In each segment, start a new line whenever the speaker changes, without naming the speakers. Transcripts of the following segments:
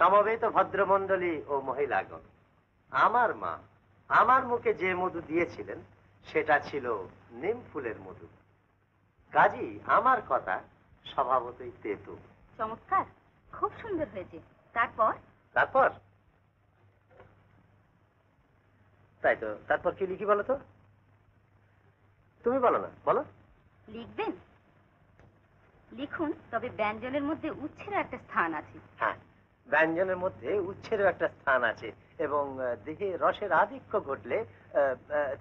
সমবেত ভদ্রমণ্ডলী ও মহিলাগণ, আমার মা আমার মুখে যে মধু দিয়েছিলেন সেটা ছিল নিম ফুলের মধু। কাজী আমার কথা স্বভাবতই তেতো।
চমৎকার, খুব সুন্দর হয়েছে। তারপর?
তারপর তাই তো, তারপর কি লিখি বলো তো? তুমি বলো না, বলো।
লিখবেন? লিখুন, তবে ব্যঞ্জনের মধ্যে উচ্ছের একটা স্থান আছে।
হ্যাঁ, ব্যঞ্জনের মধ্যে উচ্ছেরও একটা স্থান আছে, এবং দেহে রসের আধিক্য ঘটলে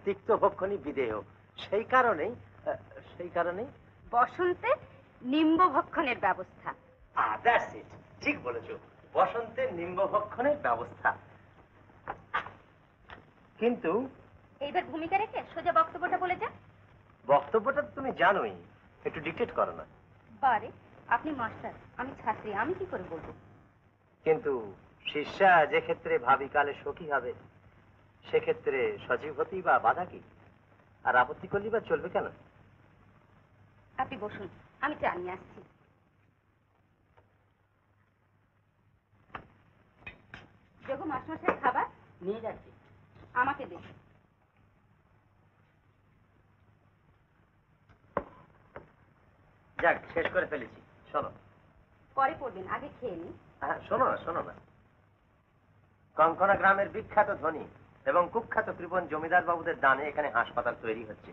তিক্ত ভক্ষণী বিদেহ। সেই কারণেই
বসন্তে নিম্ব ভক্ষণের ব্যবস্থা।
দ্যাটস ইট, ঠিক বলেছো, বসন্তে নিম্ব ভক্ষণের ব্যবস্থা। কিন্তু
এইবার ভূমিকা রেখে সোজা বক্তব্যটা বলে যান।
বক্তব্যটা তুমি জানোই, একটু ডিকটেট করো না।
বারে, আপনি মাস্টার, আমি ছাত্রী, আমি কি করে বলবো?
কিন্তু শিষ্যা যে ক্ষেত্রে ভাবিকালে সখী হবে, সেক্ষেত্রে সজীব হতেই বা বাধা কি? আর আপত্তি করলি বা চলবে কেন?
আপনি বসুন, আমি চা নিয়ে আসছি। যোগু মাস্টারমশাই খাবার
নিয়ে যাচ্ছি।
আমাকে দিন।
যাক, শেষ করে ফেলেছি। শোনো,
পরে পড়বেন, আগে খেয়ে নিন।
হ্যাঁ, শোনো না। কঙ্কনা গ্রামের বিখ্যাত ধনী এবং কুখ্যাত কৃপণ জমিদার বাবুদের দানে এখানে হাসপাতাল তৈরি হচ্ছে।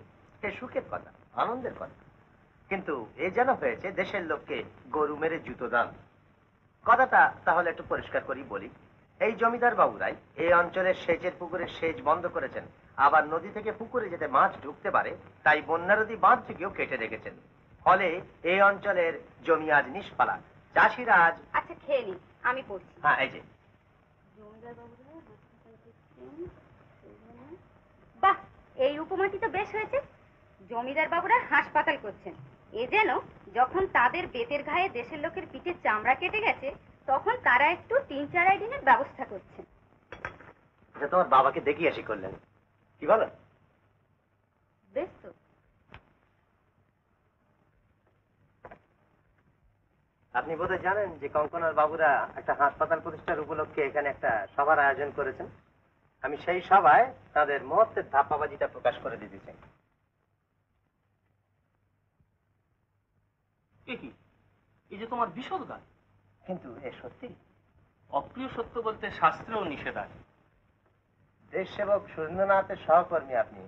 এ সুখের কথা, আনন্দের কথা। কিন্তু এ যেন হয়েছে দেশের লোককে গরু মেরে জুতো দান। কথাটা তাহলে একটু পরিষ্কার করি বলি। এই জমিদার বাবুরাই এই অঞ্চলের সেচের পুকুরে সেচ বন্ধ করেছেন, আবার নদী থেকে পুকুরে যেতে মাছ ঢুকতে পারে তাই বন্যা নদী বাঁধটিকেও কেটে রেখেছেন। ফলে এই অঞ্চলের জমি আজ নিষ্ফলা, চাষিরা আজ।
আচ্ছা, খেয়ে নিন, আমি পড়ছি।
হ্যাঁ, এই যে।
বাহ, এই উপমাটি তো বেশ হয়েছে। জমিদার বাবুরা হাসপাতাল করছেন, এ যেন যখন তাদের বেতের ঘায়ে দেশের লোকের পিঠে চামড়া কেটে গেছে তখন তারা একটু 3-4 দিনের ব্যবস্থা করছেন।
এটা তোমার বাবাকে দেখিয়ে আসি করলেন, কি বলো?
বেশ তো।
আপনি বোধহয় জানেন যে কঙ্কনার বাবুরা একটা হাসপাতাল প্রতিষ্ঠার উপলক্ষে এখানে একটা সভার আয়োজন করেছেন। আমি সেই সভায় তাদের মুহূর্তের ধাপ্পাবাজিটা প্রকাশ করে দিতে চাই।
এই যে তোমার বিশদ গান,
কিন্তু এ সত্যি?
অপ্রিয় সত্য বলতে শাস্ত্রেও নিষেধ আছে।
দেশ সেবক সুরেন্দ্রনাথের সহকর্মী আপনি,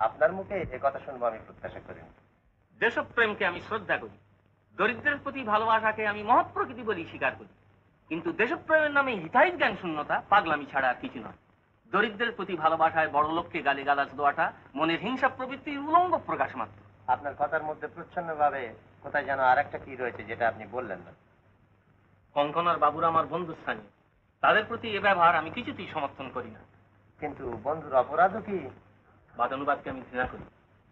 আপনার মুখে এ কথা শুনবো আমি প্রত্যাশা করিনি।
দেশপ্রেমকে আমি শ্রদ্ধা করি, দরিদ্রের প্রতি ভালোবাসাকে আমি মহৎ প্রকৃতি বলি স্বীকার করি। কিন্তু দেশপ্রেমের নামে হিতাহিত জ্ঞান শূন্যতা, পাগলামি ছাড়া আর কিছু নয়। দরিদ্রের প্রতি ভালোবাসায় বড় লোককে গালিগালাজ দেওয়াটা মনের হিংসা প্রবৃত্তির উলঙ্গ প্রকাশ মাত্র।
আপনার কথার মধ্যে প্রচ্ছন্ন ভাবে কোথায় যেন আর একটা কি রয়েছে যেটা আপনি বললেন না।
কঙ্কনার বাবুরা আমার বন্ধুস্থানীয়, তাদের প্রতি এ ব্যবহার আমি কিছুতেই সমর্থন করি না।
কিন্তু বন্ধুর অপরাধও কি?
বাদানুবাদকে আমি ঘৃণা করি।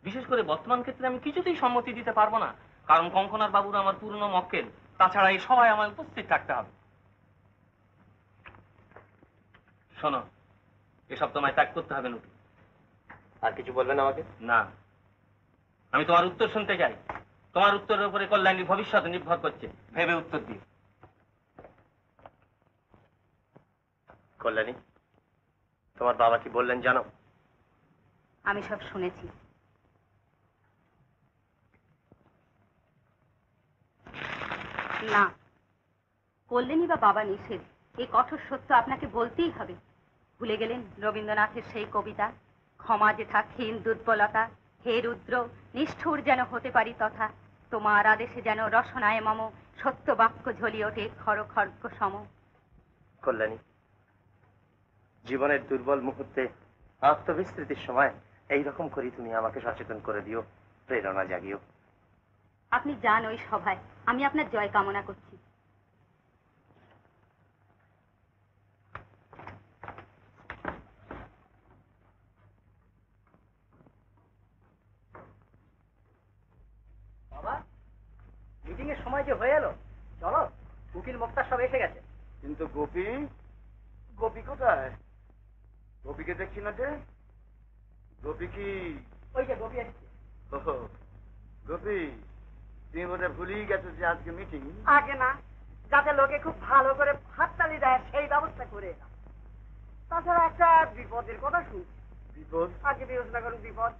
বিশেষ করে বর্তমান ক্ষেত্রে আমি কিছুতেই সম্মতি দিতে পারবো না, কারণ কঙ্কনার বাবুরা আমার পুরনো মক্কেল। তাছাড়া এই সভায় আমায় উপস্থিত থাকতে হবে। শোনো, এসব তোমায় ত্যাগ করতে হবে নতুন।
আর কিছু বলবেন আমাকে?
না, আমি তোমার উত্তর শুনতে চাই। তোমার উত্তরের উপরে কল্যাণীর ভবিষ্যৎ নির্ভর করছে, ভেবে উত্তর দিই।
কল্যাণী, তোমার বাবা কি বললেন জানো?
আমি সব শুনেছি। না, কল্যাণী বা বাবা নিষেধ, এই কঠোর সত্য আপনাকে বলতেই হবে। ভুলে গেলেন রবীন্দ্রনাথের সেই কবিতা, ক্ষমা যেথা ক্ষীণ দুর্বলতা, হে রুদ্র নিষ্ঠুর যেন হতে পারি তথা, তোমার আদেশে যেন রসনায় মম সত্য বাক্য ঝলি ওঠে খর খর্গ সম।
কল্যাণী, জীবনের দুর্বল মুহূর্তে আত্মবিস্মৃতির সময় এইরকম করি তুমি আমাকে সচেতন করে দিও, প্রেরণা জাগিও।
আপনি যান ওই সভায়, আমি আপনার জয় কামনা করছি।
বাবা, মিটিং এর সময় যে হয়ে এলো, চলো, উকিল মুক্তার সব এসে গেছে।
কিন্তু গোপী, গোপী কোথায়? গোপীকে দেখছি না যে। গোপী কি?
ওই যে গোপী এসছে।
গোপী, তুমি বোধহয় ভুলেই গেছো যে আজকে মিটিং।
আগে না,
যাতে লোকে খুব ভালো করে হাততালি দেয় সেই ব্যবস্থা করে এলাম। তাছাড়া একটা বিপদের কথা শুনছি।
বিপদ?
আগে বিবেচনা করুন বিপদ।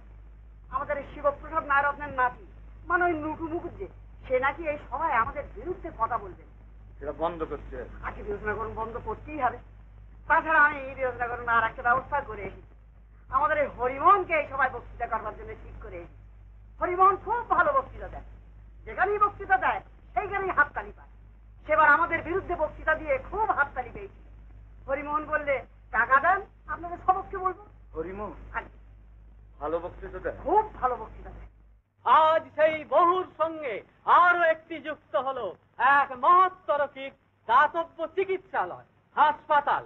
আমাদের এই শিবপ্রসাদ নায়রত্নের নাতি, মানে ওই নুটু মুখুজ্জে, সে নাকি এই সভায় আমাদের বিরুদ্ধে কথা বলবেন।
সেটা বন্ধ করতে হবে।
আগে বিবেচনা করুন বন্ধ করতেই হবে। তাছাড়া আমি বিবেচনা করুন আর একটা ব্যবস্থা করে এসেছি। আমাদের এই হরিমোহনকে এই সভায় বক্তৃতা করবার জন্য ঠিক করে এসেছি। হরিমোহন খুব ভালো বক্তৃতা দেয়, যেখানেই বক্তৃতা দেয় সেইখানেই হাততালি পায়। সেবার আমাদের বিরুদ্ধে বক্তৃতা দিয়ে খুব হাততালি পেয়েছিল। হরিমোহন বললে, টাকা দেন, আপনাদের সবককে বলবো।
হরিমোহন
আগে
ভালো বক্তৃতা দেয়?
খুব ভালো বক্তৃতা দেয়।
আজ সেই বহুর সঙ্গে আরো একটি যুক্ত হলো এক মহত্তরকিক দাতব্য চিকিৎসালয়, হাসপাতাল।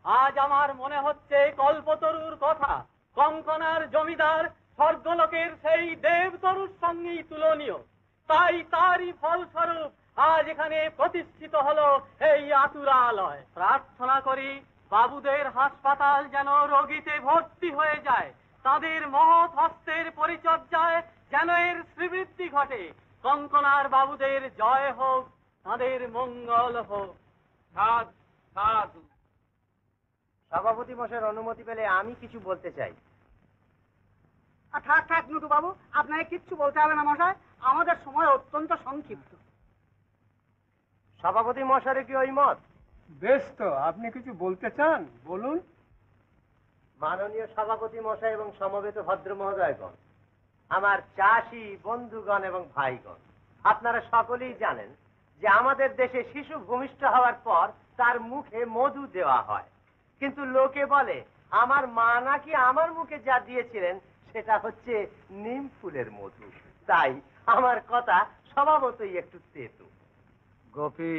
আজ আমার মনে হচ্ছে কল্পতরুর কথা কঙ্কনার জমিদার স্বর্গলোকের সেই দেবতরুর সঙ্গেই তুলনীয়। তাই তারই ফলস্বরূপ আজ এখানে প্রতিষ্ঠিত হলো এই আতুরালয়। প্রার্থনা করি বাবুদের হাসপাতাল যেন রোগীতে ভর্তি হয়ে যায়, তাদের মহৎ হস্তের পরিচর্যায় যেন এর শ্রীবৃদ্ধি ঘটে। কঙ্কনার বাবুদের জয় হোক, তাদের মঙ্গল হোক। সাধু সাধু।
সভাপতি মশাইয়ের অনুমতি পেলে আমি কিছু বলতে চাই।
থাক থাক নুটু বাবু, আপনাকে কিচ্ছু বলতে হবে না মশাই, আমাদের সময় অত্যন্ত সংক্ষিপ্ত।
সভাপতি মশাইয়ের কি ওই মত?
বেশ তো, আপনি কিছু বলতে চান বলুন।
মাননীয় সভাপতি মশাই এবং সমবেত ভদ্র মহোদয়গণ, আমার চাষি বন্ধুগণ এবং ভাইগণ, আপনারা সকলেই জানেন যে আমাদের দেশে শিশু ভূমিষ্ঠ হওয়ার পর তার মুখে মধু দেওয়া হয়। কিন্তু লোকে বলে আমার মা নাকি আমার মুখে যা দিয়েছিলেন সেটা হচ্ছে নিম ফুলের মধু। তাই আমার কথা স্বভাবতই একটু তেতো।
গোপী,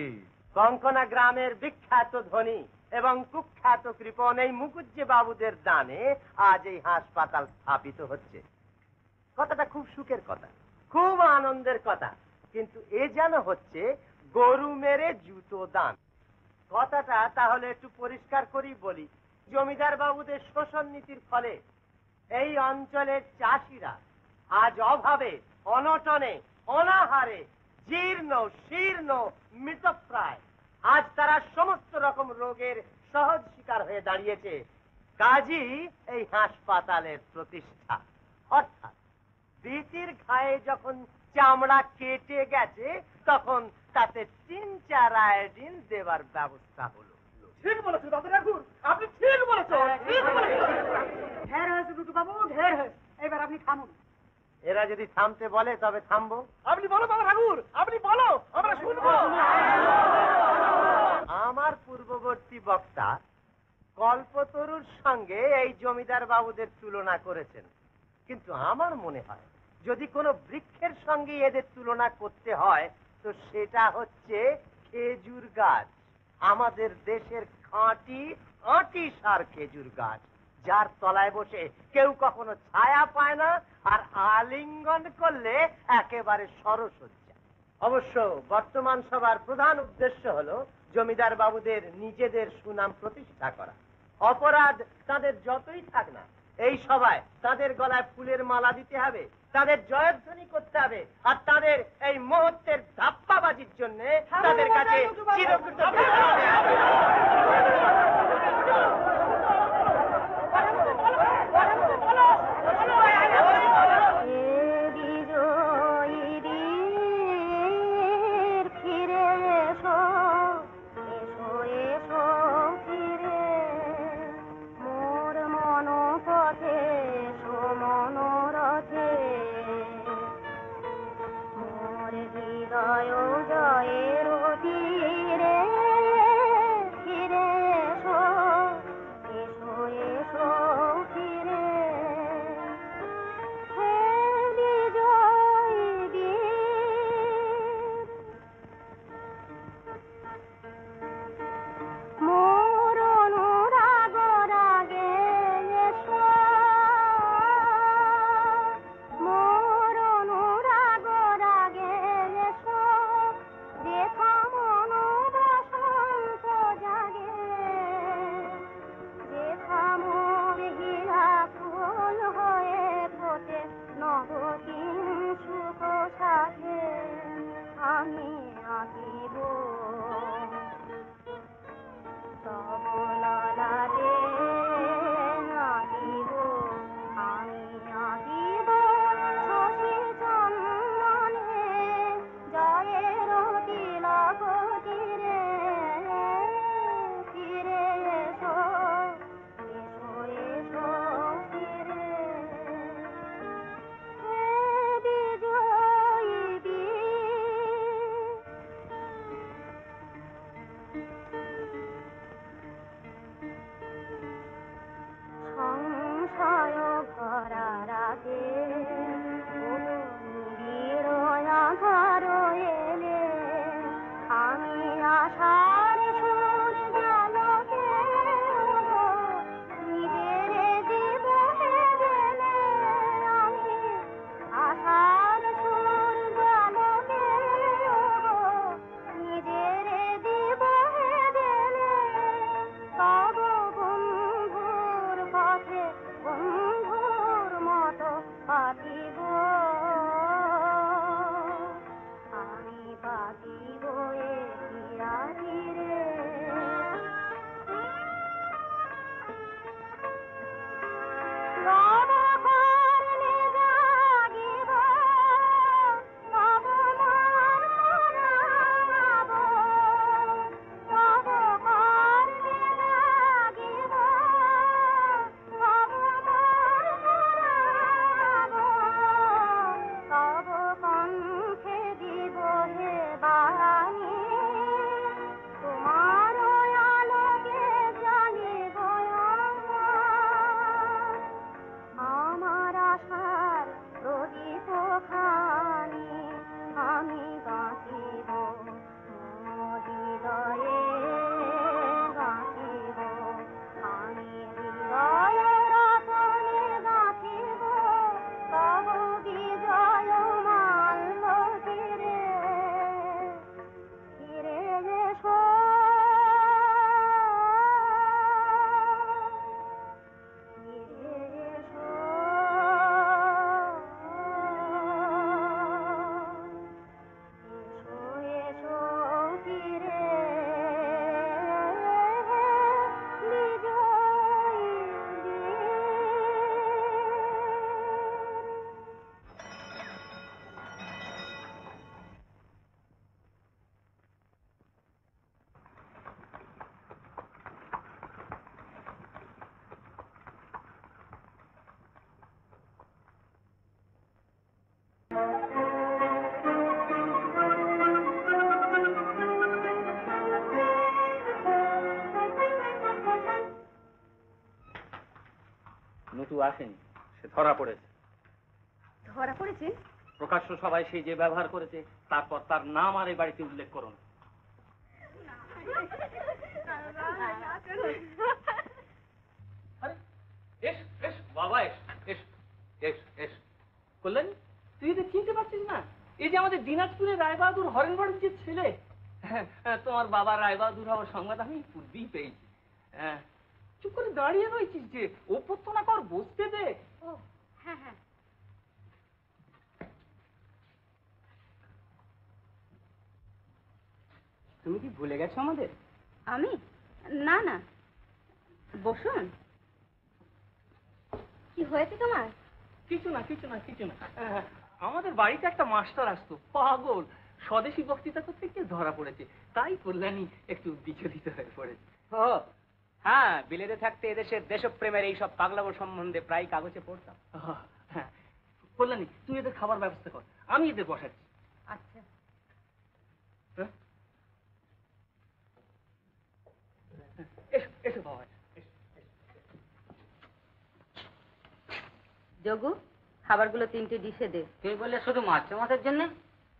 কঙ্কনা গ্রামের বিখ্যাত ধনী এবং কুখ্যাত কৃপণ এই মুকুজ্জে বাবুদের দানে আজ এই হাসপাতাল স্থাপিত হচ্ছে। কথাটা খুব সুখের কথা, খুব আনন্দের কথা, কিন্তু এ যেন হচ্ছে গরু মেরে জুতো দান। কথাটা তাহলে একটু পরিষ্কার করি বলি। জমিদার বাবুদের শোষণ নীতির ফলে এই অঞ্চলের চাষিরা আজ অভাবে, অনটনে, অনাহারে জীর্ণ শীর্ণ মৃতপ্রায়। আজ তারা সমস্ত রকম রোগের সহজ শিকার হয়ে দাঁড়িয়েছে। কাজী এই হাসপাতালের প্রতিষ্ঠা, অর্থাৎ বিচির ঘায়ে যখন চামড়া কেটে গেছে তখন তাতে 3-4 আয়োডিন দেবার ব্যবস্থা হলো।
ঠিক বলেছো দাদা ঠাকুর, আপনি ঠিক বলেছেন, ঠিক বলেছেন। ঢের হয়েছে নুটু বাবু, ঢের হয়েছে, এবার আপনি থামুন।
এরা যদি থামতে বলে তবে থামবো।
আপনি বলো দাদা ঠাকুর, আপনি বলো, আমরা শুনবো।
আমার পূর্ববর্তী বক্তা কল্পতরুর সঙ্গে এই জমিদার বাবুদের তুলনা করেছেন, কিন্তু আমার মনে হয় যদি কোনো বৃক্ষের সঙ্গে এদের তুলনা করতে হয় তো সেটা হচ্ছে খেজুর গাছ। আমাদের দেশের খাঁটি আঁটি সার খেজুর গাছ, যার তলায় বসে কেউ কখনো ছায়া পায় না, আর আলিঙ্গন করলে একেবারে সরসজ্জা। অবশ্য বর্তমান সভার প্রধান উদ্দেশ্য হলো জমিদার বাবুদের নিজেদের সুনাম প্রতিষ্ঠা করা। অপরাধ তাদের যতই থাক না, এই সভায় তাদের গলায় ফুলের মালা দিতে হবে, তাদের জয়ধ্বনি করতে হবে, আর তাদের এই মুহূর্তের ধাপ্পাবাজির জন্য তাদের কাছে চিরকৃতজ্ঞ হতে হবে।
জয়ের তীরে আশার সুর গেল কে নিজের দিব হে জেনে আমি আশার সুর গেল কে নিজের দিব হে জেনে তব বন্ধুর পথে বন্ধুর মতো পাতিব আমি পাতিব এ তীরে তব কর্ণে জাগিব তব মন মনাব তব কর্ণে জাগিব তব মন মনাব তব কণ্ঠে দিব হে বাণী তোমার আলোকে জানিব আমার আশার প্রদীপ খানি আমি গাঁথিব হৃদয়ে গাঁথিব আমি হৃদয় রতনে গাঁথিব তব বিজয় মাল্য তীরে ফিরে এসো ফিরে এসো এসো এসো ফিরে বিজয়ী
নতু আসেনি, সে ধরা পড়েছে।
ধরা পড়েছে?
প্রকাশ্য সবাই সেই যে ব্যবহার করেছে, তারপর তার নাম আর এই বাড়িতে উল্লেখ করুন। আরে এস এস বাবা, S S S S. Kalyani, তুই এদের চিনতে পারছিস না? এই যে আমাদের দিনাজপুরের রায়বাহাদুর হরেনবাড়ির যে ছেলে, তোমার বাবা রায়বাহাদুর হওয়ার সংবাদ আমি পূর্বেই পেয়েছি। চুপ করে দাঁড়িয়ে রয়েছিস যে, অভ্যর্থনা কর, বসতে দে।
ও হ্যাঁ হ্যাঁ।
তুমি কি ভুলে গেছো আমাদের?
আমি? না না, বসুন। কি হয়েছে তোমার?
কিছু না কিছু না কিছু না। আমাদের বাড়িতে একটা মাস্টার আসতো, পাগল, স্বদেশী বক্তৃতা করতে গিয়ে ধরা পড়েছে, তাই কল্যাণী একটু বিচলিত হয়ে পড়েছে।
ও হ্যাঁ, বিলেতে থাকতে এদেশের দেশপ্রেমের এইসব পাগলামো সম্বন্ধে প্রায় কাগজে পড়তাম।
হ্যাঁ, কল্যাণী তুই এদের খাবার ব্যবস্থা কর, আমি এদের বসাচ্ছি।
আচ্ছা।
এসো এসো বাবা।
যোগু, খাবারগুলো 3টে ডিশে দে।
তুই বললে শুধু মাছের জন্য?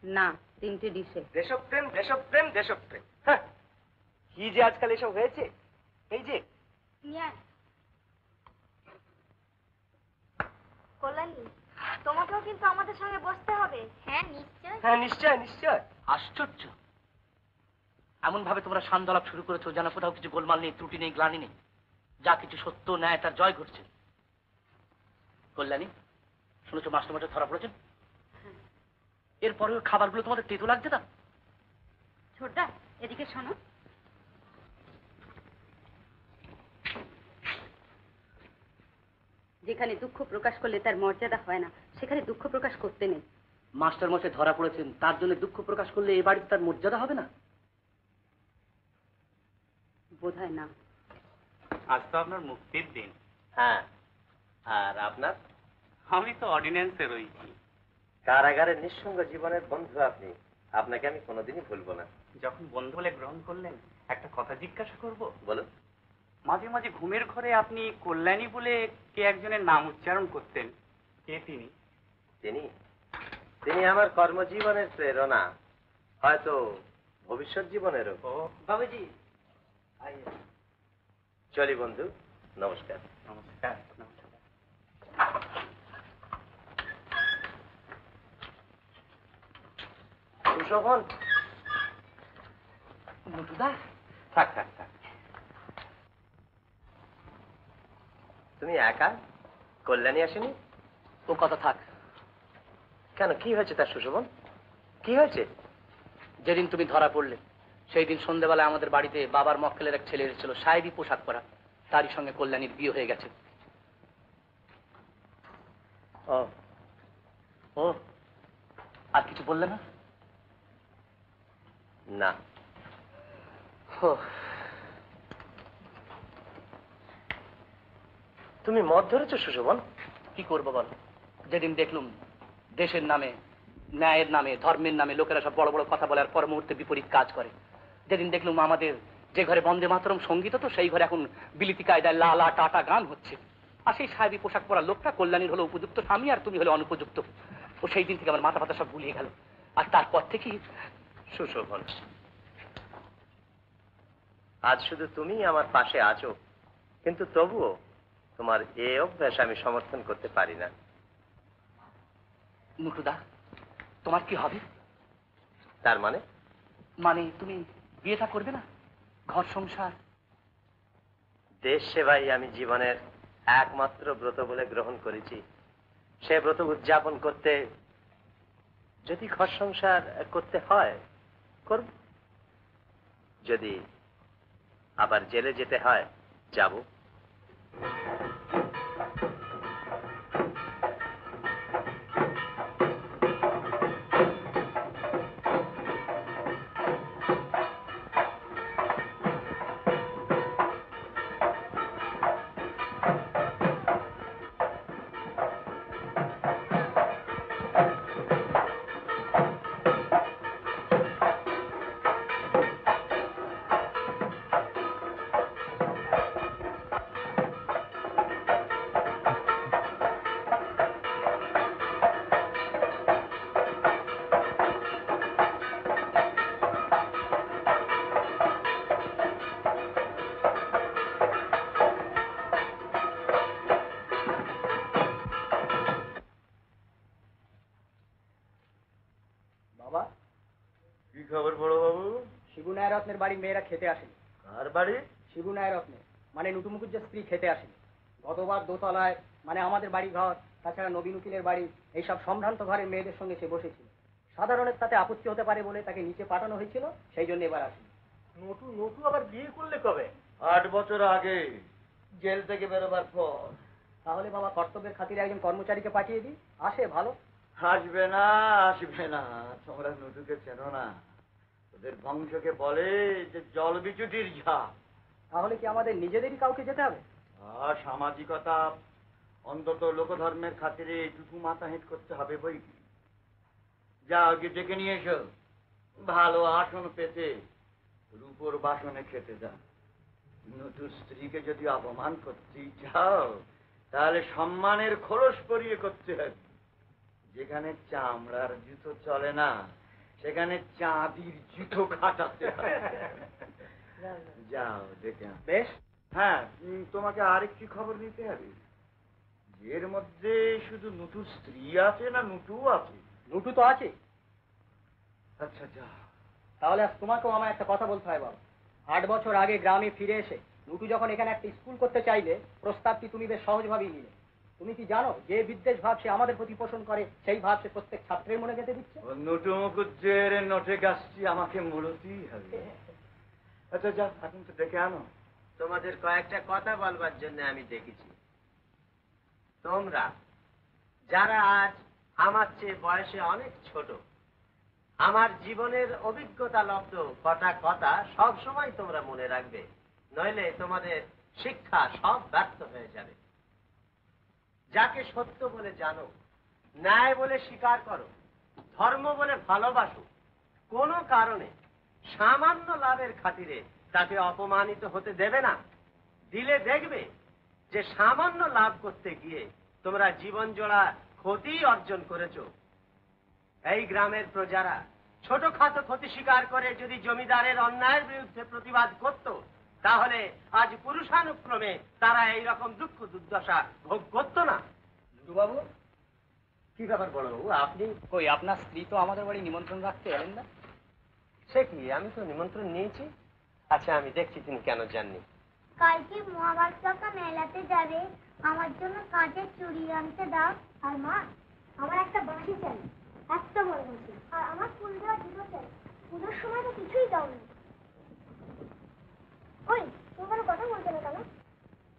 না, 3টে ডিশে।
দেশপ্রেম দেশপ্রেম দেশপ্রেম, হ্যাঁ কি যে আজকাল এসব হয়েছে। এই যে
কল্যাণী, তোমাকেও কিন্তু আমাদের সঙ্গে বসতে হবে। হ্যাঁ নিশ্চয়।
হ্যাঁ নিশ্চয় নিশ্চয়। আশ্চর্য, এমন ভাবে তোমরা সান্দালাপ শুরু করেছো যেন কোথাও কিছু গোলমাল নেই, ত্রুটি নেই, গ্লানি নেই, যা কিছু সত্য ন্যায় তার জয় ঘটছে। কল্যাণী, শুনেছো মাস্টারমশাই ধরা পড়েছেন? এরপরেও খাবারগুলো তোমাদের তেতো লাগছে না?
ছোটদা, এদিকে শোনো। যেখানে দুঃখ প্রকাশ করলে তার মর্যাদা হয় না, সেখানে দুঃখ প্রকাশ করতে নেই।
মাস্টারমশাই ধরা পড়েছেন, তার জন্য দুঃখ প্রকাশ করলে এ বাড়িতে তার মর্যাদা হবে না?
বোধহয় না।
আজ তো আপনার মুক্তির দিন।
হ্যাঁ, আর আপনার?
আমি তো অর্ডিন্যান্সে রয়েছি।
কারাগারের নিঃসঙ্গ জীবনের বন্ধু আপনি, আপনাকে আমি কোনোদিনই ভুলবো না।
যখন বন্ধু বলে গ্রহণ করলেন, একটা কথা জিজ্ঞাসা করব?
বলুন।
মাঝে মাঝে ঘুমের ঘরে আপনি কল্যাণী বলে কে একজনের নাম উচ্চারণ করতেন, কে তিনি?
তিনি আমার কর্মজীবনের প্রেরণা, হয়তো ভবিষ্যৎ জীবনেরও।
বাবুজি
চলি বন্ধু, নমস্কার।
নমস্কার।
সুশোভন,
নটুদা,
থাক থাক থাক। তুমি একা? কল্যাণী আসেনি?
ও কথা থাক।
কেন, কি হয়েছে তার সুশোভন? কি হয়েছে?
যেদিন তুমি ধরা পড়লে সেই দিন সন্ধ্যেবেলায় আমাদের বাড়িতে বাবার মক্কেলের এক ছেলে এসেছিল, সাহেবী পোশাক পরা। তারই সঙ্গে কল্যাণীর বিয়ে হয়ে গেছে।
ও
ও, আর কিছু বললে না?
না।
ও,
তুমি মদ ধরেছো সুশোভন?
কি করবো বল? যেদিন দেখলুম দেশের নামে, ন্যায়ের নামে, ধর্মের নামে লোকেরা সব বড় বড় কথা বলে আর পর মুহূর্তে বিপরীত কাজ করে। যেদিন দেখলুম আমাদের যে ঘরে বন্দে মাতরম সঙ্গীত হতো সেই ঘরে এখন বিলিতি কায়দায় লা লা টাটা গান হচ্ছে। আর সেই সাহেবী পোশাক পরা লোকটা কল্যাণীর হলো উপযুক্ত স্বামী আর তুমি হলো অনুপযুক্ত। ও সেই দিন থেকে আমার মাথা ফাতা সব গুলিয়ে গেল। আর তারপর থেকে
সুশোভন, আজ শুধু তুমি আমার পাশে আছো, কিন্তু তবুও তোমার এই অভ্যাস আমি সমর্থন করতে পারি না।
নুটুদা, তোমার কি হবে?
তার মানে?
মানে তুমি বিয়েটা করবে না? ঘর সংসার?
দেশ সেবাই আমি জীবনের একমাত্র ব্রত বলে গ্রহণ করেছি। সে ব্রত উদযাপন করতে যদি ঘর সংসার করতে হয় করব, যদি আবার জেলে যেতে হয় যাব।
বাবা,
কি খবর বড় বাবু?
শিবু নায়রত্নের বাড়ি মেয়েরা খেতে আসেনি।
কার বাড়ি?
শিবু নায়রত্নের মানে নটু মুখুজ্জের স্ত্রী খেতে আসেনি। গতবার দোতলায় মানে আমাদের বাড়ি ঘর, তাছাড়া নবীন উকিলের বাড়ি, এইসব সম্ভ্রান্ত ঘরের মেয়েদের সঙ্গে সে বসেছিল। সাধারণের তাতে আপত্তি হতে পারে বলে তাকে নিচে পাঠানো হয়েছিল, সেই জন্য এবার আসেনি।
নটু নটু আবার বিয়ে করলে কবে? 8 বছর আগে, জেল থেকে বেরোবার পর।
তাহলে বাবা কর্তব্যের খাতিরে একজন কর্মচারীকে পাঠিয়ে দিই, আসে ভালো।
আসবে না, আসবে না। তোমরা নটুকে চেনো না। ওদের বংশকে বলে যে জল বিচুটির ঝাঁপ।
তাহলে কি আমাদের নিজেদেরই কাউকে যেতে হবে?
আর সামাজিকতা, অন্তত লোকধর্মের খাতিরে এইটুকু মাথা হেঁট করতে হবে বই কি। যাও গিয়ে ডেকে নিয়ে এসো। ভালো আসন পেতে রূপোর বাসনে খেতে যা। নটুর স্ত্রীকে যদি অপমান করতেই চাও তাহলে সম্মানের খোলস পরিয়ে করতে হবে। যেখানে চামড়ার জুতো চলে না সেখানে চাঁদির জুতো খাটাতে হবে। যাও দেখে আনো।
বেশ।
হ্যাঁ, তোমাকে আরেকটি খবর দিতে হবে। এর মধ্যে শুধু নটুর স্ত্রী আছে না নটু আছে?
নটু তো আছে।
আচ্ছা যা।
তাহলে আজ তোমাকেও আমার একটা কথা বলতে হয় বাবা। 8 বছর আগে গ্রামে ফিরে এসে নটু যখন এখানে একটা স্কুল করতে চাইলে প্রস্তাবটি তুমি বেশ সহজভাবেই নিলে। তুমি কি জানো যে বিদ্বেষ ভাব সে আমাদের প্রতি পোষণ করে সেই ভাব সে প্রত্যেক ছাত্রের মনে গেঁথে দিচ্ছে?
নটু মুখুজ্জের নোটে গাছটি আমাকে মূলতেই হবে। আচ্ছা যা, এখন তো ডেকে আনো।
তোমাদের কয়েকটা কথা বলবার জন্য আমি দেখেছি। তোমরা যারা আজ আমার চেয়ে বয়সে অনেক ছোট, আমার জীবনের অভিজ্ঞতা লব্ধ কটা কথা সব সময় তোমরা মনে রাখবে, নইলে তোমাদের শিক্ষা সব ব্যর্থ হয়ে যাবে। যাকে সত্য বলে জানো, ন্যায় বলে স্বীকার করো, ধর্ম বলে ভালোবাসো, কোনো কারণে সামান্য লাভের খাতিরে তাকে অপমানিত হতে দেবে না। দিলে দেখবে যে সামান্য লাভ করতে গিয়ে তোমরা জীবন জোড়া ক্ষতি অর্জন করেছ। এই গ্রামের প্রজারা ছোটখাটো ক্ষতি স্বীকার করে যদি জমিদারের অন্যায়ের বিরুদ্ধে প্রতিবাদ করত, তাহলে আজ পুরুষানুক্রমে তারা এইরকম দুঃখ দুর্দশা ভোগ করতো না।
বাবু,
কি ব্যাপার বড়বাবু, আপনি?
কই আপনার স্ত্রী তো আমাদের বাড়ি নিমন্ত্রণ রাখতে এলেন না?
সে কি, আমি তো নিমন্ত্রণ নিয়েছি। আচ্ছা, আমি দেখছি তিনি কেন যাননি।
কালকে মহাভারতকা মেলাতে যাবে, আমার জন্য কাঁচের চুড়ি আনতে দাও। আর মা, আমার একটা বাঁশি চাই, একটা বড় বাঁশি। আর আমার ফুল দেওয়া জুতো চাই। পুজোর সময় তো কিছুই দাওনি। ওই, তোমার কথা বলতে না কেন?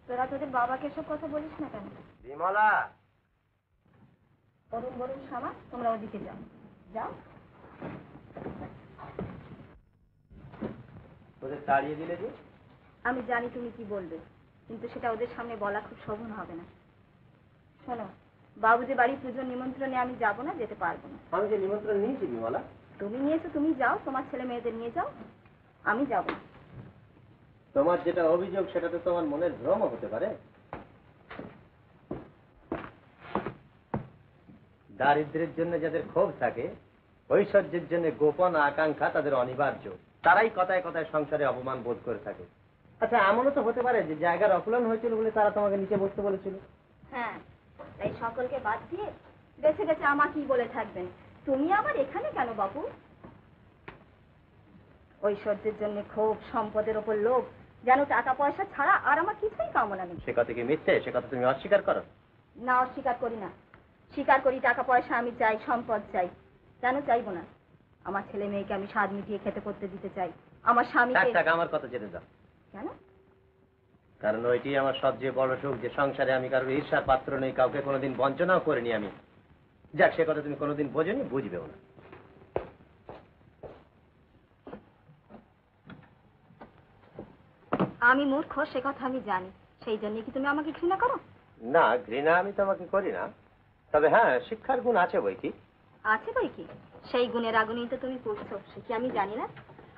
তোরা তোদের বাবাকে এসব কথা বলিস না কেন?
বিমলা,
অরুণ বরুণ শামা, তোমরা ওদিকে যাও। যাও।
ওদের তাড়িয়ে দিলে যে?
আমি জানি তুমি কি বলবে, কিন্তু সেটা ওদের সামনে বলা খুব শোভন হবে না। শোনো, বাবু যে বাড়ি পুজোর নিমন্ত্রণে আমি যাব না, যেতে পারবো না।
আমি যে নিমন্ত্রণ নিয়েছি বিমলা।
তুমি নিয়েছো, তুমি যাও, তোমার ছেলে মেয়েদের নিয়ে যাও, আমি যাব না।
তোমার যেটা অভিযোগ সেটা তো তোমার মনের ভ্রম হতে পারে। দারিদ্র্যের জন্য যাদের ক্ষোভ থাকে, ঐশ্বর্যের জন্য গোপন আকাঙ্ক্ষা তাদের অনিবার্য। তারাই কথায় কথায় সংসারে অপমান বোধ করে থাকে। আচ্ছা, এমনও তো হতে পারে যে জায়গার অকুলন হয়েছিল বলে তারা তোমাকে নিচে বসতে বলেছিল।
হ্যাঁ, তাই সকলকে বাদ দিয়ে বেছে বেছে আমাকেই বলে থাকবেন, তুমি আবার এখানে কেন বাবু? ঐশ্বর্যের জন্য ক্ষোভ, সম্পদের ওপর লোভ, যেন টাকা পয়সা ছাড়া আর আমার কিছুই কামনা নেই।
সে কথা কি মিথ্যে? সে কথা তুমি অস্বীকার করো?
না, অস্বীকার করি না। স্বীকার করি, টাকা পয়সা আমি চাই, সম্পদ চাই। কেন চাইবো না? আমার ছেলে মেয়েকে আমি স্বাদ মিটিয়ে খেতে করতে দিতে চাই। আমার স্বামীকে।
টাকা আমার কথা জেনে যাও।
কেন?
কারণ ওইটি আমার সবচেয়ে বড় সুখ যে সংসারে আমি কারোর ঈর্ষার পাত্র নেই, কাউকে কোনোদিন বঞ্চনাও করিনি আমি। যাক, সে কথা তুমি কোনোদিন বোঝনি, বুঝবেও না।
আমি মূর্খ, সে কথা আমি জানি। সেই জন্য কি তুমি আমাকে ঘৃণা করো?
না, ঘৃণা আমি তোমাকে করি না। তবে হ্যাঁ, শিক্ষার গুণ আছে বই কি।
আছে বই কি? সেই গুণের আগুনেই তো তুমি পুড়ছো, সে কি আমি জানি না?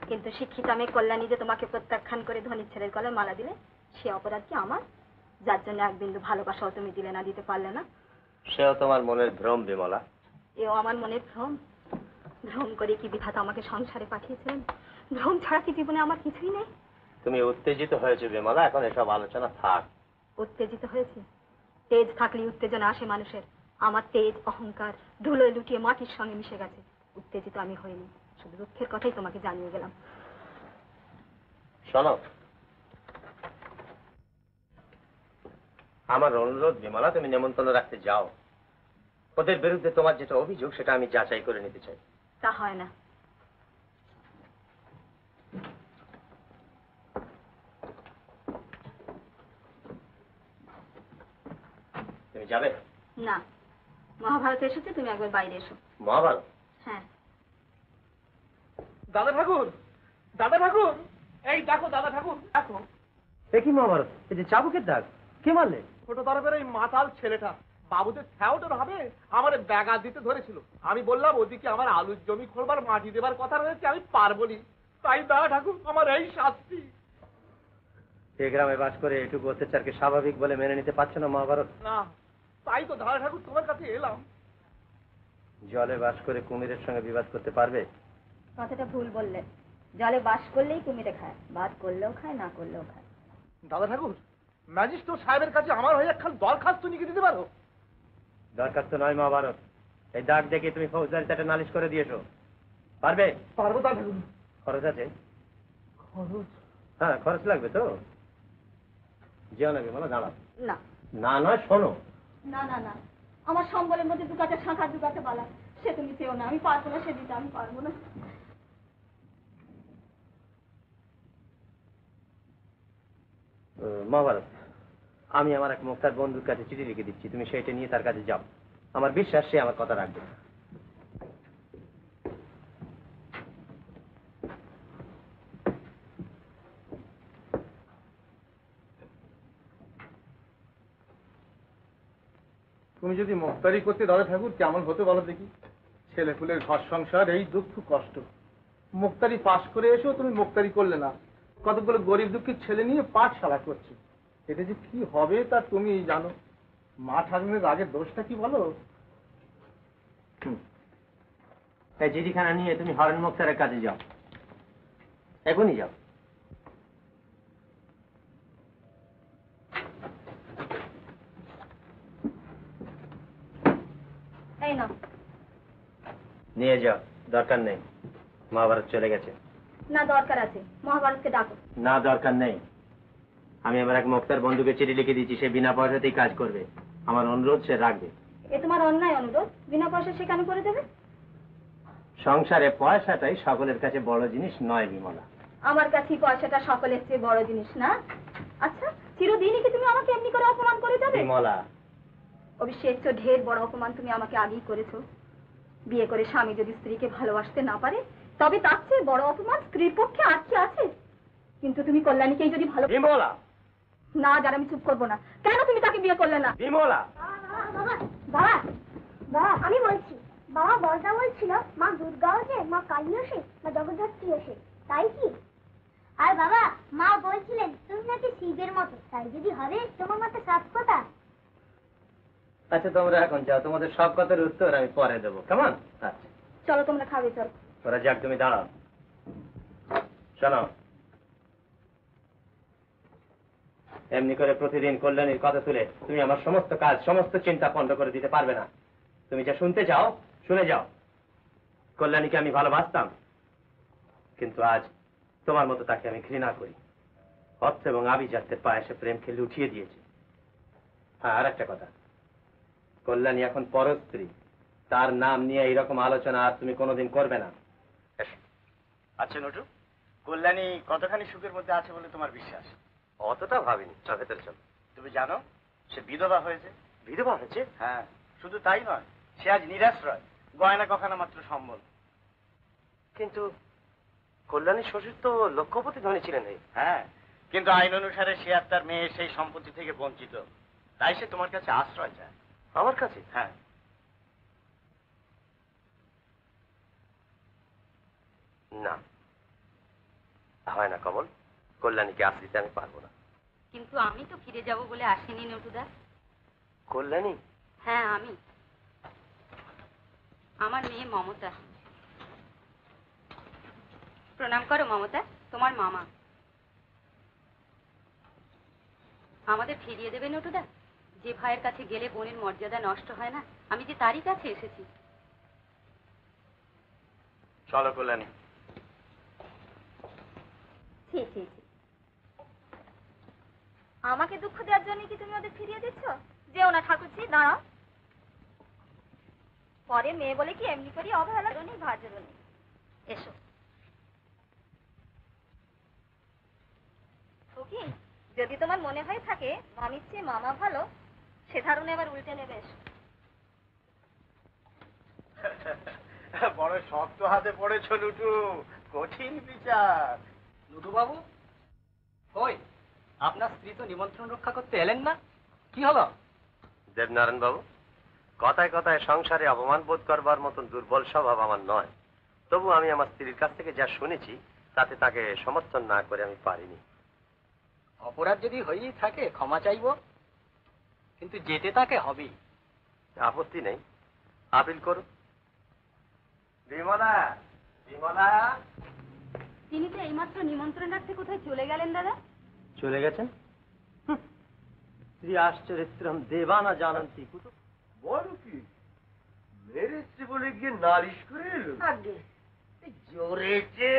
কিন্তু শিক্ষিত আমি কল্যাণী যে তোমাকে প্রত্যাখ্যান করে ধনীর ছেলের গলায় মালা দিলে, সে অপরাধ কি আমার? যার জন্য এক বিন্দু ভালোবাসাও তুমি দিলে না, দিতে পারলে না।
সেও তোমার মনের ভ্রম বিমলা।
এও আমার মনের ভ্রম। ভ্রম করে কি বিধাতা আমাকে সংসারে পাঠিয়েছিলেন? ভ্রম ছাড়া কি জীবনে আমার কিছুই নেই?
তুমি উত্তেজিত হয়েছে বিমলা, এখন এসব আলোচনা থাক।
উত্তেজিত হয়েছি? তেজ থাকলে উত্তেজনা আসে মানুষের। আমার তেজ, অহংকার ধুলোয় লুটিয়ে মাটির সঙ্গে মিশে গেছে। উত্তেজিত আমি হইনি, শুধু দুঃখের কথাই তোমাকে জানিয়ে গেলাম।
শোনো, আমার অনুরোধ বিমলা, তুমি নেমন্তন্ন রাখতে যাও। ওদের বিরুদ্ধে তোমার যেটা অভিযোগ সেটা আমি যাচাই করে নিতে চাই।
তা হয় না।
তুমি যাবে
না, মহাভারত এসেছে, তুমি একবার বাইরে এসো।
মহাভারত?
হ্যাঁ।
দাদা ঠাকুর, দাদা ঠাকুর, এই দেখো দাদা ঠাকুর, দেখো।
এ কি মহাভারত? এই যে চাবুকের দাগ, কে মারলে?
ছোট তরফের ওই মাতাল ছেলেটা বাবুদের থ্যাওটার ভাবে আমার ব্যাগা দিতে ধরেছিল। আমি বললাম ওদিকে আমার আলুর জমি খোলবার মাটি দেবার কথা রয়েছে, আমি পারবনি। তাই দাদা ঠাকুর আমার এই শাস্তি।
এ গ্রামে বাস করে এটুকু অত্যাচারকে স্বাভাবিক বলে মেনে নিতে পারছো না মহাভারত?
না, তাই তো দাদা ঠাকুর তোমার কাছে এলাম।
জলে বাস করে কুমিরের সঙ্গে বিবাদ করতে পারবে?
কথাটা ভুল বললে। জলে বাস করলেই কুমিরে খায়, বাদ করলেও খায়, না করলেও খায়।
দাদা ঠাকুর, ম্যাজিস্ট্রেট সাহেবের কাছে আমার হয়ে একখান দরখাস্ত লিখে দিতে পারো?
দরখাস্ত নয় মহাভারত, এই দাগ দেখে তুমি ফৌজদারিতে একটা নালিশ করে দিয়েছো। পারবে?
পারবো দাদা ঠাকুর।
খরচ আছে?
খরচ?
হ্যাঁ, খরচ লাগবে তো। যেও না বিমলা, দাঁড়াও।
না
না নয়, শোনো।
না না না, আমার সম্বলের মধ্যে দুকাতে শাঁখা, দুকাতে বালা, সে তুমি চেও না। আমি পারবো না, সে দিতে আমি পারবো না।
মহাভারত, আমি আমার এক মুক্তার বন্ধুর কাছে চিঠি লিখে দিচ্ছি, তুমি সেইটা নিয়ে তার কাছে যাও। আমার বিশ্বাস সে আমার কথা রাখবে।
তুমি যদি মুক্তারি করতে দাদা ঠাকুর কেমন হতে বলো দেখি। ছেলে ফুলের ঘর সংসার, এই দুঃখ কষ্ট। মুক্তারি পাশ করে এসেও তুমি মুক্তারি করলে না। কতগুলো গরিব দুঃখী ছেলে নিয়ে পাঠশালা করছে। এটা যে কি হবে তা তুমি জানো। মা ঠাকুরের আগের দোষটা কি বলো?
এই চিঠিখানা নিয়ে তুমি হরেন মুক্তারের কাছে যাও, এখনই যাও।
এই নাও।
নিয়ে যাও, দরকার নেই, মহাভারত চলে গেছে।
না, দরকার আছে, মহাভারতকে ডাকো।
না, দরকার নেই। আমি আমার এক মুক্তার বন্ধুকে চিঠি লিখে দিয়েছি, সে বিনা পয়সাতেই কাজ করবে। আমার অনুরোধ সে রাখবে।
এ তোমার অন্যায় অনুরোধ, বিনা পয়সা সে কেন করে দেবে?
সংসারে পয়সাটাই সকলের কাছে বড় জিনিস নয় বিমলা।
আমার কাছে পয়সাটা সকলের চেয়ে বড় জিনিস না। আচ্ছা, চিরদিনই কি তুমি আমাকে এমনি করে অপমান করে যাবে?
বিমলা,
অবশ্যই এর চেয়ে ঢের বড় অপমান তুমি আমাকে আগেই করেছো। বিয়ে করে স্বামী যদি স্ত্রীকে ভালোবাসতে না পারে, তবে তার চেয়ে বড় অপমান স্ত্রীর পক্ষে আর কি আছে? কিন্তু তুমি কল্যাণীকেই যদি ভালো
বিমলা,
না, যার আমি চুপ করবো না। কেন তুমি তাকে বিয়ে করলে না?
বিমলা,
বাবা বাবা বাবা আমি বলছি, বাবা বলটা বলছিল মা দুর্গাও যে, মা কালীও সে, মা জগদ্ধাত্রীও সে, তাই কি? আর বাবা মা বলছিলেন তুমি নাকি শিবের মতো, তাই যদি হবে তোমার মতো সাত কথা।
আচ্ছা তোমরা এখন যাও, তোমাদের সব কথার উত্তর আমি পরে দেবো, কেমন? আচ্ছা
চলো তোমরা খাবে, চলো।
ওরা যাক, তুমি দাঁড়াও। শোনো, এমনি করে প্রতিদিন কল্যাণীর কথা তুলে তুমি আমার সমস্ত কাজ, সমস্ত চিন্তা পণ্ড করে দিতে পারবে না। তুমি যা শুনতে চাও শুনে যাও। কল্যাণীকে আমি ভালোবাসতাম, কিন্তু আজ তোমার মতো তাকে আমি ঘৃণা করি। অর্থ এবং আভিজাত্যের পায়ে সে প্রেমকে লুঠিয়ে দিয়েছে। হ্যাঁ, আর একটা কথা, কল্যাণী এখন পরস্ত্রী, তার নাম নিয়ে এইরকম আলোচনা আর তুমি কোনোদিন করবে না।
আচ্ছা নটু, কল্যাণী কতখানি সুখের মধ্যে আছে বলে তোমার বিশ্বাস?
অতটা ভাবিনি, চল ভেতরে চল।
তুমি জানো সে বিধবা হয়েছে?
বিধবা হয়েছে?
হ্যাঁ, শুধু তাই নয়, সে আজ নিরাশ্রয়, গয়না কখানা মাত্র সম্বল।
কিন্তু কল্যাণীর শ্বশুর তো লক্ষপতি ধনী ছিলেন।
হ্যাঁ, কিন্তু আইন অনুসারে সে আর তার মেয়ে সেই সম্পত্তি থেকে বঞ্চিত, তাই সে তোমার কাছে আশ্রয় চায়।
আমার কাছে?
হ্যাঁ।
না, হয় না কমল, কল্যাণীকে আশ্রিতে আমি পারবো না।
কিন্তু আমি তো ফিরে যাব বলে আসিনি নটুদা।
কল্যাণী?
হ্যাঁ, আমি। আমার মেয়ে মমতা। প্রণাম করো মমতা, তোমার মামা। আমাদের ফিরিয়ে দেবে নটুদা? যে ভাইয়ের কাছে গেলে বোনের মর্যাদা নষ্ট হয় না, আমি যে তারই কাছে এসেছি।
চলো কল্যাণী।
ছি ছি ছি, আমাকে দুঃখ দেওয়ার জন্য কি তুমি ওদের ফিরিয়ে দিচ্ছ? যেও না ঠাকুরজি, দাঁড়াও। পরে মেয়ে বলে কি এমনি করি অবহেলা নেই, ভাজরও নেই। এসো। কি যদি তোমার মনে হয়ে থাকে মামির চেয়ে মামা ভালো, সে ধারণা এবার উল্টে নেবে। এসো।
বড় শক্ত হাতে পড়েছ লুটু, কঠিন বিচার।
লুটু বাবু, ওই আপনার স্ত্রী তো নিমন্ত্রণ রক্ষা করতে এলেন না, কি হলো?
দেবনারায়ণ বাবু, কথায় কথায় সংসারে অপমান বোধ করবার মতন দুর্বল স্বভাব আমার নয়। তবু আমি আমার স্ত্রীর কাছ থেকে যা শুনেছি তাতে তাকে সমর্থন না করে আমি পারিনি।
অপরাধ যদি হয়েই থাকে ক্ষমা চাইব, কিন্তু যেতে তাকে হবেই।
আপত্তি নেই, আপিল করুন। বিমলা, বিমলা।
তিনি তো এইমাত্র নিমন্ত্রণ রাখতে কোথায় চলে গেলেন দাদা?
চলে গেছেন? স্ত্রী আশ্চরিত্রম দেবানা জানন্তি।
বলো কি, মেরেছে বলে গিয়ে নালিশ করে এলো?
আগে
জোরেছে,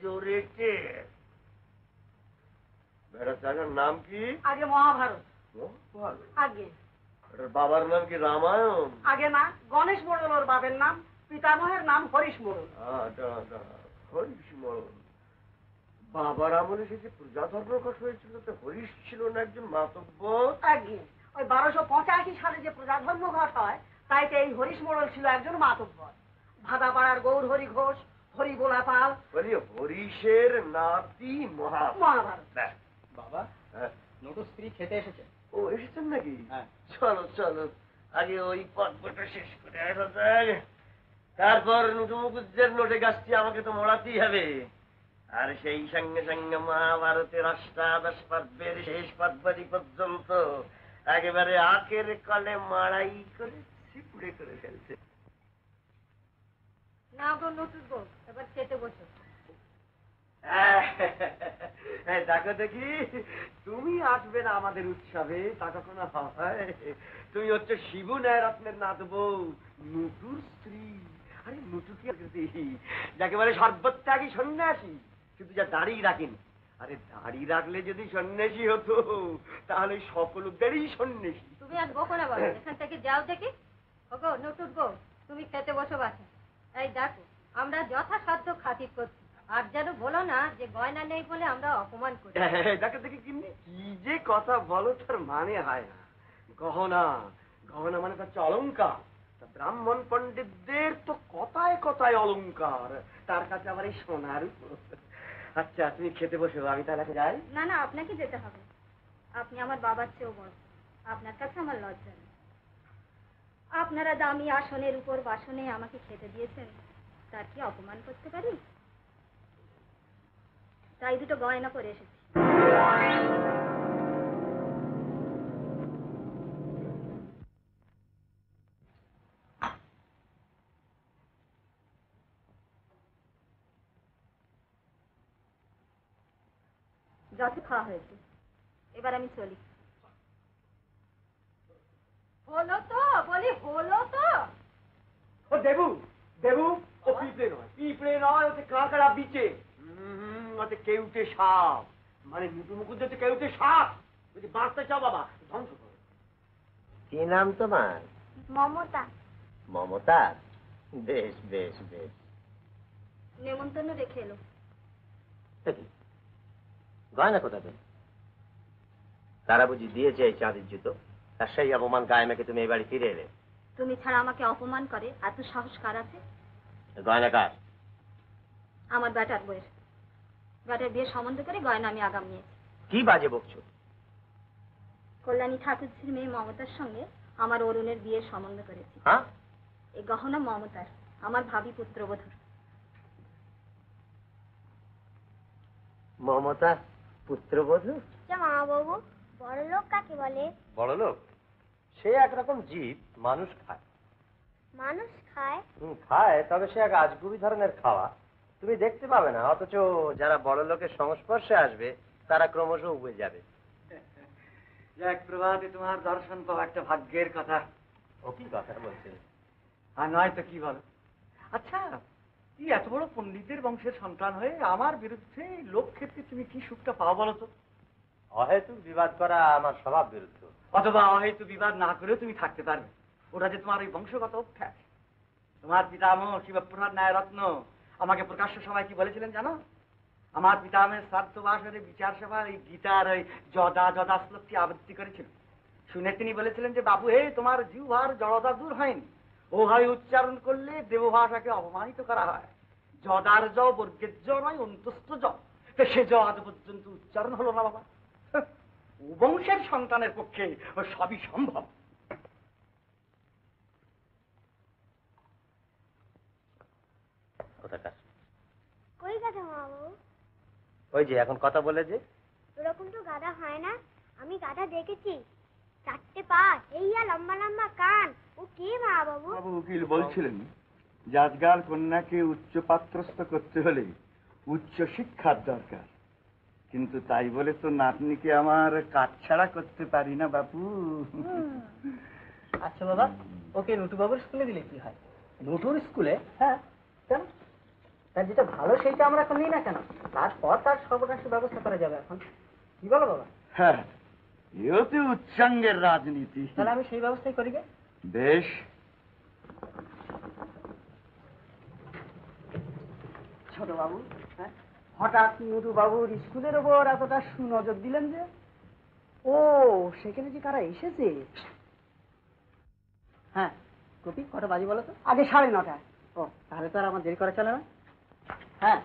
জোরেছে। বেড়াচাকার নাম কি?
আগে মহাভারত।
ভালো।
আগে
এটার বাবার নাম কি রামায়ণ?
আগে না, গণেশ মোড়ল ওর বাবের নাম, পিতামহের নাম হরিশ মোড়ল।
হরিশ মরণ। বাবার আমলে সে যে প্রজা ধর্মঘট হয়েছিল, তো হরিশ ছিল না একজন মাতব্বর?
আগে ওই 1285 সালে যে প্রজা ধর্মঘট হয়, তাইতে এই হরিশ মোড়ল ছিল একজন মাতব্বর। ভাদাপাড়ার গৌর হরি ঘোষ, হরি বোলা পাল,
বলি হরিশের নাতি
মহাভারত।
বাবা,
হ্যাঁ,
নটু স্ত্রী খেতে এসেছে।
ও এসেছেন নাকি?
হ্যাঁ।
চলো চলো, আগে ওই পর্বটা শেষ করে আসা যাক, তারপর নটুমুকুজ্জের নোটে গাছটি আমাকে তো মোড়াতেই হবে। আর সেই সঙ্গে সঙ্গে মহাভারতের অষ্টাদশ পর্বের শেষ পর্বটি পর্যন্ত একেবারে আখের কলে মাড়াই করে ছিপড়ে করে ফেলছে।
না গো নতুন গো, এবার খেতে বসো।
দেখো দেখি, তুমি আসবে না আমাদের উৎসবে, তা কখনো হয়? তুমি হচ্ছে শিবু ন্যায়রত্নের নাত বউ, নুটুর স্ত্রী। আরে নুটু কি যাকে বলে সর্বত্যাগী সন্ন্যাসী, শুধু যা দাঁড়িয়ে রাখেন। আরে দাঁড়িয়ে রাখলে যদি সন্ন্যাসী হতো, তাহলে সকলদেরই সন্ন্যাসী।
তুমি আর বকো না বাবা, এখান থেকে যাও দেখি। ওগো নতুন গো, তুমি খেতে বসো বাসা। এই দেখো, আমরা যথাসাধ্য খাতির করছি, আর যেন বলো না যে গয়না নেই বলে আমরা অপমান করি।
দেখো দেখি কিন্নি, কি যে কথা বলো তার মানে হয় না। গহনা, গহনা মানে হচ্ছে অলংকার। ব্রাহ্মণ পণ্ডিতদের তো কথায় কথায় অলংকার, তার কাছে আবার এই সোনার। আচ্ছা তুমি খেতে বসো, আমি তাহলে যাই।
না না, আপনাকে যেতে হবে। আপনি আমার বাবার চেয়েও বড়, আপনার কাছে আমার লজ্জা নেই। আপনারা দামি আসনের উপর বাসনে আমাকে খেতে দিয়েছেন, তার কি অপমান করতে পারি? তাই দুটো গয়না পরে এসেছি। যত খাওয়া হয়েছে, এবার আমি চলি। হলো তো বলি, হলো তো।
ও দেবু, দেবু, ও পিঁপড়ে নয়, পিঁপড়ে নয়, ওতে কাঁকড়া বিচে, ওতে কেউটে সাপ। মানে নুটু মুকুট হচ্ছে কেউটে সাপ। যদি বাঁচতে চাও বাবা, ধ্বংস করো।
কি নাম তোমার?
মমতা।
মমতা? বেশ বেশ বেশ।
নেমন্তন্ন রেখে এলো।
গয়না কোথা পেলে? তারা বুঝি দিয়েছে এই চাঁদের জুতো, আর সেই অপমান গায়ে মেখে তুমি এই বাড়ি ফিরে এলে?
তুমি ছাড়া আমাকে অপমান করে এত সাহস কার আছে?
গয়না কার?
আমার বেটার বইয়ের। বেটার বিয়ে সম্বন্ধ করে গয়না আমি আগাম নিয়েছি।
কি বাজে বকছো?
কল্যাণী ঠাকুরজির মেয়ে মমতার সঙ্গে আমার অরুণের বিয়ের সম্বন্ধ করেছি।
হ্যাঁ?
এই গহনা মমতার, আমার ভাবি পুত্রবধূর।
মমতা পুত্রবধূ?
মা বাবু, বড় লোক কাকে বলে?
বড় লোক? সে একরকম জীব, মানুষ খায়।
মানুষ খায়?
খায়, তবে সে এক আজগুবি ধরনের খাওয়া। তুমি দেখতে পাবে না, অথচ যারা বড় লোকের সংস্পর্শে আসবে তারা ক্রমশ উবে যাবে।
এক প্রভাতে তোমার দর্শন পাওয়া একটা ভাগ্যের কথা।
ও কি কথা বলছে?
আর নয় তো কি বলো? আচ্ছা, তুই এত বড় পণ্ডিতের বংশের সন্তান হয়ে আমার বিরুদ্ধে লোক ক্ষেত্রে তুমি কি সুখটা পাও বলো তো?
অহেতুক বিবাদ করা আমার স্বভাব বিরুদ্ধ।
অথবা অহেতু বিবাদ না করেও তুমি থাকতে পারবে, ওটা যে তোমার ওই বংশগত অভ্যাস। তোমার পিতামহ শিবপ্রসাদ ন্যায়রত্ন আমাকে প্রকাশ্য সভায় কি বলেছিলেন জানো? আমার পিতামহের শ্রাদ্ধ বাসরে বিচার সভায় ওই গীতার ওই যদা যদা শ্লোকটি আবৃত্তি করেছিল। শুনে তিনি বলেছিলেন যে বাবু হে, তোমার জিহ্বার জড়তা দূর হয়নি, ও হয় উচ্চারণ করলে দেবভাষাকে অপমানিত করা হয়। যদার জ বর্গের জ নয়, অন্তস্থ জ, সে জ আজ পর্যন্ত উচ্চারণ হলো না বাবা। ও বংশের সন্তানের পক্ষে ও সবই সম্ভব।
কোথাকার?
কই গাধা মা বাবু?
ওই যে এখন কথা বলে যে।
ওরকম তো গাধা হয় না, আমি গাধা দেখেছি। 4টে পা, এইয়া লম্বা লম্বা কান। ও কে মা বাবু?
বাবু উকিল বলছিলেন যে আজকাল কন্যাকে উচ্চ পাত্রস্থ করতে হলে উচ্চ শিক্ষার দরকার, কিন্তু তাই বলে তো নাতনিকে আমার কাটছাড়া করতে পারি না বাবু।
আচ্ছা বাবা, ওকে নটু বাবুর স্কুলে দিলে কি হয়? নটুর স্কুলে? হ্যাঁ, কেন? তার যেটা ভালো সেইটা আমরা এখন নিই না কেন? তারপর তার সর্বনাশের ব্যবস্থা করা যাবে এখন। কি বলো বাবা?
হ্যাঁ, এও তো উচ্চাঙ্গের রাজনীতি।
তাহলে আমি সেই ব্যবস্থাই করি গে।
বেশ।
ছোট বাবু, হঠাৎ নুটু বাবুর স্কুলের ওপর এতটা সুনজর দিলেন যে? ও, সেখানে যে কারা এসেছে?
হ্যাঁ, কপি কটা বাজি বলো তো?
আগে 9:30।
ও, তাহলে তো আর আমার দেরি করা চলে না। হ্যাঁ,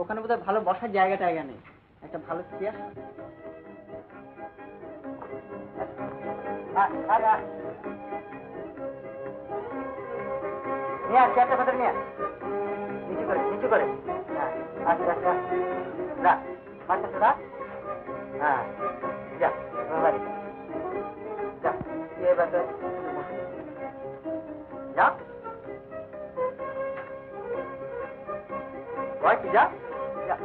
ওখানে বোধহয় ভালো বসার জায়গা টায়গা নেই, একটা ভালো চেয়ার। চেয়ারটা ভেতরে নিয়ে নিচু করে, নিচু করে। হ্যাঁ, আচ্ছা আচ্ছা, রাখ, আচ্ছা রাখ। হ্যাঁ, যা বাড়ি যা, এবার যা।
ভয় কি, যা যা।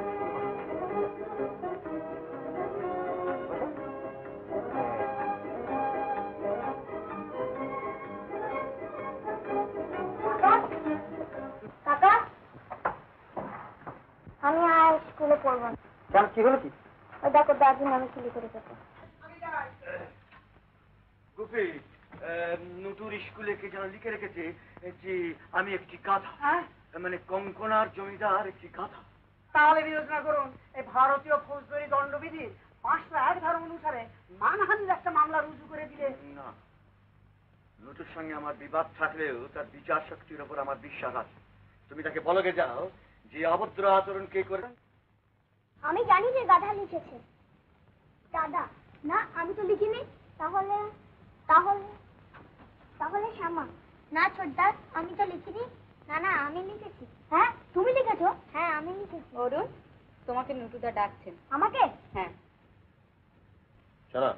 কাকা, আমি আর স্কুলে পড়বো না।
কেন, কি হলো কি?
ওই দেখো দাদি নামে চুরি করে গেছে।
গুপি, নতুন স্কুলে কে যেন লিখে রেখেছে যে আমি একটি গাধা, মানে কঙ্কনার জমিদার একটি গাধা।
তাহলে বিবেচনা করুন, এই ভারতীয় ফৌজদারি দণ্ডবিধির 501 ধারা অনুসারে মানহানির একটা মামলা রুজু করে দিলে।
না, নতুর সঙ্গে আমার বিবাদ থাকলেও তার বিচার শক্তির উপর আমার বিশ্বাস আছে। তুমি তাকে বলগে যাও যে অভদ্র আচরণ কে করে।
আমি জানি যে গাধা লিখেছে। দাদা, না আমি তো লিখিনি। তাহলে তাহলে তাহলে শ্যামা। না ছোটদার, আমি তো লিখিনি। না না, আমি লিখেছি। হ্যাঁ, তুমি লিখেছো? হ্যাঁ, আমি লিখেছি।
অরুণ, তোমাকে নুটুদা ডাকছেন।
আমাকে?
হ্যাঁ।
শোনো,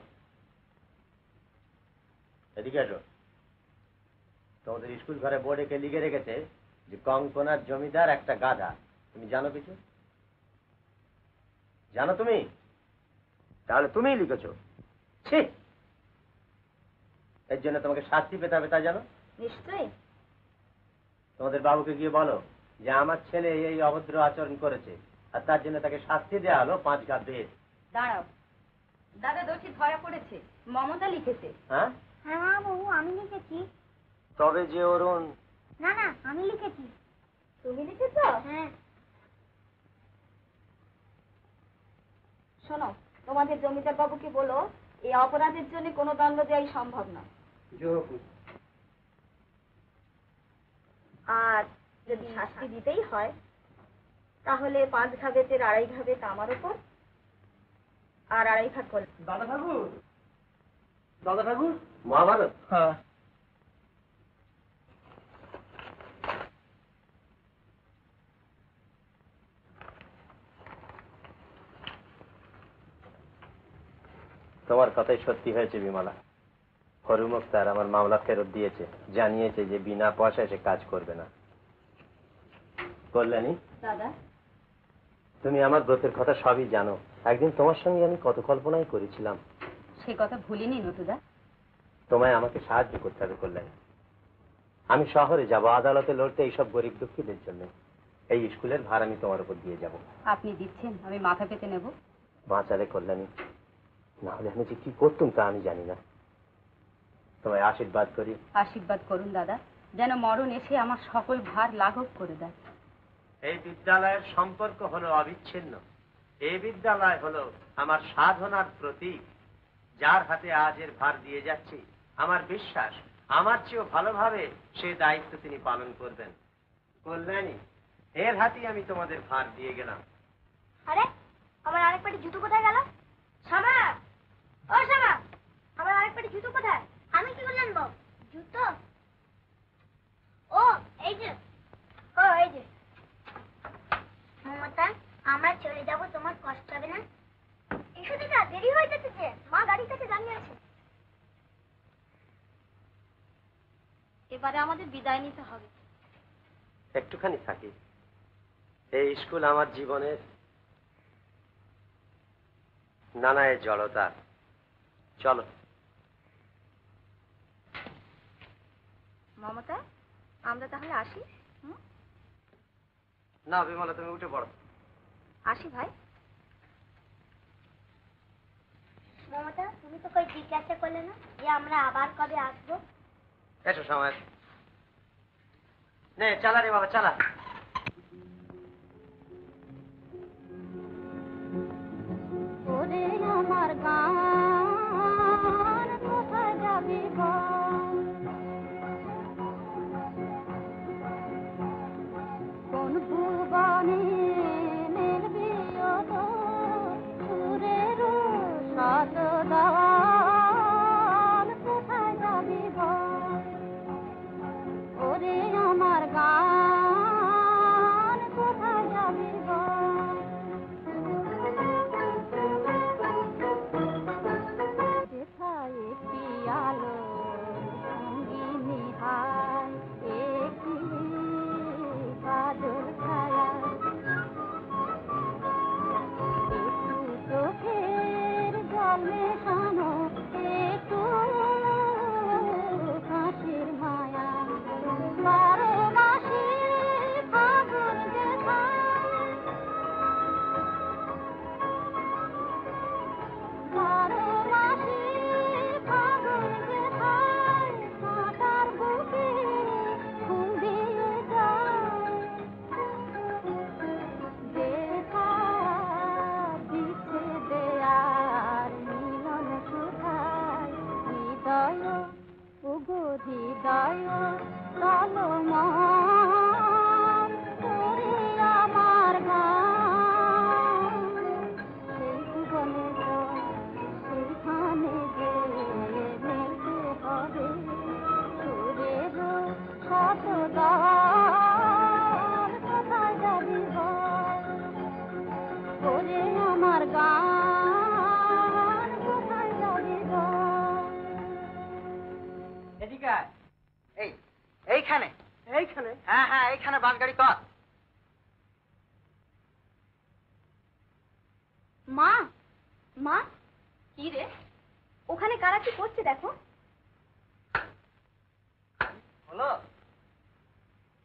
এদিকে আসো। তোমাদের স্কুল ঘরে বোর্ডে কে লিখে রেখেছে যে কঙ্কনার জমিদার একটা গাধা? তুমি জানো কিছু? জানো তুমি? তাহলে তুমিই লিখেছো। ছি, এর জন্য তোমাকে শাস্তি পেতে হবে, তা জানো?
নিশ্চয়ই।
তোমাদের বাবুকে গিয়ে বলো যে আমার ছেলে এই অভদ্র আচরণ করেছে, আর তার জন্য তাকে শাস্তি দেওয়া হলো 5 গা বেত।
দাঁড়াও, দাদা দোষী ধরা পড়েছে। মমতা লিখেছে।
হ্যাঁ
হ্যাঁ বাবু, আমি লিখেছি।
তবে যে অরুণ।
না না, আমি লিখেছি। তুমি লিখেছো? হ্যাঁ।
শোনো, তোমাদের জমিদার বাবুকে বলো এই অপরাধের জন্য কোনো দণ্ড দেওয়াই সম্ভব না। আর যদি শাস্তি দিতেই হয় তাহলে 5 ঘা বেতের 2.5 ঘা বেত আমার উপর আর 2.5 ভাগ করে।
দাদা ঠাকুর, দাদা ঠাকুর।
মহাভারত।
হ্যাঁ।
তোমার কথাই সত্যি হয়েছে বিমলা। হরিমুক্তার আমার মামলা ফেরত দিয়েছে, জানিয়েছে যে বিনা পয়সায় সে কাজ করবে না। কল্যাণী,
দাদা,
তুমি আমার ব্রতের কথা সবই জানো। একদিন তোমার সঙ্গে আমি কত কল্পনাই করেছিলাম।
সে কথা ভুলিনি নটুদা।
তোমায় আমাকে সাহায্য করতে হবে কল্যাণী। আমি শহরে যাব, আদালতে লড়তে এইসব গরিব দুঃখীদের জন্য। এই স্কুলের ভার আমি তোমার উপর দিয়ে যাব।
আপনি দিচ্ছেন, আমি মাথা পেতে নেব?
বাঁচালে কল্যাণী, নাহলে আমি যে কি করতুম তা আমি জানি না। তোমায় আশীর্বাদ করি।
আশীর্বাদ করুন দাদা, যেন মরণ এসে আমার সকল ভার লাঘব করে দেয়।
এই বিদ্যালয়ের সম্পর্ক হলো অবিচ্ছিন্ন। এই বিদ্যালয় হলো আমার সাধনার প্রতীক। যার হাতে আজ এর ভার দিয়ে যাচ্ছি, আমার বিশ্বাস আমার চেয়েও ভালোভাবে সে দায়িত্ব তিনি পালন করবেন। কল্যাণী, এর হাতেই আমি তোমাদের ভার দিয়ে গেলাম।
আরে, আমার আরেক পাটি জুতো কোথায় গেল? শামা, ও শামা, আমার আরেক পাটি জুতো কোথায়? আমি কি করলাম বাবু? জুতো? ও এই যে, ও এই যে। মমতা, আমরা চলে যাব, তোমার কষ্ট হবে না? এসো দিদা, দেরি হয়ে যাচ্ছে। মা গাড়ি থেকে দাঁড়িয়ে আছে। এবারে আমাদের বিদায় নিতে হবে।
একটুখানি থাকি। এই স্কুল আমার জীবনের নানায় জড়তা। চলো।
মমতা, আমরা তাহলে আসি?
না বিমলা, তুমি উঠে পড়ো।
আসি ভাই।
মমতা, তুমি তো কই জিজ্ঞাসা করলে না যে আমরা আবার কবে আসবো?
এসো সময়। নে চালা রে বাবা, চালা।
ওরে আমার গান কোথায় যাবে কোন ভুবনে মেলবে সুরের সাত দাওয়াল কোথায় যাবে ওরে আমার গান কোথায় যাবে
হ্যাঁ হ্যাঁ, এইখানে বাস গাড়ি কর।
মা, মা, কি রে, ওখানে কারা কি করছে দেখো।
হলো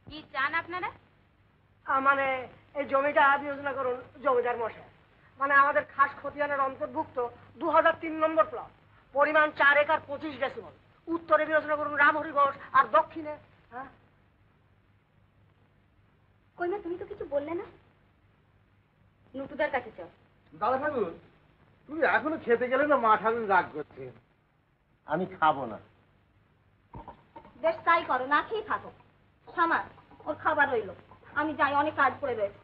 কি চান আপনারা?
মানে এই জমিটা বিবেচনা করুন জমিদার মশাই, মানে আমাদের খাস খতিয়ানের অন্তর্ভুক্ত 2003 নম্বর প্লট, পরিমাণ 4 একর 25 ডেসিমল। উত্তরে বিবেচনা করুন রামহরি ঘোষ, আর দক্ষিণে
কই মা, তুমি তো কিছু বললে না।
নটুদার কাছে চল।
দাদা ঠাকুর, তুমি এখনো খেতে গেলে না মা ঠাকুর রাগ করছে।
আমি খাবো না।
বেশ তাই করো, না খেয়ে থাকো। সামার ওর খাবার রইলো, আমি যাই, অনেক কাজ করে রয়েছে।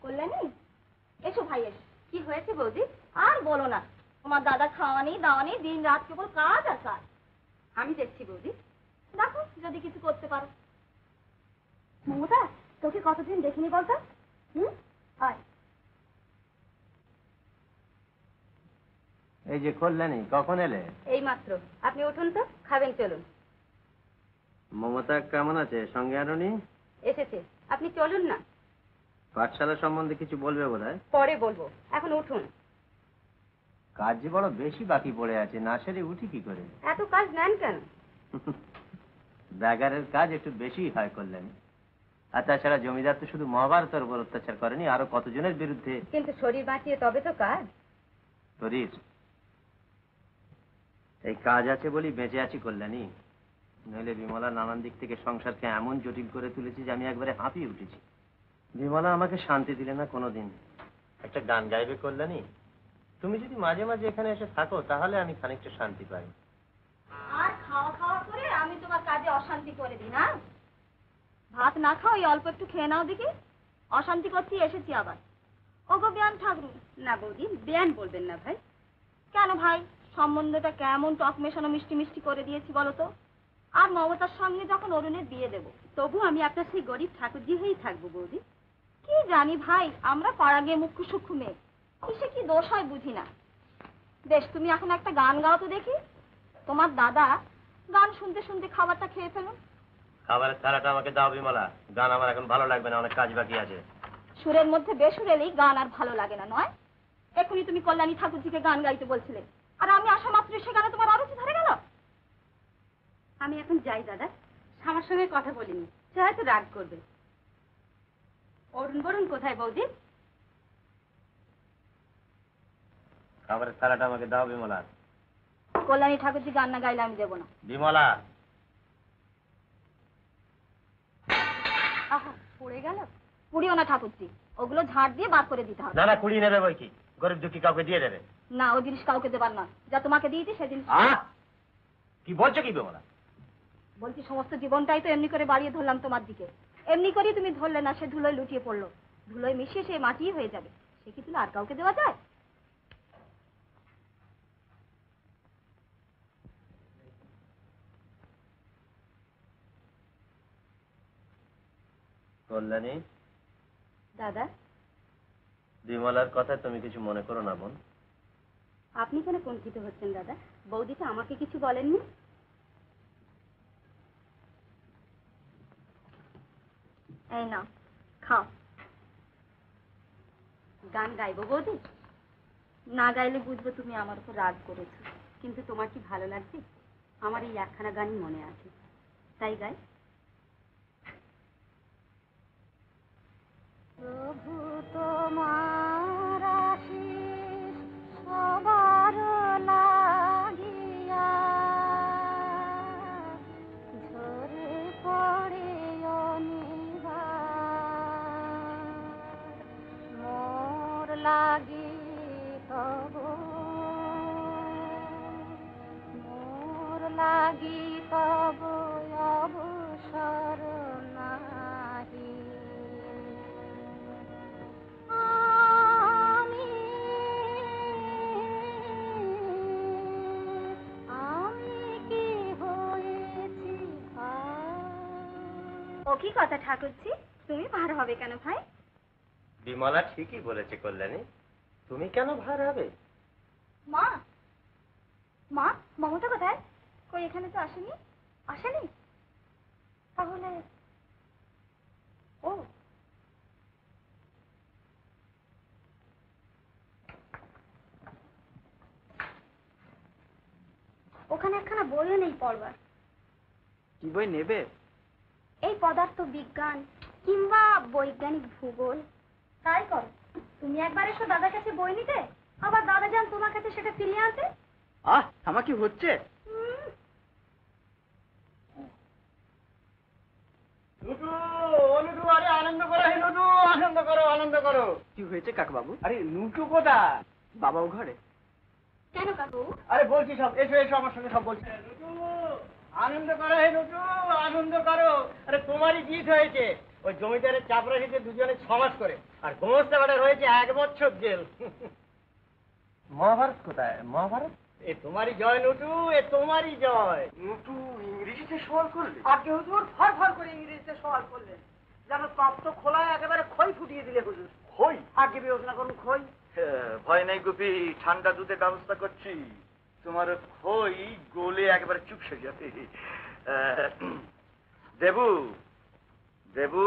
কল্যাণী, এসো ভাই এসো।
কি হয়েছে বৌদি?
আর বলো না, তোমার দাদা খাওয়ানি দাওয়ানি, দিন রাত কেবল কাজ আর কাজ।
আমি দেখছি বৌদি।
দেখো যদি কিছু করতে পারো। মমতা, তোকে কতদিন দেখিনি বলতো? আয়।
এই যে কল্যাণী, কখন এলে?
এই মাত্র। আপনি উঠুন তো, খাবেন চলুন।
মমতা কেমন আছে? সঙ্গে আনুনি?
এসেছে, আপনি চলুন না।
পাঠশালা সম্বন্ধে কিছু বলবে বোধহয়।
পরে বলবো, এখন উঠুন।
কাজ যে বড় বেশি বাকি পড়ে আছে, না সেরে উঠি কি করে?
এত কাজ নেন কেন?
ব্যাগারের কাজ একটু বেশি হয় কল্যাণী। আর তাছাড়া জমিদার তো শুধু মহাভারতের উপর অত্যাচার করেনি, আরো কতজনের বিরুদ্ধে।
কিন্তু শরীর বাঁচিয়ে তবে তো কাজ।
শরীর, এই কাজ আছে বলি বেঁচে আছি কল্যাণী। নইলে বিমলা নানান দিক থেকে সংসারকে এমন জটিল করে তুলেছি যে আমি একবারে হাঁপিয়ে উঠেছি। বিমলা আমাকে শান্তি দিলে না কোনোদিন। একটা গান গাইবে কল্যাণী? তুমি যদি মাঝে মাঝে এখানে এসে থাকো তাহলে আমি খানিকটা শান্তি পাই।
আর খাওয়া খাওয়া করে আমি তোমার কাজে অশান্তি করে দিই না? ভাত না খাও, এই অল্প একটু খেয়ে নাও দেখি। অশান্তি করতে এসেছি আবার। ওগো বেয়ান ঠাকুর।
না বৌদি, বেয়ান বলবেন না ভাই।
কেন ভাই, সম্বন্ধটা কেমন টক মেশানো মিষ্টি মিষ্টি করে দিয়েছি বলো তো। আর মমতার সঙ্গে যখন অরুণের বিয়ে দেবো,
তবু আমি আপনার সেই গরিব ঠাকুরজি হয়েই থাকবো বৌদি।
কি জানি ভাই, আমরা পাড়া গিয়ে মুখ্য সূক্ষ্ম মেয়ে, কিসে কি দোষ হয় বুঝি না। বেশ, তুমি এখন একটা গান গাও তো দেখি। তোমার দাদা গান শুনতে শুনতে খাবারটা খেয়ে ফেলুন।
খাবারের থালাটা আমাকে দাও বিমলা, গান আমার এখন ভালো লাগবে না, অনেক কাজ বাকি আছে।
সুরের মধ্যে বেসুর এলেই গান আর ভালো লাগে না, নয়? এখনই তুমি কল্যাণী ঠাকুরজিকে গান গাইতে বলছিলে, আর আমি আসা মাত্র সে গানে তোমার অরুচি ধরে গেল।
আমি এখন যাই দাদা, আমার সঙ্গে কথা বলিনি, সে হয়তো রাগ করবে। অরুণ বরুণ কোথায় বৌদি?
খাবারের থালাটা আমাকে দাও বিমলা।
কল্যাণী ঠাকুরজি গান না গাইলে আমি দেবো না।
বিমলা।
আহা, পড়ে গেল। পুড়িও না ঠাকুরজি, ওগুলো ঝাড় দিয়ে বার করে দিতে হবে।
না না, কুড়িয়ে নেবে বই কি, গরিব দুঃখী কাউকে দিয়ে দেবে
না, ওই জিনিস কাউকে দেবার না, যা তোমাকে দিয়েছি সেই জিনিস।
কি বলছো কি বিমলা?
বলছি, সমস্ত জীবনটাই তো এমনি করে বাড়িয়ে ধরলাম তোমার দিকে, এমনি করেই তুমি ধরলে না, সে ধুলোয় লুটিয়ে পড়লো। ধুলোয় মিশিয়ে সে মাটিই হয়ে যাবে, সে কি তুলে আর কাউকে দেওয়া যায়?
কল্যাণী,
দাদা,
বিমলার কথা তুমি কিছু মনে করো না বোন।
আপনি কেন কুণ্ঠিত হচ্ছেন দাদা? বৌদি তো আমাকে কিছু বলেননি।
এই না, খাও।
গান গাইবো বৌদি?
না গাইলে বুঝবো তুমি আমার উপর রাগ করেছো।
কিন্তু তোমার কি ভালো লাগবে? আমার এই একখানা গানই মনে আছে, তাই গাই।
প্রভু তোমার আশীষ সবার লাগিয়া ঝরে পড়ে অনিবার, মোর লাগি তব, মোর লাগি তব অবসর নাহি। ও কি কথা ঠাকুরজি, তুমি ভার হবে কেন ভাই?
বিমলা ঠিকই বলেছে কল্যাণী, তুমি কেন ভার হবে?
মা, মা, মমতা কোথায়? কই এখানে তো আসেনি। আসেনি? তাহলে ও ওখানে একখানা বইও নেই পড়বার।
কি বই নেবে?
এই পদার্থ বিজ্ঞান কিংবা বৈজ্ঞানিক ভূগোল। তাই করো, তুমি একবার এসো দাদার কাছে বই নিতে, আবার দাদা যান তোমার কাছে সেটা ফিরিয়ে আনতে।
আমার কি হচ্ছে?
নুটু, ও নুটু, আরে আনন্দ করো, হে নুটু, আনন্দ করো, আনন্দ করো।
কি হয়েছে কাকবাবু?
আরে নুটু কোথায়?
বাবাও ঘরে?
কেন কাকু?
আরে বলছি সব, এসো এসো আমার সঙ্গে সব বলছি। নুটু, আনন্দ করো, হে নুটু, আনন্দ করো। আরে তোমারই জিত হয়েছে। ওই জমিদারের চাপরাশিতে দুজনে 6 মাস করে, আর গোমস্তা বেটার হয়েছে 1 বছর জেল।
মহাভারত কোথায়? মহাভারত
এ তোমারই জয় নুটু, এ তোমারই জয়।
নুটু ইংরেজিতে সওয়াল করলে?
আগে হুজুর ফর ফর করে ইংরেজিতে সওয়াল করলেন, যেন তপ্ত খোলায় একেবারে খই ফুটিয়ে দিলে হুজুর।
হই
আগে বিবেচনা করুন খই।
ভয় নেই গুপি, ঠান্ডা দুধের ব্যবস্থা করছি। তোমার খই গোলে একেবারে চুপসে যাবে। দেবু, দেবু,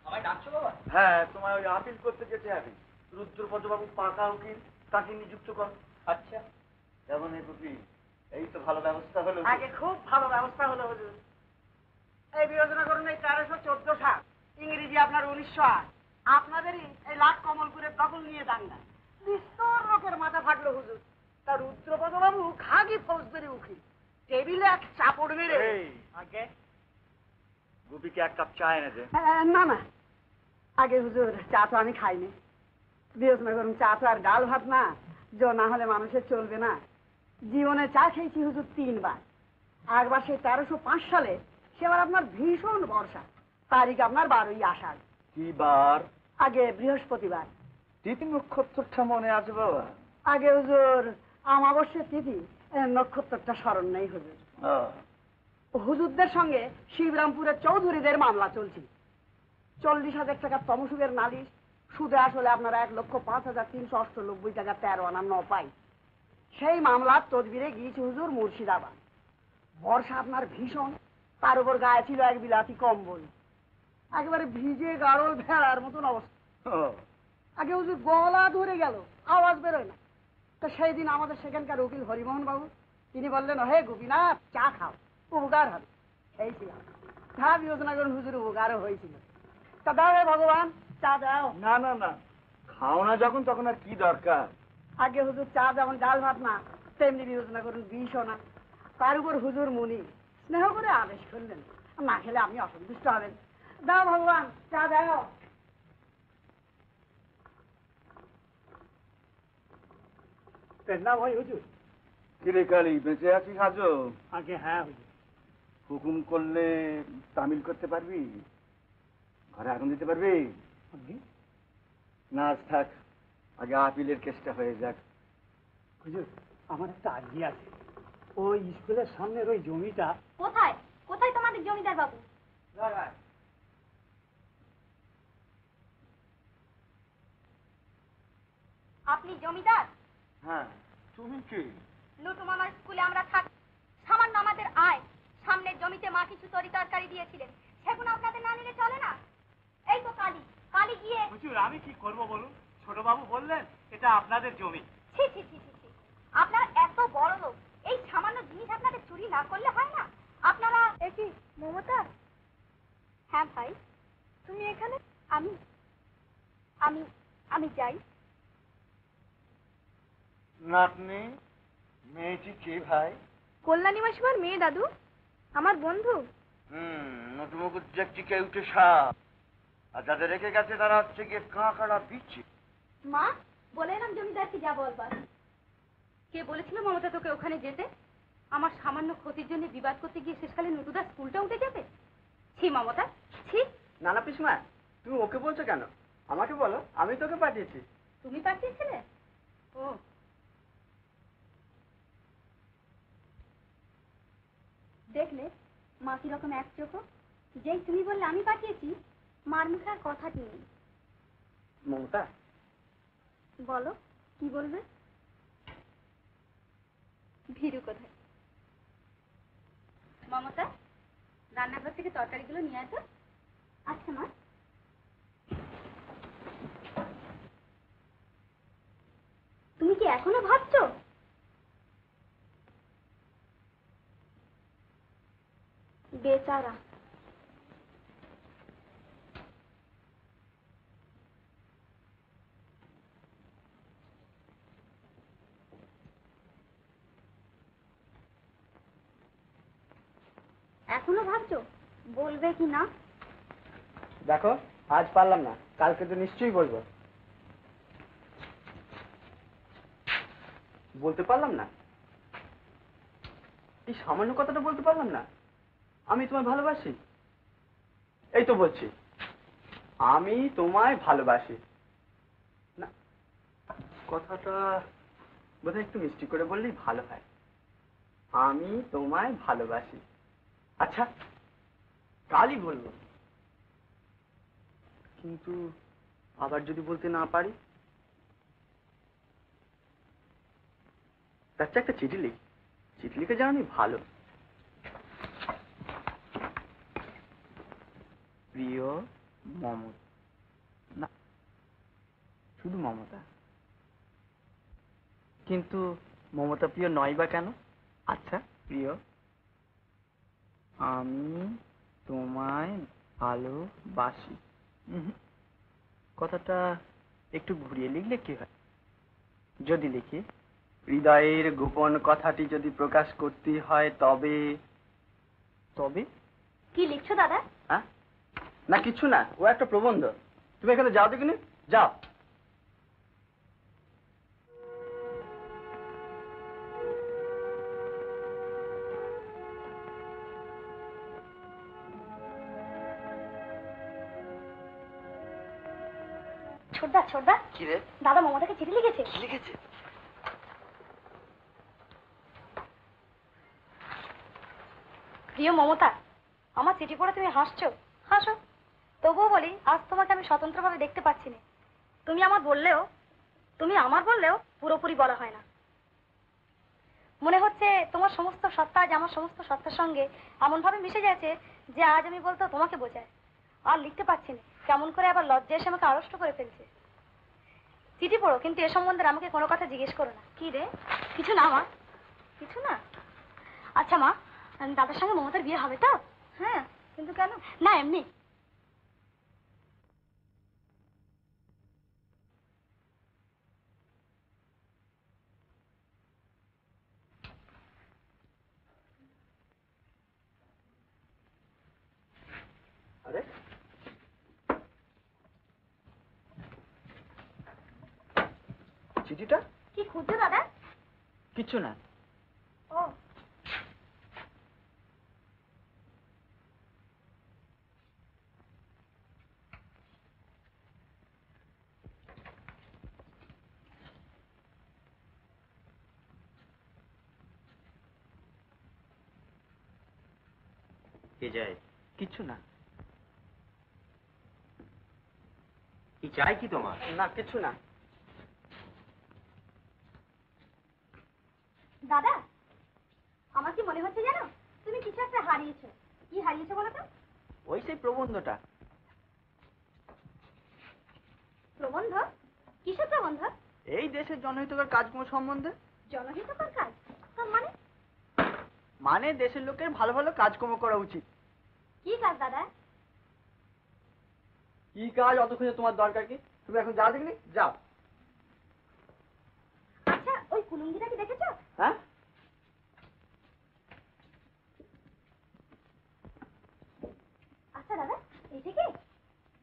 আমায় ডাকছো বাবা?
হ্যাঁ, তোমায় ওই আপিল করতে যেতে হবে। রুদ্রপদবাবু পাকা উকিল, তাকে নিযুক্ত কর।
আচ্ছা।
কেমন এই গুপি? এই তো ভালো ব্যবস্থা হলো।
আগে খুব ভালো ব্যবস্থা হলো হুজুর। এই বিবেচনা করুন, এই 1314 সাল, ইংরেজি আপনার 1908। আপনাদেরই এই লাট কমলপুরের দখল নিয়ে দাঙ্গা, বিস্তর লোকের মাথা ফাটলো হুজুর। তা রুদ্রপদবাবু খাগি ফৌজদারি উকিল, টেবিলে এক চাপড় মেরে।
আগে গুপিকে 1 কাপ চা এনে দে।
না না, আগে হুজুর চা তো আমি খাইনি। বিবেচনা করুন, চা তো আর ডাল ভাত না, যে না হলে মানুষের চলবে না। জীবনে চা খেয়েছি হুজুর 3 বার। একবার সেই 1305 সালে, সেবার আপনার ভীষণ বর্ষা, তারিখ আপনার 12ই আষাঢ়।
কি বার?
আগে বৃহস্পতিবার।
তিথি নক্ষত্রটা মনে আছে বাবা?
আগে হুজুর অমাবস্যার তিথি, নক্ষত্রটা স্মরণ নেই হুজুর। হুজুরদের সঙ্গে শিবরামপুরের চৌধুরীদের মামলা চলছে। 40,000 টাকা তমসুকের নালিশ, সুদে আসলে আপনার 1,05,398 টাকা 13 আনা 9 পাই। সেই মামলার তদবিরে গিয়েছে হুজুর মুর্শিদাবাদ। বর্ষা আপনার ভীষণ, তার উপর গায়ে ছিল এক বিলাতি কম্বল, একেবারে ভিজে গাড়ল ভেড়ার মতন অবস্থা। আগে হুজুর গলা ধরে গেল, আওয়াজ বেরোয় না। তো সেই দিন আমাদের সেখানকার উকিল হরিমোহন বাবু, তিনি বললেন, হে গোপীনাথ, চা খাও, উপকার হবে। এই ছিল যা বিবেচনা করুন হুজুর, উপকারও হয়েছিল। তা দাও হে ভগবান, চা দাও।
না না না, খাও না যখন, তখন আর কি দরকার?
আগে হুজুর চা যেমন ডাল ভাত না, তেমনি বিবেচনা করুন বিষও না। তার উপর হুজুর মুনি স্নেহ করে আদেশ করলেন, না খেলে আপনি অসন্তুষ্ট হবেন। দাও ভগবান, চা দাও।
না ভাই হুজুর।
কিরে কালী, বেঁচে আছিস আজও?
আগে হ্যাঁ হুজুর।
হুকুম করলে তামিল করতে পারবি? ঘরে আগুন দিতে পারবি? না আজ থাক, আগে আপিলের কেসটা হয়ে যাক।
হুজুর, আমার একটা আইডিয়া আছে। ওই স্কুলের সামনের ওই জমিটা।
কোথায় কোথায় তোমাদের জমিদার বাবু? আপনি জমিদার?
হ্যাঁ, তুমি কি?
লুটু মামার স্কুলে আমরা থাকি, সামান্য আমাদের আয়। সামনের জমিতে মা কিছু তরি তরকারি দিয়েছিলেন, সেগুলো আপনাদের না নিলে চলে না। এই তো কালী, কালী গিয়ে।
হুজুর, আমি কি করব বলুন? ছোট বাবু বললেন এটা আপনাদের জমি।
ছি ছি ছি ছি ছি, আপনারা এত বড় লোক, এই সামান্য জিনিস আপনাদের চুরি না করলে হয় না? আপনারা কি মমতা? হ্যাঁ ভাই, তুমি এখানে? আমি আমি আমি যাই।
নাতনি, মেয়েটি কে ভাই?
কল্যাণী মাসিমার মেয়ে দাদু, আমার বন্ধু।
নতুমুকুর দেখছি কে উঠে সাপ, আর যাদের রেখে গেছে তারা হচ্ছে গিয়ে কাঁকড়া বিচ্ছে।
মা, বলে এলাম জমিদারকে যা বলবার।
কে বলেছিল মমতা তোকে ওখানে যেতে? আমার সামান্য ক্ষতির জন্য বিবাদ করতে গিয়ে শেষকালে নতুদা স্কুলটা উঠে যাবে? ছি মমতা, ছি।
না না পিসমা, তুমি ওকে বলছো কেন? আমাকে বলো, আমি তোকে পাঠিয়েছি।
তুমি পাঠিয়েছিলে? ও,
দেখলে মা কিরকম এক চোখ। যেই তুমি বললে আমি পাঠিয়েছি, মার মুখে আর কথাটি নেই।
মমতা,
বলো, কি বলবে?
ভীরু কোথায়? মমতা, রান্নাঘর থেকে তরকারিগুলো নিয়ে আসো।
আচ্ছা মা। এখনো ভাবছো? বেচারা। এখনো ভাবছো বলবে কি না?
দেখো, আজ পারলাম না, কালকে তো নিশ্চয়ই বলবো। বলতে পারলাম না, এই সামান্য কথাটা বলতে পারলাম না। আমি তোমায় ভালোবাসি, এই তো বলছি, আমি তোমায় ভালোবাসি। না, কথাটা বোধহয় একটু মিষ্টি করে বললেই ভালো হয়। আমি তোমায় ভালোবাসি। আচ্ছা, কালই বলবো। কিন্তু আবার যদি বলতে না পারি, তার চেয়ে একটা চিঠি লিখি। চিঠি লিখে জানি ভালো। প্রিয় মমতা, না শুধু মমতা। কিন্তু মমতা প্রিয় নয় বা কেন? আচ্ছা, প্রিয়, আমি তোমায় ভালোবাসি। কথাটা একটু ঘুরিয়ে লিখলে কি হয়? যদি লিখি, হৃদয়ের গোপন কথাটি যদি প্রকাশ করতে হয়, তবে তবে
কি লিখছো দাদা?
হ্যাঁ, না কিছু না, ও একটা প্রবন্ধ। তুমি এখানে যাও দেখিনি, যাও।
ছোটদা, ছোটদা,
কি রে?
দাদা মমতাকে চিঠি লিখেছে।
কি লিখেছে?
প্রিয় মমতা, আমার চিঠি পড়ে তুমি হাসছো? হাসো, তবুও বলি, আজ তোমাকে আমি স্বতন্ত্রভাবে দেখতে পাচ্ছি না। তুমি আমার বললেও পুরোপুরি বলা হয় না। মনে হচ্ছে তোমার সমস্ত সত্তা আজ আমার সমস্ত সত্তার সঙ্গে এমন ভাবে মিশে গেছে যে আজ আমি বলতে তোমাকে বোঝায়। আর লিখতে পারছি না, কেমন করে আবার লজ্জা এসে আমাকে আড়ষ্ট করে ফেলছে। চিঠি পড়ো, কিন্তু এ সম্বন্ধে আমাকে কোনো কথা জিজ্ঞেস করো না। কি রে? কিছু না মা, কিছু না। আচ্ছা মা, দাদার সঙ্গে মমতার বিয়ে হবে তো? হ্যাঁ, কিন্তু কেন? না, এমনি।
আরে চিঠিটা
কি খুঁজছো দাদা?
কিছু না।
ও,
কে যায়?
কিছু না।
কি চাই কি তোমার?
না, কিছু না।
দাদা, আমার কি মনে হচ্ছে জানো, তুমি কিছু একটা হারিয়েছো। কি হারিয়েছো বলো তো?
ওই সেই প্রবন্ধটা।
প্রবন্ধ? কিসের প্রবন্ধ?
এই দেশের জনহিতকর কাজকর্ম সম্বন্ধে।
জনহিতকর কাজ? মানে?
মানে দেশের লোকের ভালো ভালো কাজকর্ম করা উচিত।
কি কাজ দাদা?
কি কাজ অতক্ষণে তোমার দরকার কি? তুমি এখন যাও দেখিনি, যাও।
আচ্ছা, ওই কুলুঙ্গিটা কি দেখেছো?
হ্যাঁ,
আচ্ছা দাদা, এইটা কি?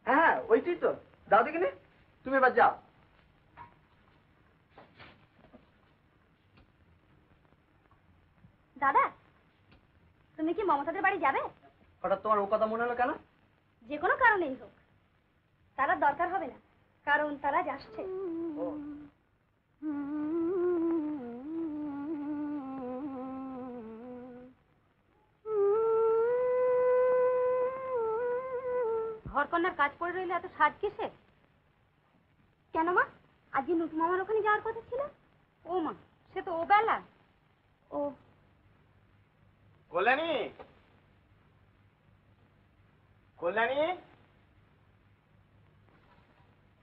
হ্যাঁ ওইটাই তো। যাও দেখিনি, তুমি এবার যাও।
দাদা, তুমি কি মমতাদের বাড়ি যাবে?
হঠাৎ তোমার ও কথা মনে হলো কেন?
যে কোনো কারণেই হোক, তারা দরকার হবে না, কারণ তারা আজ আসছে।
ঘরকন্যার কাজ পড়ে রইলে এত সাজ কিসে?
কেন মা, আজকে নতুন মামার ওখানে যাওয়ার কথা ছিল।
ও মা, সে তো ও বেলা।
ও,
কল্যাণী, কল্যাণী,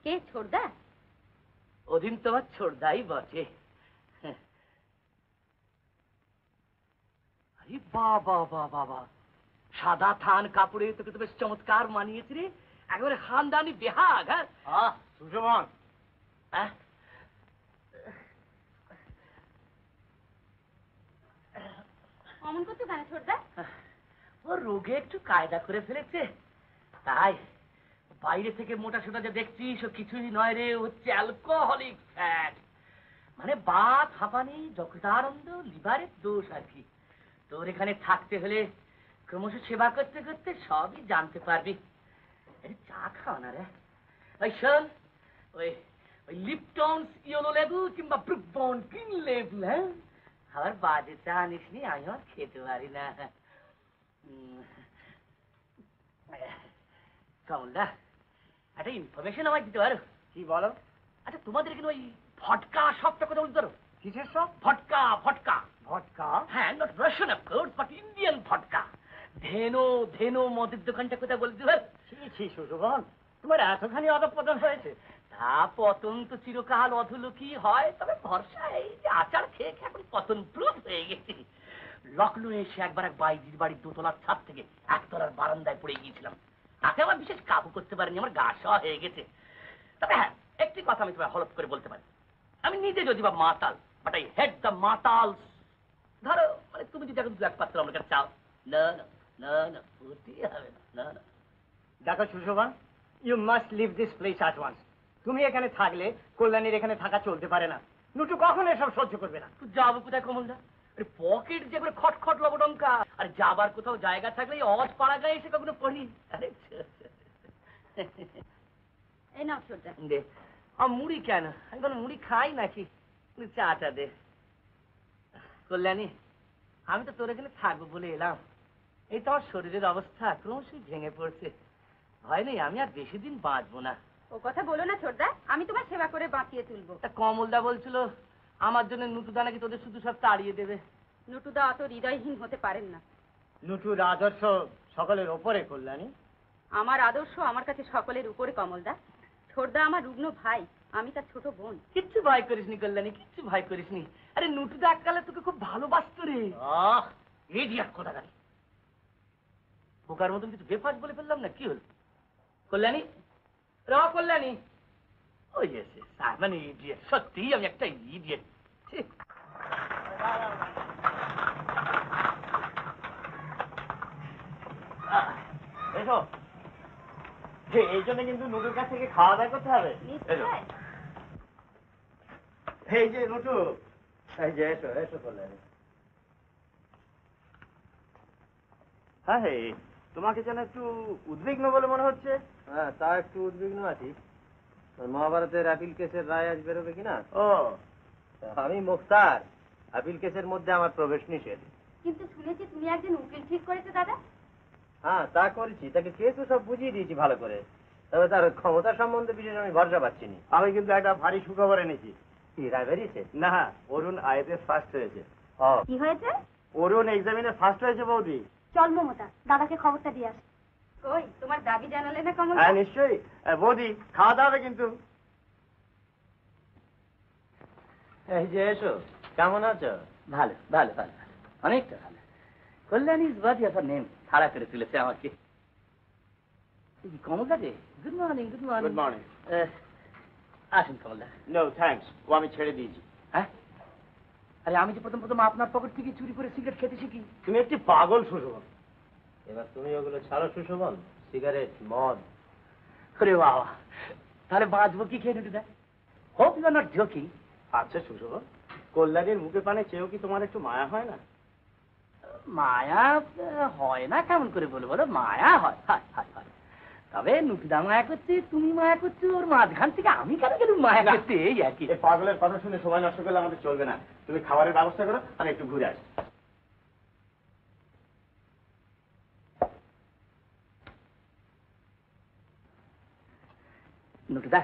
কে ছোড়দা?
ওদিন তোমার ছোড়দাই বটে। বাবা বাবা বাবা, সাদা থান কাপড়ে তোকে তো বেশ চমৎকার মানিয়েছে রে, একেবারে খানদানি বেহাগ। হ্যাঁ
সুশোভন,
অমন করতে কেন ছোটদা?
ও রোগে একটু কায়দা করে ফেলেছে, তাই বাইরে থেকে মোটা সোটা যে দেখছিস ও কিছুই নয় রে, হচ্ছে অ্যালকোহলিক ফ্যাট, মানে বাত হাঁপানি যকৃতানন্দ লিভারের দোষ আর কি। তোর এখানে থাকতে হলে ক্রমশ সেবা করতে করতে সবই জানতে পারবি। চা খাও না রে, ওই শোন, ওই ওই লিপটনস ইয়েলো লেবু কিংবা ব্রুক বন্ড গ্রিন লেবু, হ্যাঁ আবার বাজে চা আনিস নি, আমি আর খেতে পারি না। কমলদা, একটা ইনফরমেশন আমায় দিতে পারো?
কি বলো?
আচ্ছা তোমাদের এখানে ওই ভটকা শপটা কথা বলতে পারো?
কিসের সব?
ভটকা ভটকা
ভটকা?
হ্যাঁ, not Russian of course but Indian vodka. ধেনো ধেনো মদের দোকানটা কোথায় বলতে পারো?
ছি সুশোভন, তোমার এতখানি অধঃপতন হয়েছে?
তা পতন তো চিরকাল অধোলোকই হয়, তবে ভরসা এই যে আচার খেয়ে খেয়ে এখন পতন প্রুফ হয়ে গেছে। লখনৌ এসে একবার এক বাইজির বাড়ির দোতলার ছাদ থেকে একতলার বারান্দায় পড়ে গিয়েছিলাম, তাতে আমার বিশেষ কাবু করতে পারিনি, আমার গা সহ হয়ে গেছে। তবে হ্যাঁ, একটি কথা আমি তোমায় হলপ করে বলতে পারি, আমি নিজে যদি বা মাতাল, বাট আই হেড দ্য মাতাল। ধরো মানে তুমি যদি এখন দু এক পাত্র আমার কাছে চাও, না না না না হতেই হবে না, না না।
দেখো Sushobhan, you must leave this place at once. তুমি এখানে থাকলে কল্যাণীর এখানে থাকা চলতে পারে না। নুটু কখনো এসব সহ্য করবে না।
তুই যাবো কোথায় কমলদা? পকেট যে করে খটখট লবডঙ্কা, আর যাবার কোথাও জায়গা থাকলে অজ পাড়া গায়ে এসে কখনো পড়ি। আরে
এই নাও ছোটদা।
দে, মুড়ি কেন? আমি কোনো মুড়ি খাই নাকি? চাটা দে। কল্যাণী, আমি তো তোর এখানে থাকবো বলে এলাম, এই তো আমার শরীরের অবস্থা ক্রমশই ভেঙে পড়ছে, ভয় নেই আমি আর বেশি দিন বাঁচবো না।
ও কথা বলো না ছোটদা, আমি তোমার সেবা করে বাঁচিয়ে তুলবো।
তা কমলদা বলছিল আমার জন্য নুটুদা নাকি তোদের শুধু সব তাড়িয়ে দেবে।
নুটুদা অত হৃদয়হীন হতে পারেন না।
নুটুর আদর্শ সকলের ওপরে কল্যাণী।
আমার আদর্শ আমার কাছে সকলের উপরে কমলদা। ছোটদা আমার রুগ্ন ভাই, আমি তার ছোট বোন।
কিচ্ছু ভয় করিসনি কল্যাণী, কিচ্ছু ভয় করিসনি। আরে নুটুদা এককালে তোকে খুব ভালোবাসতো রে। ইডিয়েট কোথাকার, বোকার মতন কিছু বেফাস বলে ফেললাম না, কি হল? কল্যাণী, র কল্যাণী, ওই এসে মানে ইডিয়েট, সত্যিই আমি একটা ইডিয়েট।
এসো, এই জন্য কিন্তু নুটুর কাছ থেকে খাওয়া দাওয়া করতে হবে। এই যে নুটু, এই যে এসো এসো কল্যাণী। হ্যাঁ হে, তোমাকে যেন একটু উদ্বিগ্ন বলে মনে হচ্ছে।
হ্যাঁ, তা একটু উদ্বিগ্ন আছি। মহাভারতের আপিল কেসের রায় আজ বেরোবে কিনা।
ও,
আমি মুখতার, আপিল কেসের মধ্যে আমার প্রবেশ নিষেধ।
কিন্তু শুনেছি তুমি একজন উকিল ঠিক করেছো দাদা।
হ্যাঁ, তা করেছি, তাকে কেসও সব বুঝিয়ে দিয়েছি ভালো করে, তবে তার ক্ষমতা সম্বন্ধে বিশেষ আমি ভরসা পাচ্ছি না।
আমি কিন্তু একটা ভারী সুখবর এনেছি।
কি রায় বেরিয়েছে?
না, অরুণ আইএসএ ফার্স্ট হয়েছে।
কি হয়েছে?
অরুণ এক্সামিনে ফার্স্ট হয়েছে বৌদি।
চল মমতা, দাদাকে খবরটা দিয়ে আস।
কই তোমার দাবি জানালে না কমল?
হ্যাঁ নিশ্চয়ই। বৌদি, খাওয়া দাওয়া হবে কিন্তু।
এই যে এসো, কেমন আছো?
ভালো ভালো ভালো, অনেকটা ভালো। Kalyani is worthy of her name, খাড়া করে তুলেছে আমাকে। কমলদা রে, good morning. Good morning.
Good morning.
আসুন কমলদা।
নো থ্যাঙ্কস, ও আমি ছেড়ে দিয়েছি।
হ্যাঁ, আরে আমি যে প্রথম প্রথম আপনার পকেট থেকে চুরি করে সিগারেট খেতে শিখি।
তুমি একটি পাগল সুশোভন।
এবার তুমি ওগুলো ছাড়ো সুশোভন, সিগারেট মদ।
আরে বাবা, তাহলে বাঁচবো কি খেয়ে নুটুদা? Hope you are not joking.
আচ্ছা সুশোভন, কল্যাণীর মুখে পানে চেয়েও কি তোমার একটু মায়া হয় না?
মায়া হয় না কেমন করে বলে বলো? মায়া হয়, হয় হয় হয়। তবে নুটুদা মায়া করছে, তুমি মায়া করছো, ওর মাঝখান থেকে আমি কেন কেন মায়া করতে, এই আর কি।
এই পাগলের কথা শুনে সময় নষ্ট করলে আমাদের চলবে না। তুমি খাবারের ব্যবস্থা করো, আমি একটু ঘুরে আসি।
নুটুদা,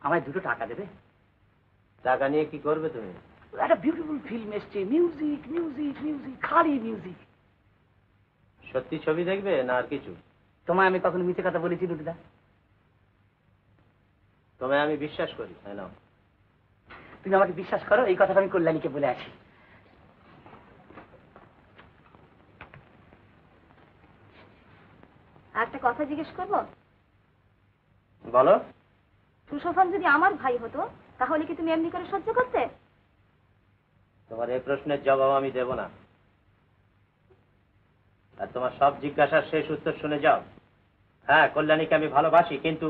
আমায় 2 টাকা দেবে?
টাকা নিয়ে কি করবে তুমি?
একটা বিউটিফুল ফিল্ম এসছে, মিউজিক মিউজিক মিউজিক, খালি মিউজিক।
সত্যি ছবি দেখবে না আর কিছু?
তোমায় আমি কখনো মিথ্যে কথা বলেছি নুটুদা?
তোমায় আমি বিশ্বাস করি, তাই না?
তুমি আমাকে বিশ্বাস করো, এই কথাটা আমি কল্যাণীকে বলে আসি।
একটা কথা জিজ্ঞেস করবো?
বলো।
সুশোভন যদি আমার ভাই হতো তাহলে কি তুমি এমনি করে সহ্য করতে?
তোমার এই প্রশ্নের জবাব আমি দেব না। আর তোমার সব জিজ্ঞাসার শেষ উত্তর শুনে যাও। হ্যাঁ, কল্যাণীকে আমি ভালোবাসি, কিন্তু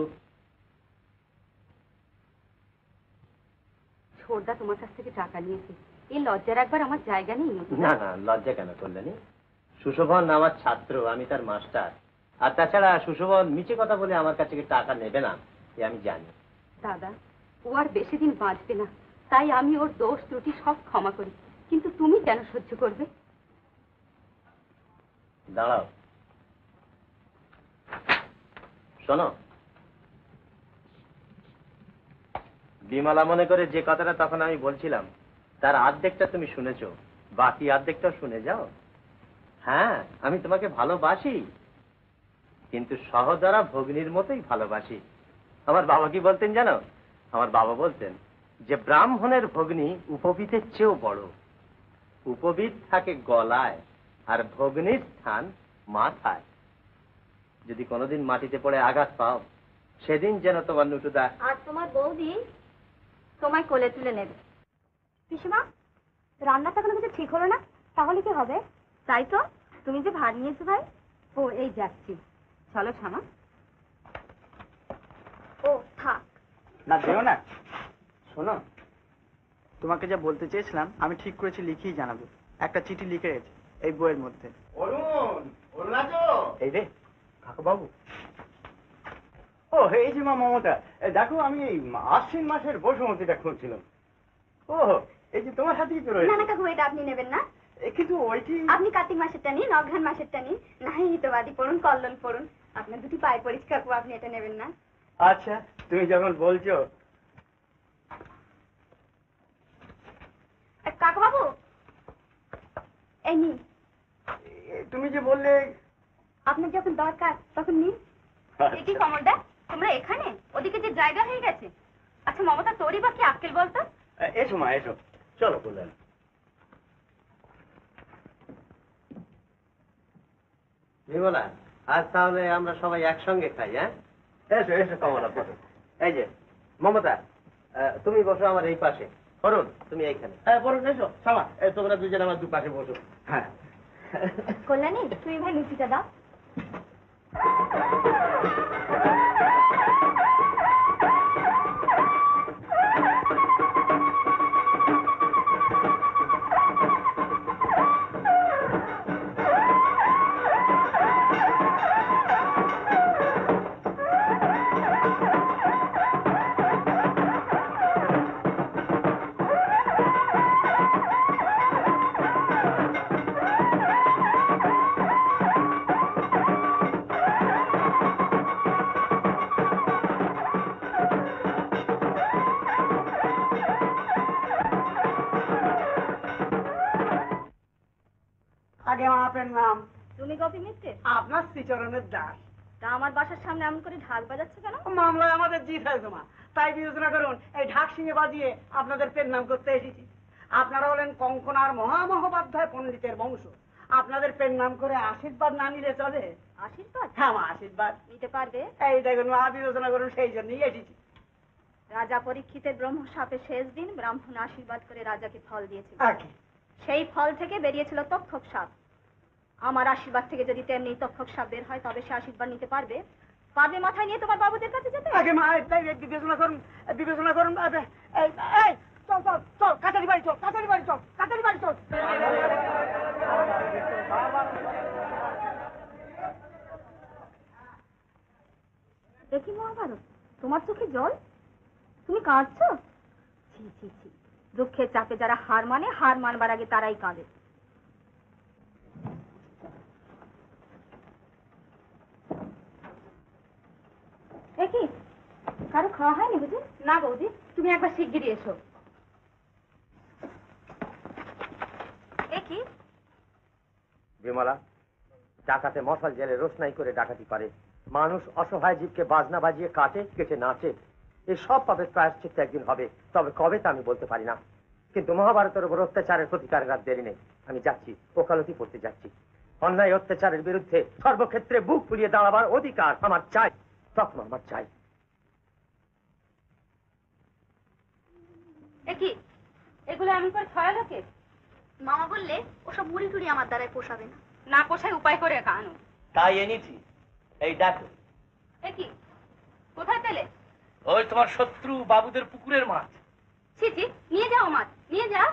ছোটদা তোমার কাছ থেকে টাকা নিয়েছে, এই লজ্জা রাখবার আমার জায়গা নেই।
না না, লজ্জা কেন কল্যাণী? সুশোভন আমার ছাত্র, আমি তার মাস্টার। আর তাছাড়া সুশোভন মিছে কথা বলে আমার কাছ থেকে টাকা নেবে না, এ আমি জানি।
দাদা, ও আর বেশি দিন বাঁচবে না, তাই আমি ওর দোষ ত্রুটি সব ক্ষমা করি, কিন্তু তুমি কেন সহ্য করবে?
দাঁড়াও, শোনো। বিমলা মনে করে যে কথাটা তখন আমি বলছিলাম তার অর্ধেকটা তুমি শুনেছো, বাকি অর্ধেকটা শুনে যাও। হ্যাঁ, আমি তোমাকে ভালোবাসি, কিন্তু সহদরা ভগ্নির মতোই ভালোবাসি। আমার বাবা কি বলতেন জানো? আমার বাবা বলতেন যে ব্রাহ্মণের ভগ্নি উপবীতের চেয়েও বড়। উপবীত থাকে গলায় আর ভগ্নির স্থান মাথায়। যদি কোনোদিন মাটিতে পড়ে আঘাত পাও, সেদিন যেন তোমার নুটুদা
আর তোমার বৌদি তোমায় কোলে তুলে নেবে। পিসিমা, রান্নাটা কোনো কিছু ঠিক হলো না, তাহলে কি হবে? তাই তো, তুমি যে ভার নিয়েছো ভাই। ও, এই যাচ্ছি, চলো শ্যামা। ও থাক
না, দেও না। শোনো, তোমাকে যা বলতে চেয়েছিলাম আমি ঠিক করেছি, লিখেই জানাবো। একটা চিঠি লিখে রেখেছি এই বইয়ের মধ্যে।
অরুণ, অরুণ আছো?
এই রে কাকুবাবু। ও, এই যে মা মমতা, দেখো আমি এই আশ্বিন মাসের বসুমতিটা খুঁজছিলাম। ও, এই যে তোমার হাতেই তো
না
রয়েছে।
না কাকু, এটা আপনি নেবেন না।
কিন্তু ওইটি
আপনি কার্তিক মাসেরটা নিন, অঘ্রাণ মাসেরটা নিন, না হিতবাদী পড়ুন, কল্লোল পড়ুন। আপনার দুটি পায়ে পড়িস কাকু, আপনি এটা নেবেন না।
আচ্ছা, তুমি যখন বলছো।
কাকু বাবু, এই নিন।
তুমি যে বললে
আপনার যখন দরকার তখন নিন। কি কমলদা, তোমরা এখানে? ওদিকে যে জায়গা হয়ে গেছে। আচ্ছা মমতা, তোরই বা কি আক্কেল বলতো?
এসো মা, এসো, চলো কল্যাণ।
বিমলা, আজ তাহলে আমরা সবাই একসঙ্গে খাই। হ্যাঁ, এসো এসো কমলা, বসো। এই যে মমতা, তুমি বসো আমার এই পাশে। অরুণ, তুমি এইখানে।
বরং এসো সামা, তোমরা দুজন আমার দুপাশে বসো।
হ্যাঁ,
কল্যাণী, তুমি ভাই লুচিটা দাও।
আগে আপনার নাম?
তুমি গোপী মিত্র?
আপনার শ্রীচরণের দাস।
তা আমার বাসার সামনে এমন করে ঢাক বাজাচ্ছে কেন?
মামলায় আমাদের জিত হয়েছে মা, তাই বিবেচনা করুন এই ঢাক সিংহে বাজিয়ে আপনাদের পেন নাম করতে এসেছি। আপনারা হলেন কঙ্কনার মহামহোপাধ্যায় পণ্ডিতের বংশ, আপনাদের পেন নাম করে আশীর্বাদ না নিলে চলে?
আশীর্বাদ?
হ্যাঁ মা, আশীর্বাদ
নিতে পারবে?
এই দেখুন মা, বিবেচনা করুন সেই জন্যই এসেছি।
রাজা পরীক্ষিতের ব্রহ্মশাপের শেষ দিন ব্রাহ্মণ আশীর্বাদ করে রাজাকে ফল দিয়েছিল।
আগে
সেই ফল থেকে বেরিয়েছিল তক্ষক সাপ। আমার আশীর্বাদ থেকে যদি তেমনি তক্ষক সাপ বের হয় তবে সে আশীর্বাদ নিতে পারবে? পারবে মাথায় নিয়ে তোমার বাবুদের কাছে যেতে?
আগে মা, বিবেচনা করুন, বিবেচনা করুন। এই এই, চল চল চল, কাছারি বাড়ি চল, কাছারি বাড়ি চল, কাছারি বাড়ি চল।
দেখি মহাভারত, তোমার চোখে জল? তুমি কাঁদছো? ছি ছি ছি, দুঃখের চাপে যারা হার মানে, হার মানবার আগে তারাই কাঁদে। দেখি কারো খাওয়া হয়নি বুঝি? না বৌদি, তুমি একবার শিগগিরই এসো। দেখি
বিমলা, ডাকাতে মশাল জেলে রোশনাই করে ডাকাতি করে, মানুষ অসহায় জীবকে বাজনা বাজিয়ে কাটে, কেটে নাচে। এই সব পাপের প্রায়শ্চিত্ত একদিন হবে, তবে কবে তা আমি বলতে পারি না। কিন্তু মহাভারতের উপর অত্যাচারের প্রতিকারের আর দেরি নেই। আমি যাচ্ছি, ওকালতি পড়তে যাচ্ছি। অন্যায় অত্যাচারের বিরুদ্ধে সর্বক্ষেত্রে বুক ফুলিয়ে দাঁড়াবার অধিকার আমার চাই, তখন আমার চাই।
কি এগুলো এমন করে ছড়ালো কে?
মামা বললে ওসব মুড়ি টুড়ি আমার দ্বারাই পোষাবে না।
না পোষায় উপায় করে আনো।
তাই এনেছি, এই দেখো।
কি কোথায় পেলে?
ওই তোমার শত্রু বাবুদের পুকুরের মাছ।
ছি ছি, নিয়ে যাও মাছ, নিয়ে যাও।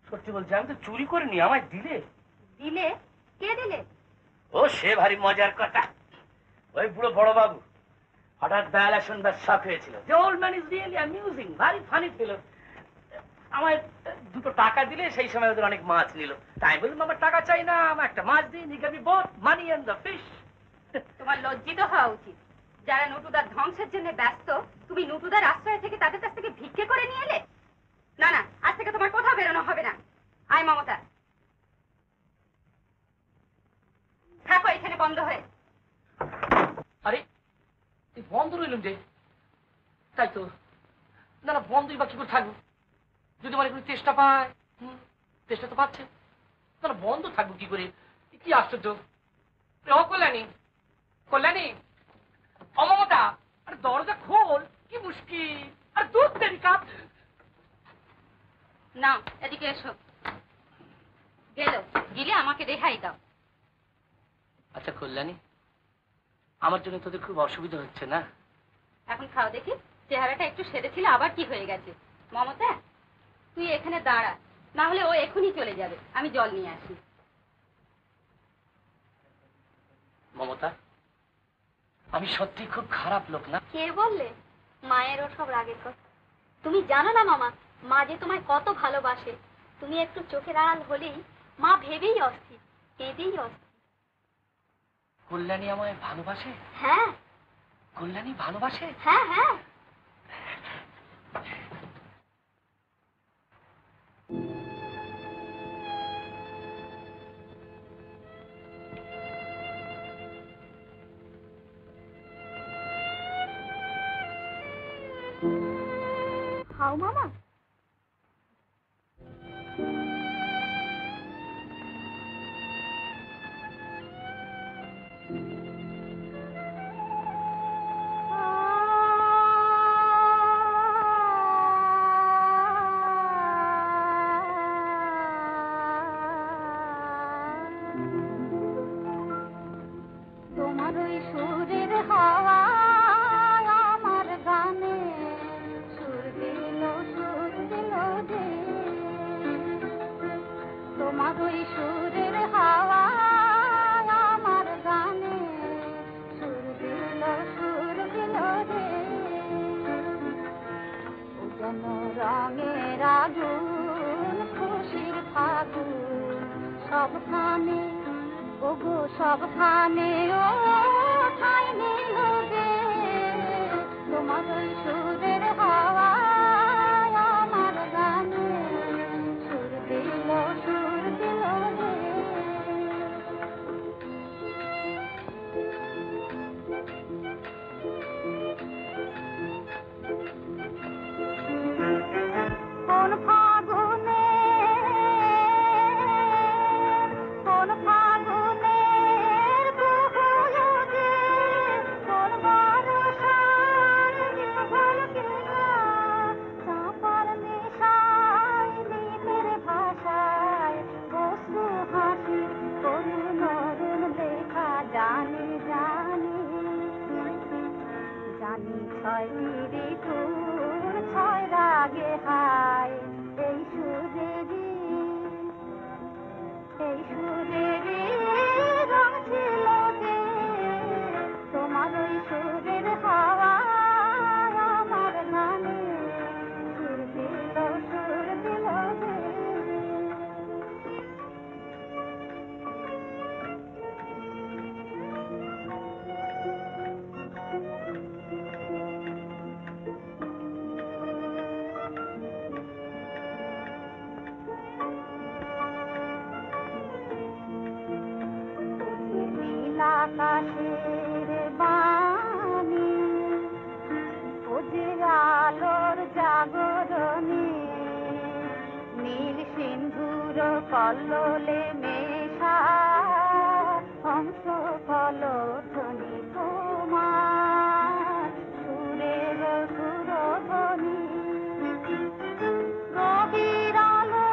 সত্যি বলছি, আমি তো চুরি করে নি, আমায় দিলে।
দিলে? কে দিলে?
ও সে ভারী মজার কথা। ওই বুড়ো বড় বাবু হঠাৎ বেলা শুনবার শখ হয়েছিল। The old man is really amusing, very funny fellow. আমায় 2 টাকা দিলে সেই সময় ওদের অনেক মাছ নিল। তাই বললাম আমার টাকা চাই না, আমার একটা মাছ দিন, he gave me both money and the fish.
তোমার লজ্জিত হওয়া উচিত। যারা নটুদার ধ্বংসের জন্য ব্যস্ত, তুমি নটুদার আশ্রয় থেকে তাদের কাছ থেকে ভিক্ষে করে নিয়ে এলে। না না, আজ থেকে তোমার কোথাও বেরোনো হবে না। আয় মমতা, থাকো এখানে বন্ধ হয়ে।
আরে এই বন্ধ রইলাম যে, তাই তো। না না, বন্ধই বা কি করে থাকবো? যদি মানে কোনো চেষ্টা পায়। চেষ্টা তো পাচ্ছে না, বন্ধ থাকবো কি করে? কি আশ্চর্য। কল্যাণী, কল্যাণী, অমমতা, আরে দরজা খোল, কি মুশকিল। আর দুধ দেরি কাপ।
না, এদিকে এসো। গেলে আমাকে রেহাই দাও।
আচ্ছা কল্যাণী, আমার জন্য তোদের খুব অসুবিধা হচ্ছে না?
এখন খাও দেখি, চেহারাটা একটু সেরেছিল, আবার কি হয়ে গেছে। মমতা, তুই এখানে দাঁড়া, না হলে ও এখনই চলে যাবে। আমি জল নিয়ে আসি।
মমতা, আমি সত্যি খুব খারাপ লোক না?
কে বললে? মায়ের ও সব রাগের কথা। তুমি জানো না মামা, মা যে তোমায় কত ভালোবাসে। তুমি একটু চোখের আড়াল হলেই মা ভেবেই অস্থির, কেঁদেই অস্থির।
কল্যাণী আমায় ভালোবাসে?
হ্যাঁ।
কল্যাণী ভালোবাসে?
হ্যাঁ হ্যাঁ। খাও মামা। তোমার ওই সুরের হাওয়া আমার গানে সুর দিল যে। তোমার ওই সুরের হাওয়া আমার গানে সুর দিল যে। ও যেন রঙের আগুন, খুশির ফাগুন, সবখানে ওগো সবখানে ও ঠাই নিল যে। তোমার ওই সুরের হাওয়া আমার গানে সুর দিল যে। কোন ফাগুনে, কোন ফাগুনের বুকুলো যে, কোন বর্ষার বিহ্বল কিনা, চাঁপার নেশায় নিতের ভাষায় বসু হাসির করুণ অরুণ লেখা জানি জানি জানি। ছয় ঋতুর ছয় রাগে হায় এই সুরেরই রং ছিল যে। তোমার ওই সুরের হাওয়া আমার গানে সুর দিল যে। আকাশের বাণী, ও যে আলোর জাগরণী, নীল সিন্ধুর কল্লোলে মেশা হংস কলো ধ্বনি তোমার সুরের সুরধ্বনি রবির আলো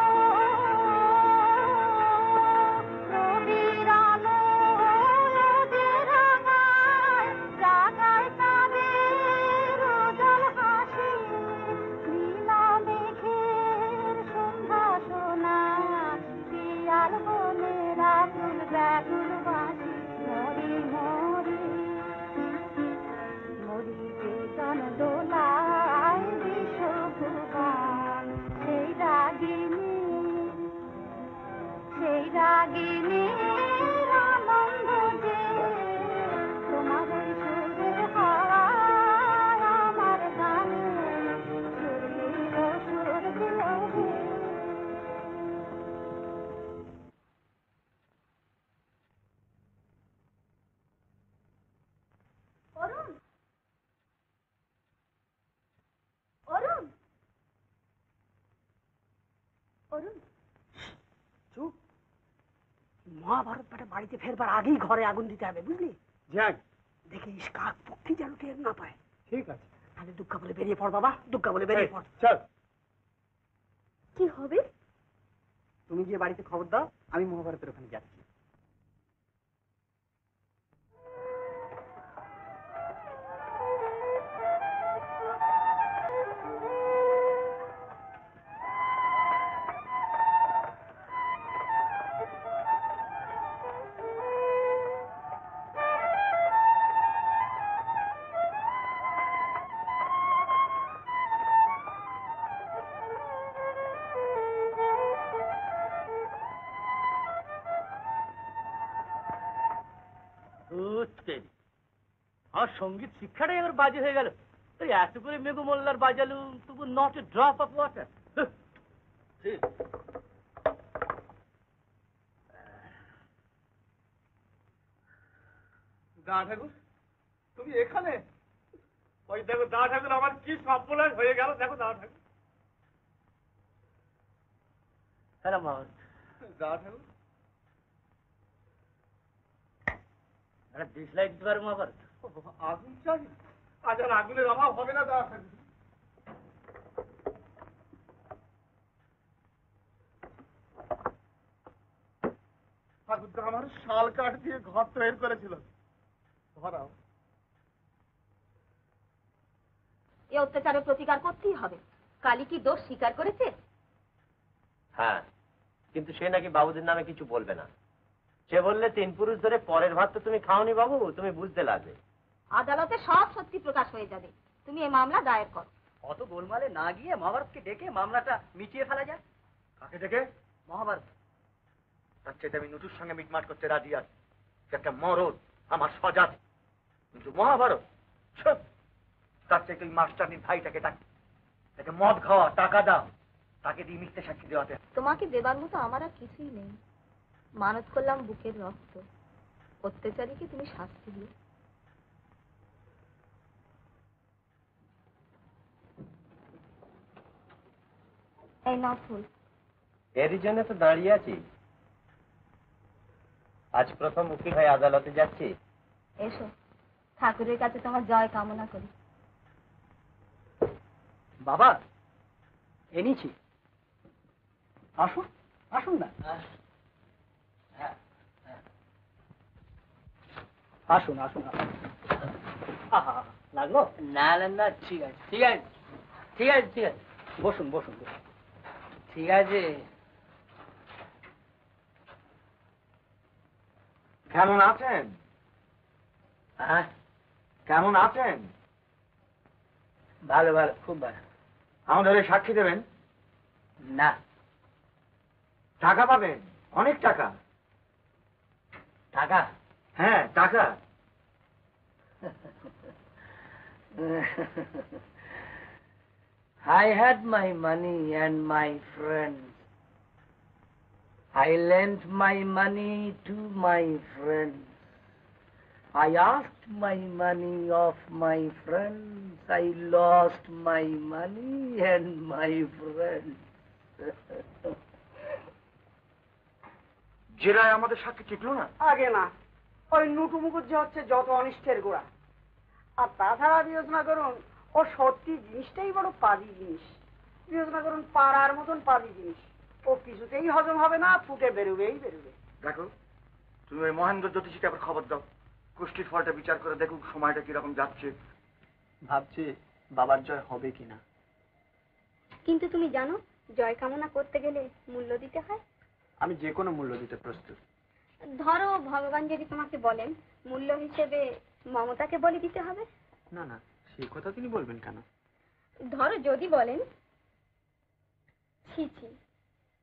যে রাঙায় জাগায় তাদের উজ্জ্বল হাসি নীলা মেঘের সন্ধ্যা সোনা পিয়াল বনের আকুল ব্যাকুল বাঁশি মরি মরি মরি বেদন দোলায় বিশ্বভুবন সেই রাগিনী আনন্দ যে তোমার ওই সুরের হাওয়ায় আমার গানে সুর দিল হে। অরুণ অরুণ অরুণ
চুপ, মহাভারত পাঠে বাড়িতে ফেরবার আগেই ঘরে আগুন দিতে হবে, বুঝলি?
যাক,
দেখিস কাক পক্ষী যেন টের না পায়।
ঠিক আছে,
তাহলে দুঃখা বলে বেরিয়ে পড় বাবা, দুঃখা বলে বেরিয়ে পড়।
চল।
কি হবে?
তুমি গিয়ে বাড়িতে খবর দাও, আমি মহাভারতের ওখানে যাচ্ছি।
আর সঙ্গীত শিক্ষাটাই এবার বাজে হয়ে গেল। এত করে মেঘু মোল্লার বাজালুম, তবু not a drop of water.
দা ঠাকুর, তুমি এখানে? ওই দেখো দা ঠাকুর, আমার কি সর্বনাশ হয়ে গেল, দেখো দা ঠাকুর।
হ্যাঁ মা,
দা ঠাকুর,
ডিসলাইক দিতে পারবো আবার।
আগুন চাই, আজ আর আগুনের অভাব হবে না দা ঠাকুর। ঠাকুর তো আমার শাল কাঠ দিয়ে ঘর তৈরি করেছিল, ধরাও।
এ অত্যাচারের প্রতিকার করতেই হবে। কালী কি দোষ স্বীকার করেছে?
হ্যাঁ, কিন্তু সে নাকি বাবুদের নামে কিছু বলবে না। সে বললে 3 পুরুষ ধরে পরের ভাত তো তুমি খাওনি বাবু, তুমি বুঝতে লাগবে।
আদালতে সব সত্যি প্রকাশ হয়ে যাবে। তুমি এই মামলা দায়ের করো।
অত গোলমালে না গিয়ে মহাভারতকে ডেকে মামলাটা মিটিয়ে ফেলা যায়।
কাকে ডেকে?
মহাভারত।
তার চেয়ে আমি নটুর সঙ্গে মিটমাট করতে রাজি আছি। সে একটা মরদ, আমার সজাত। কিন্তু মহাভারত, ছ্যাঃ, তার চেয়ে তুই মাস্টারনির ভাইটাকে ডাক, তাকে মদ খাওয়া, টাকা দাও, তাকে দিয়ে মিথ্যে সাক্ষী দেওয়াতে।
তোমাকে দেবার মতো আমার আর কিছুই নেই। মানত করলাম বুকের রক্ত। অত্যাচারীকে তুমি শাস্তি দিও। এই নাও ফুল।
এরই জন্য তো দাঁড়িয়ে আছি। আজ প্রথম উকিল হয়ে আদালতে যাচ্ছি।
এসো, ঠাকুরের কাছে তোমার জয় কামনা করি।
বাবা, এনেছি, আসুন আসুন না, আসুন আসুন আসুন। লাগলো? না না না, ঠিক আছে ঠিক আছে ঠিক আছে ঠিক আছে, বসুন বসুন বসুন। ঠিক আছে।
কেমন আছেন?
হ্যাঁ,
কেমন আছেন?
ভালো ভালো, খুব ভালো।
আমাদের সাক্ষী দেবেন?
না।
টাকা পাবেন, অনেক টাকা।
টাকা?
হ্যাঁ, টাকা।
I had my money and my friends. I lent my money to my friends. I asked my money of my friends. I lost my money and my friends.
জেরায় আমাদের সাক্ষী টিকলো না।
আগে না, ওই নুটু মুখুজ্জি হচ্ছে যত অনিষ্টের গোড়া। আর তাছাড়া বিবেচনা করুন, ও সত্যি জিনিসটাই বড় পাজি জিনিস। বিবেচনা করুন, পাড়ার মতন পাজি জিনিস। ও কিছুতেই হজম হবে না, ফুটে বেরোবেই বেরোবে।
দেখো, তুমি ওই মহেন্দ্র জ্যোতিষীকে আবার খবর দাও, কুষ্টির ফলটা বিচার করে দেখুক সময়টা কিরকম যাচ্ছে।
ভাবছি বাবার জয় হবে কিনা।
কিন্তু তুমি জানো, জয় কামনা করতে গেলে মূল্য দিতে হয়।
আমি যে কোনো মূল্য দিতে প্রস্তুত।
ধরো ভগবান যদি তোমাকে বলেন মূল্য হিসেবে মমতাকে বলি দিতে হবে।
না না, সেই কথা তিনি বলবেন কেন?
ধরো যদি বলেন, ছি ছি,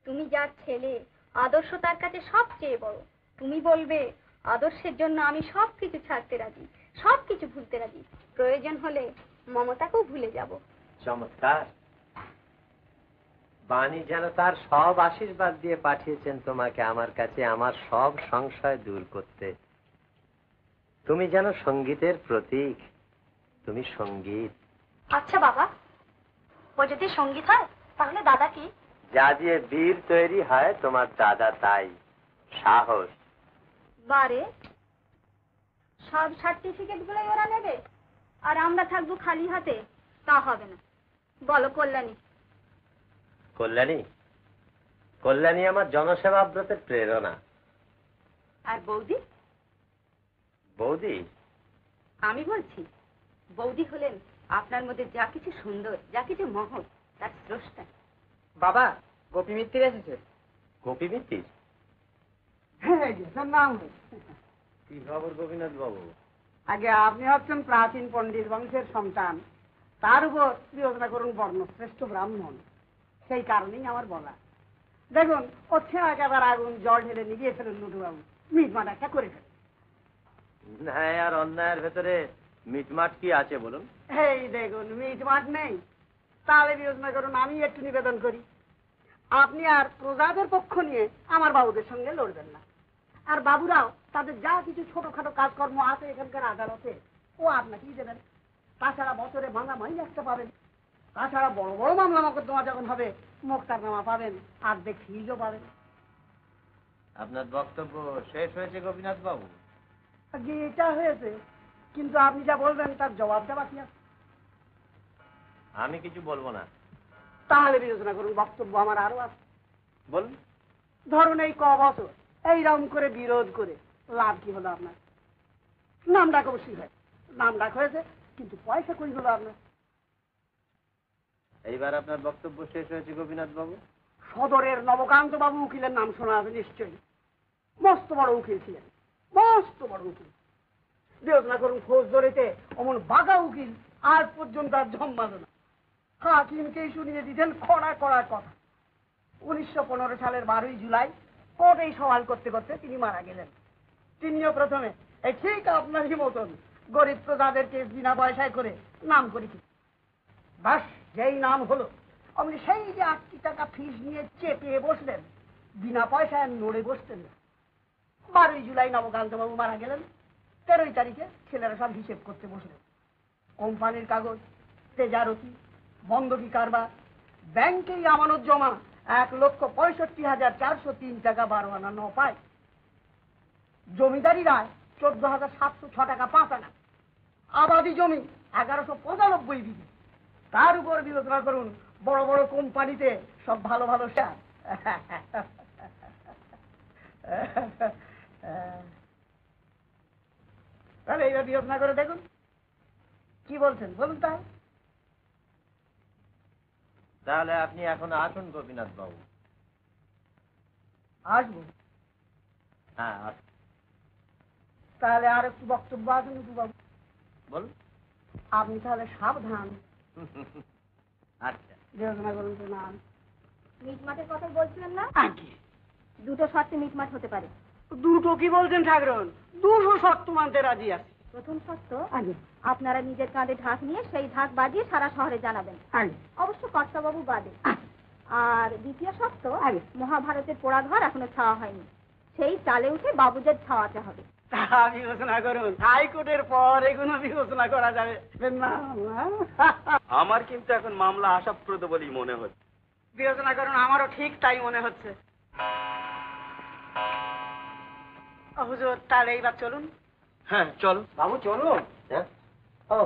তুমি যার ছেলে, আদর্শ তার কাছে সবচেয়ে বড়, তুমি বলবে আদর্শের জন্য আমি সবকিছু ছাড়তে রাজি, সবকিছু ভুলতে রাজি, প্রয়োজন হলে মমতাকেও ভুলে যাব।
চমৎকার। বাণী যেন তার সব আশীর্বাদ দিয়ে পাঠিয়েছেন তোমাকে আমার কাছে, আমার সব সংশয় দূর করতে। তুমি যেন সঙ্গীতের প্রতীক, তুমি সঙ্গীত।
আচ্ছা বাবা, ও যদি সঙ্গীত হয় তাহলে দাদা কি?
যা দিয়ে বীর তৈরি হয় তোমার দাদা তাই, সাহস।
বারে, সব সার্টিফিকেট গুলোই ওরা নেবে আর আমরা থাকবো খালি হাতে? তা হবে না। বলো কল্যাণী।
কল্যাণী? কল্যাণী আমার জনসেবা ব্রতের প্রেরণা।
আর বৌদি?
বৌদি?
আমি বলছি, বৌদি হলেন আপনার মধ্যে যা কিছু সুন্দর, যা কিছু মহৎ, তার স্রষ্টা।
বাবা, গোপী মিত্তির এসেছে।
গোপী মিত্তির?
হ্যাঁ, তার নাম।
কি খবর গোপীনাথ বাবু?
আগে আপনি হচ্ছেন প্রাচীন পণ্ডিত বংশের সন্তান, তার উপর বিবেচনা করুন বর্ণশ্রেষ্ঠ ব্রাহ্মণ। সেই কারণেই আমার বলা। দেখুন, ও ছেঁড়া কাদার আগুন জল ঢেলে নিভিয়ে ফেলুন নুটুবাবু, মিটমাট একটা করে ফেলুন।
ন্যায় আর অন্যায়ের ভেতরে মিটমাট কি আছে বলুন?
এই দেখুন, মিটমাট নেই। তাহলে বিবেচনা করুন আমি একটু নিবেদন করি, আপনি আর প্রজাদের পক্ষ নিয়ে আমার বাবুদের সঙ্গে লড়বেন না। আর বাবুরাও তাদের যা কিছু ছোটখাটো কাজকর্ম আছে এখানকার আদালতে, ও আপনাকেই দেবেন। তাছাড়া বছরে ভাঙা মাইল একটা পাবেন। তাছাড়া বড় বড় মামলা মকদ্দমা যখন হবে মোক্তারনামা পাবেন, অর্ধেক ফিজও পাবেন।
আপনার বক্তব্য শেষ হয়েছে গোপীনাথ বাবু?
আগে এটা হয়েছে, কিন্তু আপনি যা বলবেন তার জবাবটা বাকি আছে।
আমি কিছু বলবো না।
তাহলে বিবেচনা করুন, বক্তব্য আমার আরো আছে।
বলুন।
ধরুন, এই ক বছর এইরকম করে বিরোধ করে লাভ কি হলো আপনার? নাম ডাক অবশ্যই হয়, নাম ডাক হয়েছে, কিন্তু পয়সা কই হলো আপনার?
এইবার আপনার বক্তব্য শেষ হয়েছে গোপীনাথ বাবু?
সদরের নবকান্ত বাবু উকিলের নাম শোনা আছে নিশ্চয়ই। মস্ত বড় উকিল ছিলেন, মস্ত বড় উকিল। বিবেচনা করুন, খোঁজ ধরেতে অমন বাঘা উকিল আজ পর্যন্ত আর জন্মালো না। হাকিমকেই শুনিয়ে দিতেন কড়া কড়া কথা। 1915 সালের 12ই জুলাই কোর্টেই সওয়াল করতে করতে তিনি মারা গেলেন। তিনিও প্রথমে এই ঠিক আপনারই মতন গরিব প্রজাদেরকে বিনা পয়সায় করে নাম করেছি। বাস যেই নাম হলো, অমনি সেই যে 80 টাকা ফিস নিয়ে চেপে বসলেন, বিনা পয়সায় নড়ে বসতেন না। 12ই জুলাই নবকান্তবাবু মারা গেলেন। 13ই তারিখে ছেলেরা সব হিসেব করতে বসলেন। কোম্পানির কাগজ, তেজারতি, বন্ধকি কারবার, ব্যাংকেই আমানত জমা 1,65,403 টাকা 12 আনা 9 পায়। জমিদারি রায় 14,706 টাকা 5 আনা। আবাদি জমি 1195 বিঘি। তার উপর বিবেচনা করুন, বড় বড় কোম্পানিতে সব ভালো ভালো শেয়ার। তাহলে এইবার বিবেচনা করে দেখুন, কি বলছেন বলুন।
তাহলে আপনি এখন আসুন গোপীনাথ বাবু।
আসবো?
হ্যাঁ আসুন।
তাহলে আর একটু বক্তব্য আছে নুটু বাবু।
বলুন।
আপনি তাহলে সাবধান।
আচ্ছা,
বিবেচনা করুন তো। না,
মিটমাটের কথা বলছিলেন না?
আগে
দুটো শর্তে মিটমাট হতে পারে।
দুটো কি বলছেন ঠাকুরন? 200 শর্ত মানতে রাজি আছে।
প্রথম শর্ত,
আগে
আপনারা নিজের কাঁধে ঢাক নিয়ে সেই ঢাক বাজিয়ে সারা শহরে জানাবেন,
আগে
অবশ্য কর্তাবাবু বাদে। আর দ্বিতীয় শর্ত, মহাভারতের পোড়াঘর এখনো ছাওয়া হয়নি, সেই চালে উঠে বাবুদের ছাওয়াতে হবে।
তা বিবেচনা করুন, হাইকোর্টের পর এগুলো বিবেচনা করা যাবে না।
আমার কিন্তু এখন মামলা আশাপ্রদ বলেই মনে হচ্ছে।
বিবেচনা করুন, আমারও ঠিক তাই মনে হচ্ছে। হুজুর তাহলে এইবার চলুন।
হ্যাঁ চল
বাবু চলুন। হ্যাঁ ও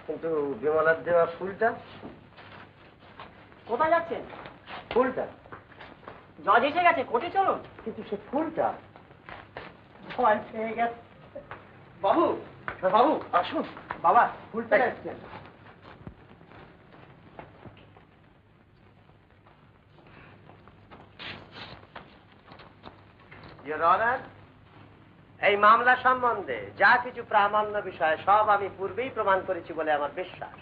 কিন্তু বিমলার দেওয়া ফুলটা,
কোথায় যাচ্ছেন?
ফুলটা
জজ এসে গেছে, কোর্টে চলুন।
কিন্তু সে ফুলটা।
ভয় পেয়ে গেছে।
বাবু বাবু আসুন
বাবা ফুলটা এসছেন। Your Honor, এই মামলা সম্বন্ধে যা কিছু প্রামাণ্য বিষয় সব আমি পূর্বেই প্রমাণ করেছি বলে আমার বিশ্বাস।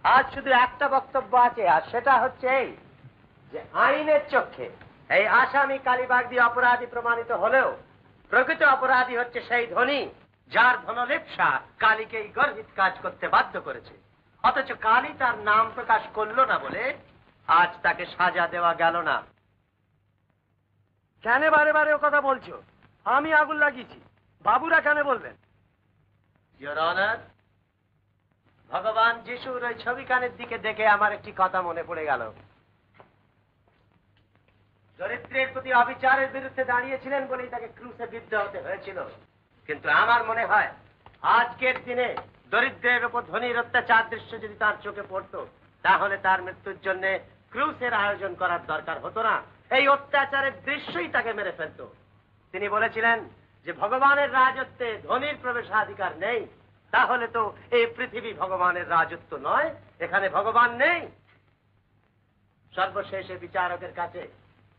আজ শুধু একটা বক্তব্য আছে, আর সেটা হচ্ছে এই যে আইনের চোখে এই আসামি কালীবাগ দিয়ে অপরাধী প্রমাণিত হলেও প্রকৃত অপরাধী হচ্ছে সেই ধনী যার ধনলিপ্সা কালীকে এই গর্হিত কাজ করতে বাধ্য করেছে। অথচ কালী তার নাম প্রকাশ করলো না বলে আজ তাকে সাজা দেওয়া গেল না।
কেন বারে বারে ও কথা বলছো? আমি আগুন লাগিয়েছি, বাবুরা কেন বলবেন?
Your Honor, ভগবান যিশুর ওই ছবিখানের দিকে দেখে আমার একটি কথা মনে পড়ে গেল। দরিদ্রের প্রতি অবিচারের বিরুদ্ধে দাঁড়িয়েছিলেন বলেই তাকে ক্রুশে বিদ্ধ হতে হয়েছিল। কিন্তু আমার মনে হয় আজকের দিনে দরিদ্রের উপর ধনীর অত্যাচার দৃশ্য যদি তার চোখে পড়তো, তাহলে তার মৃত্যুর জন্য ক্রুশের আয়োজন করার দরকার হতো না। এই অত্যাচারের দৃশ্যই তাকে মেরে ফেলত। তিনি বলেছিলেন যে ভগবানের রাজত্বে ধনীর প্রবেশাধিকার নেই। তাহলে তো এই পৃথিবী ভগবানের রাজত্ব নয়, এখানে ভগবান নেই। সর্বশেষে বিচারকের কাছে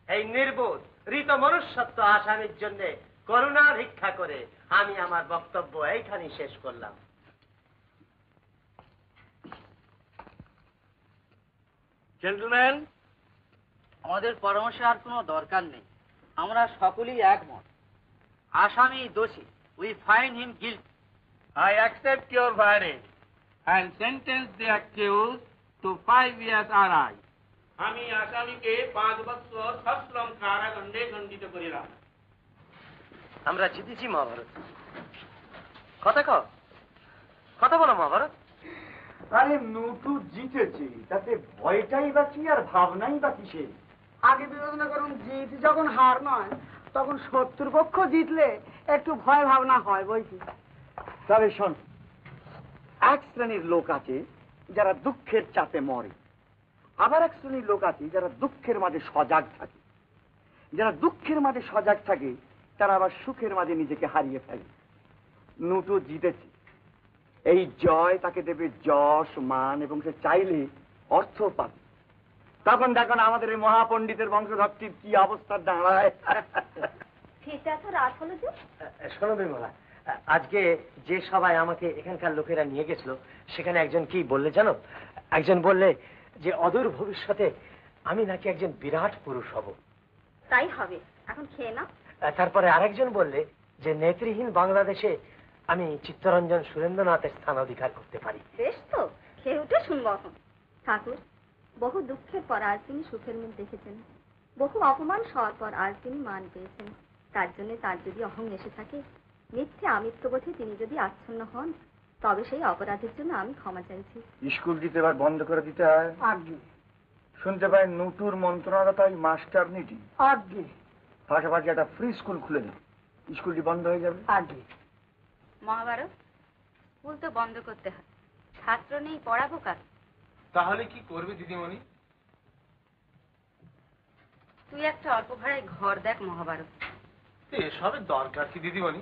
এই নির্বোধ হৃত মনুষ্যত্ব আসামির জন্য করুণা ভিক্ষা করে আমি আমার বক্তব্য এইখানেই শেষ করলাম।
জেন্টলম্যান, আমাদের পরামর্শের আর কোনো দরকার নেই। আমরা সকলেই একমত, আসামি দোষী। We find him guilt.
I accept your verdict and sentence the accused to 5 years RI. আমি আসামিকে 5 বছর সশ্রম কারাদণ্ডে দণ্ডিত করিলাম।
আমরা জিতেছি মহাভারত। কথা বলো মহাভারত।
আরে নটু জিতেছি, তাতে ভয়টাই বা কি আর ভাবনাই বা কিসে?
আগে বিবেচনা করুন, জিত যখন হার নয় তখন শত্রুপক্ষ জিতলে একটু ভয় ভাবনা হয় বই কি।
তবে শোন, এক শ্রেণীর লোক আছে যারা দুঃখের চাপে মরে, আবার এক শ্রেণীর লোক আছে যারা দুঃখের মাঝে সজাগ থাকে। যারা দুঃখের মাঝে সজাগ থাকে তারা আবার সুখের মাঝে নিজেকে হারিয়ে ফেলে। নটু জিতেছে, এই জয় তাকে দেবে যশ মান, এবং সে চাইলে অর্থ পাবে। তখন দেখুন আমাদের এই মহাপণ্ডিতের বংশধরটির কি অবস্থা দাঁড়ায়।
ফিরতে এত রাত হলো যে?
শোনো বিমলা, আজকে যে সবাই আমাকে এখানকার লোকেরা নিয়ে গেছিল সেখানে একজন কি বললে জানো? একজন বললে যে অদূর ভবিষ্যতে আমি নাকি একজন বিরাট পুরুষ হব।
তাই হবে, এখন খেয়ে না।
তারপরে আরেকজন বললে যে নেত্রীহীন বাংলাদেশে আমি চিত্তরঞ্জন সুরেন্দ্রনাথের স্থান অধিকার করতে পারি।
বেশ তো, খেয়ে উঠে শুনবো এখন। ঠাকুর, বহু দুঃখের পর আজ তিনি সুখের মুখ দেখেছেন, বহু অপমান সওয়ার পর আজ তিনি মান পেয়েছেন। তার জন্য তার যদি অহং এসে থাকে, মিথ্যে আমিত্ববোধে তিনি যদি আচ্ছন্ন হন, তবে সেই অপরাধের জন্য আমি ক্ষমা চাইছি।
স্কুল দিতে এবার বন্ধ করে দিতে হয়।
আগে
শুনতে পাই নটুর মন্ত্রণালয় মাস্টার নীতি,
আগে
পাশাপাশি একটা ফ্রি স্কুল খুলে দিই, স্কুলটি বন্ধ হয়ে যাবে।
আগে
মহাভারত, স্কুল তো বন্ধ করতে হয়, ছাত্র নেই, পড়াবো কার?
তাহলে কি করবে দিদিমণি?
তুই একটা অল্প ভাড়ায় ঘর দেখ মহাভারত।
এসবের দরকার কি দিদিমণি?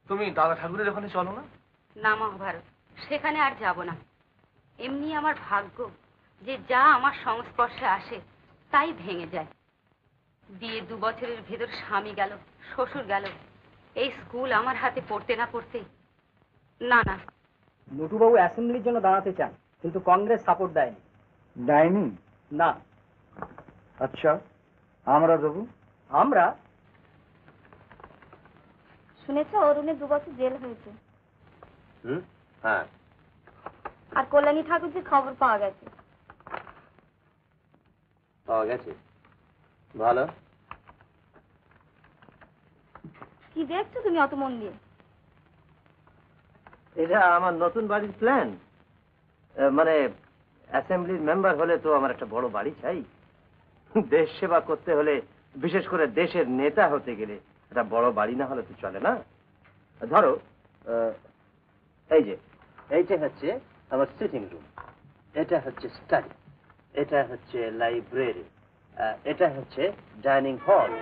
তুমি দাদা ঠাকুরের ওখানে চলো না।
না মহাভারত, সেখানে আর যাব না। এমনি আমার ভাগ্য যে যা আমার সংস্পর্শে আসে তাই ভেঙে যায়। বিয়ে 2 বছরের ভেতর স্বামী গেল, শ্বশুর গেল, এই স্কুল আমার হাতে পড়তে না পড়তে। না না,
নটুবাবু অ্যাসেম্বলির জন্য দাঁড়াতে চান, কিন্তু কংগ্রেস সাপোর্ট দেয়নি।
দেয়নি?
না।
আচ্ছা, আমরা দেবো।
আমরা
শুনেছো অরুণের 2 বছর জেল হয়েছে,
হ্যাঁ,
আর কল্যাণী ঠাকুরজির খবর পাওয়া গেছে।
পাওয়া গেছে? ভালো।
কি দেখছো তুমি অত মন দিয়ে?
এটা আমার নতুন বাড়ির প্ল্যান। মানে অ্যাসেম্বলির মেম্বার হলে তো আমার একটা বড় বাড়ি চাই। দেশ সেবা করতে হলে, বিশেষ করে দেশের নেতা হতে গেলে একটা বড় বাড়ি না হলে তো চলে না। ধরো এই যে এইটা হচ্ছে আমার সিটিং রুম, এটা হচ্ছে স্টাডি, এটা হচ্ছে লাইব্রেরি, এটা হচ্ছে ডাইনিং হল।